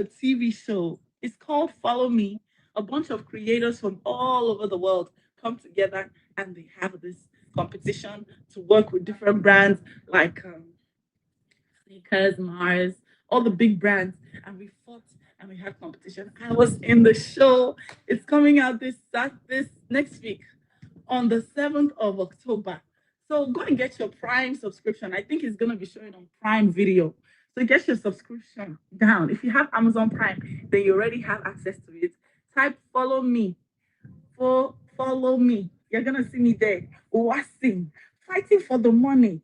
TV show. It's called Follow Me. A bunch of creators from all over the world come together and they have this competition to work with different brands like Sneakers, Mars, all the big brands, and we fought and we had competition. I was in the show. It's coming out this next week on the 7th of October. So go and get your Prime subscription. I think it's going to be showing on Prime Video. So get your subscription down. If you have Amazon Prime, then you already have access to it. Type follow me. Follow me. You're going to see me there, wasting, fighting for the money.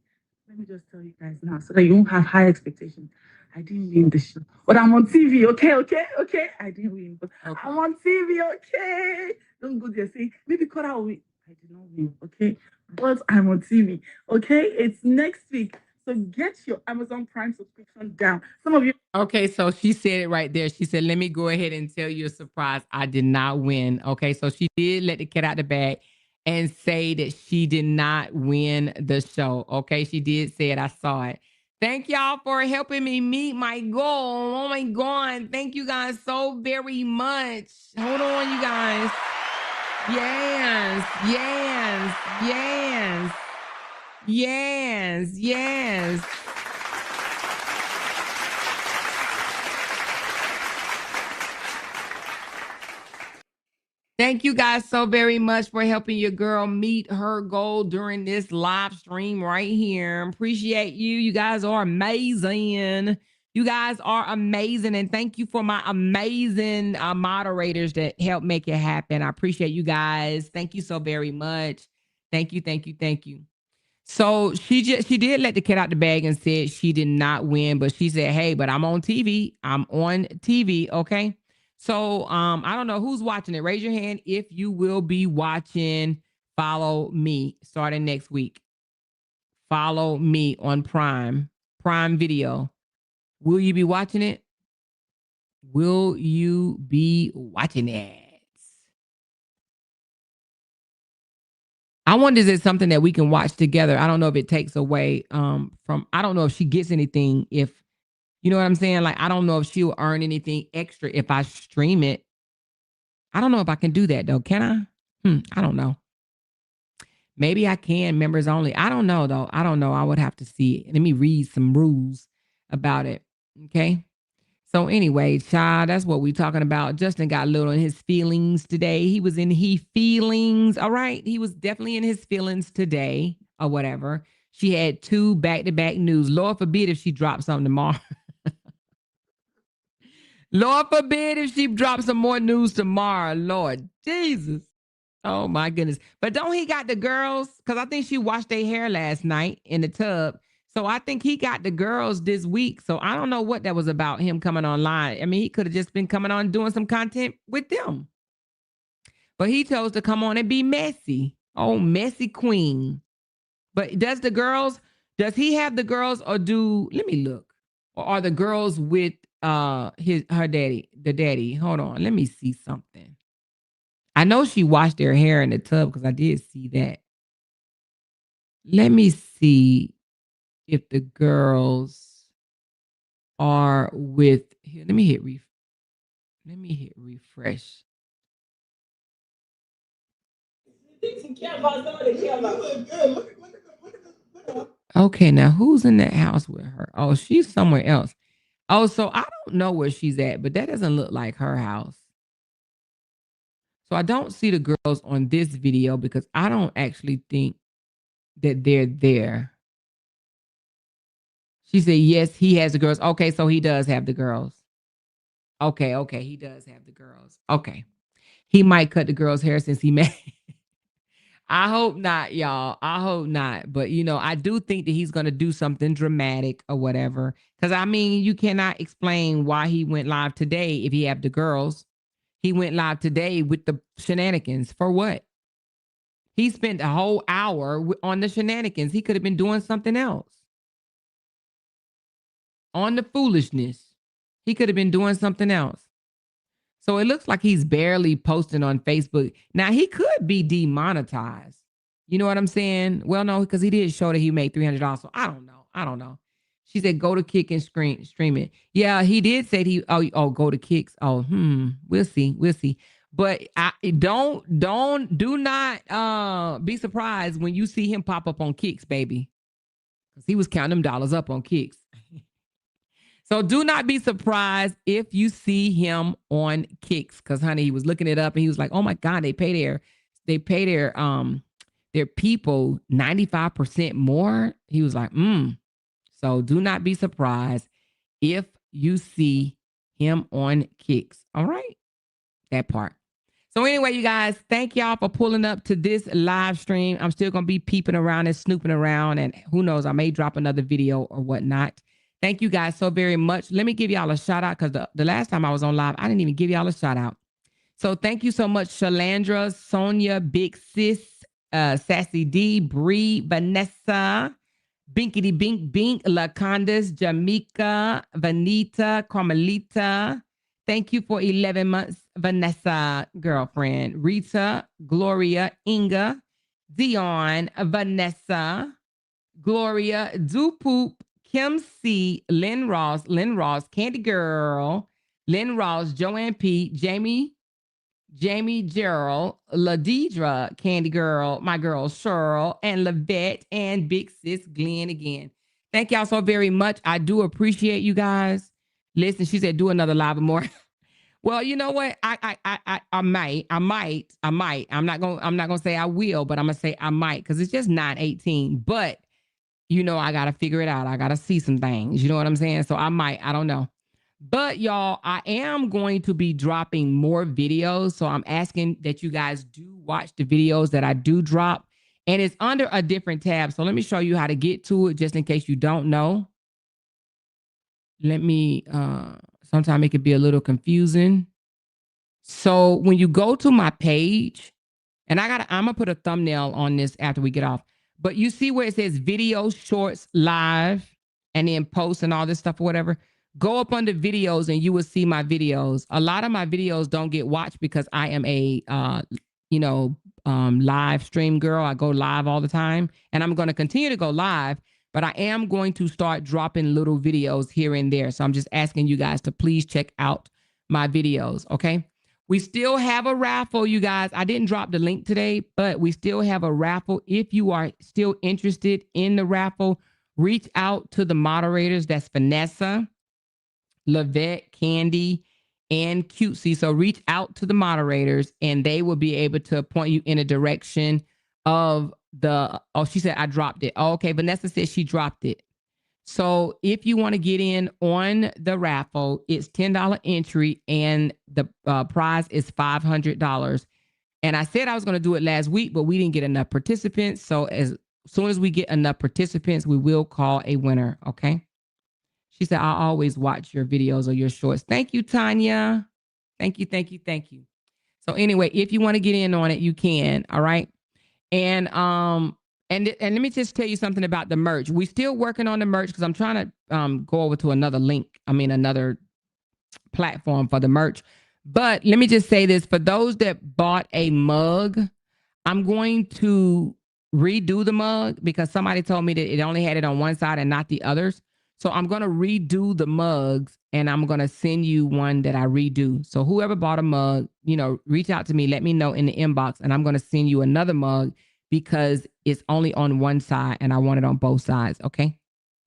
Let me just tell you guys now so that you won't have high expectations. I didn't win the show, but I'm on TV. Okay. I didn't win, but Okay. I'm on TV. Okay. Don't go there saying maybe Kora will win. I did not win. Okay, but I'm on TV. Okay, it's next week. So get your Amazon Prime subscription down. Some of you. Okay, so she said it right there. She said, let me go ahead and tell you a surprise. I did not win. Okay, so she did let the cat out the bag and say that she did not win the show. Okay, she did say it. I saw it. Thank y'all for helping me meet my goal. Oh my God. Thank you guys so very much. Hold on, you guys. Yes, yes, yes, yes, yes. Thank you guys so very much for helping your girl meet her goal during this live stream right here. Appreciate you. You guys are amazing. You guys are amazing. And thank you for my amazing moderators that help make it happen. I appreciate you guys. Thank you so very much. Thank you, thank you, thank you. So she did let the cat out the bag and said she did not win, but she said, hey, but I'm on TV. I'm on TV. Okay. So I don't know who's watching it. Raise your hand if you will be watching Follow Me starting next week. Follow Me on Prime Video. Will you be watching it? Will you be watching it? I wonder is it something that we can watch together? I don't know if it takes away from, I don't know if she gets anything if, you know what I'm saying? Like, I don't know if she'll earn anything extra if I stream it. I don't know if I can do that though. Can I? I don't know. Maybe I can, members only. I don't know though. I don't know. I would have to see it. Let me read some rules about it. Okay. So anyway, child, that's what we're talking about. Justin got a little in his feelings today. He was in feelings. All right. He was definitely in his feelings today or whatever. She had 2 back-to-back news. Lord forbid if she dropped something tomorrow. Lord forbid if she drops some more news tomorrow. Lord Jesus. Oh my goodness. But don't he got the girls? Because I think she washed their hair last night in the tub. So I think he got the girls this week. So I don't know what that was about, him coming online. I mean, he could have just been coming on doing some content with them. But he chose to come on and be messy. Oh, messy queen. But does he have the girls or let me look. Or are the girls with her daddy, the daddy? Hold on. Let me see something. I know she washed their hair in the tub because I did see that. Let me see if the girls are with here. Let me hit refresh. Okay, now who's in that house with her? Oh, she's somewhere else. Oh, so I don't know where she's at, but that doesn't look like her house. So I don't see the girls on this video because I don't actually think that they're there. She said, yes, he has the girls. Okay, so he does have the girls. Okay, he does have the girls. Okay. He might cut the girls' hair since he made. I hope not, y'all. I hope not. But, I do think that he's going to do something dramatic or whatever. Because, I mean, you cannot explain why he went live today if he have the girls. He went live today with the shenanigans. For what? He spent a whole hour on the shenanigans. He could have been doing something else. On the foolishness. He could have been doing something else. So it looks like he's barely posting on Facebook. Now, he could be demonetized. You know what I'm saying? Well, no, because he did show that he made $300. So I don't know. She said, go to Kick and stream it. Yeah, he did say go to Kicks. Oh, we'll see. But do not be surprised when you see him pop up on Kicks, baby. Because he was counting them dollars up on Kicks. So do not be surprised if you see him on Kicks, because honey, he was looking it up and he was like, "Oh my God, they pay their people 95% more." He was like, So do not be surprised if you see him on Kicks. All right, that part. So anyway, you guys, thank y'all for pulling up to this live stream. I'm still gonna be peeping around and snooping around, and who knows, I may drop another video or whatnot. Thank you guys so very much. Let me give y'all a shout out because the last time I was on live, I didn't even give y'all a shout out. So thank you so much, Shalandra, Sonia, Big Sis, Sassy D, Bree, Vanessa, Binkity Bink Bink, Lacondas, Jamaica, Vanita, Carmelita. Thank you for 11 months, Vanessa, girlfriend. Rita, Gloria, Inga, Dion, Vanessa, Gloria, Dupoop, Kim C, Lynn Ross, Candy Girl, Lynn Ross, Joanne P, Jamie Gerald, Ladidra, Candy Girl, my girl Cheryl, and Lavette, and Big Sis Glenn again. Thank y'all so very much. I do appreciate you guys. Listen, she said do another live more. Well, you know what? I might. I'm not gonna say I will, but I'm gonna say I might because it's just 9:18. But you know, I gotta figure it out. I gotta see some things. You know what I'm saying? So I might. I don't know. But y'all, I am going to be dropping more videos. So I'm asking that you guys do watch the videos that I do drop. And it's under a different tab. So let me show you how to get to it just in case you don't know. Let me, sometimes it could be a little confusing. So when you go to my page, and I'm gonna put a thumbnail on this after we get off. But you see where it says video shorts live and then post and all this stuff or whatever. Go up under videos and you will see my videos. A lot of my videos don't get watched because I am a, live stream girl. I go live all the time and I'm going to continue to go live, but I am going to start dropping little videos here and there. So I'm just asking you guys to please check out my videos. Okay. We still have a raffle, you guys. I didn't drop the link today, but we still have a raffle. If you are still interested in the raffle, reach out to the moderators. That's Vanessa, Lavette, Candy, and Cutesy. So reach out to the moderators and they will be able to point you in a direction of the, oh, she said I dropped it. Oh, okay, Vanessa said she dropped it. So if you want to get in on the raffle, it's $10 entry and the prize is $500. And I said I was going to do it last week, but we didn't get enough participants. So as soon as we get enough participants, we will call a winner. Okay. She said, I always watch your videos or your shorts. Thank you, Tanya. Thank you. So anyway, if you want to get in on it, you can. All right. And let me just tell you something about the merch. We're still working on the merch because I'm trying to go over to another platform for the merch. But let me just say this. For those that bought a mug, I'm going to redo the mug because somebody told me that it only had it on one side and not the others. So I'm going to redo the mugs and I'm going to send you one that I redo. So whoever bought a mug, reach out to me, let me know in the inbox and I'm going to send you another mug because it's only on one side and I want it on both sides. Okay.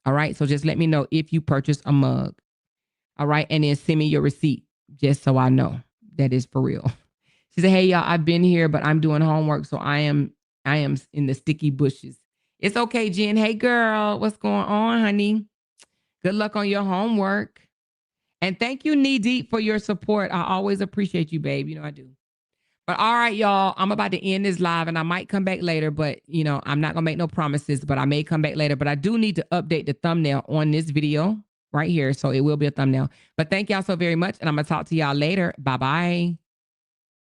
All right. So just let me know if you purchased a mug. All right. And then send me your receipt just so I know that is for real. She said, hey, y'all, I've been here, but I'm doing homework. So I am in the sticky bushes. It's okay, Jen. Hey, girl, what's going on, honey? Good luck on your homework. And thank you, Knee Deep, for your support. I always appreciate you, babe. I do. But all right, y'all, I'm about to end this live and I might come back later, but I'm not going to make no promises, but I may come back later. But I do need to update the thumbnail on this video right here. So it will be a thumbnail. But thank y'all so very much. And I'm going to talk to y'all later. Bye-bye.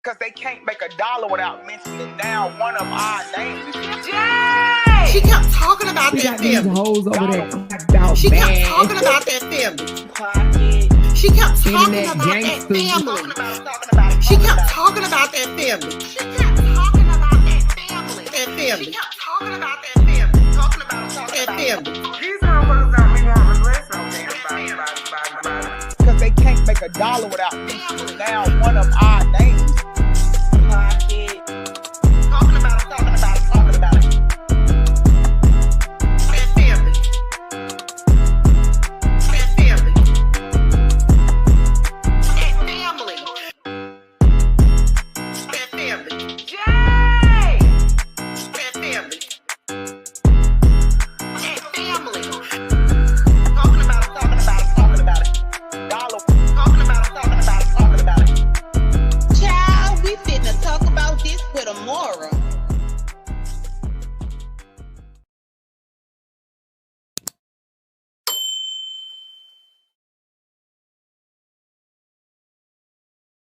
Because they can't make $1 without mentioning down one of our names. She kept talking about that family. Hoes over there. She kept talking about that family. She kept talking about that family. She kept talking about that family. She kept talking about that family. That family. She kept talking about that family. Talking about that family. These motherfuckers don't be wanting to listen on them. Because they can't make $1 without mentioning down one of our names.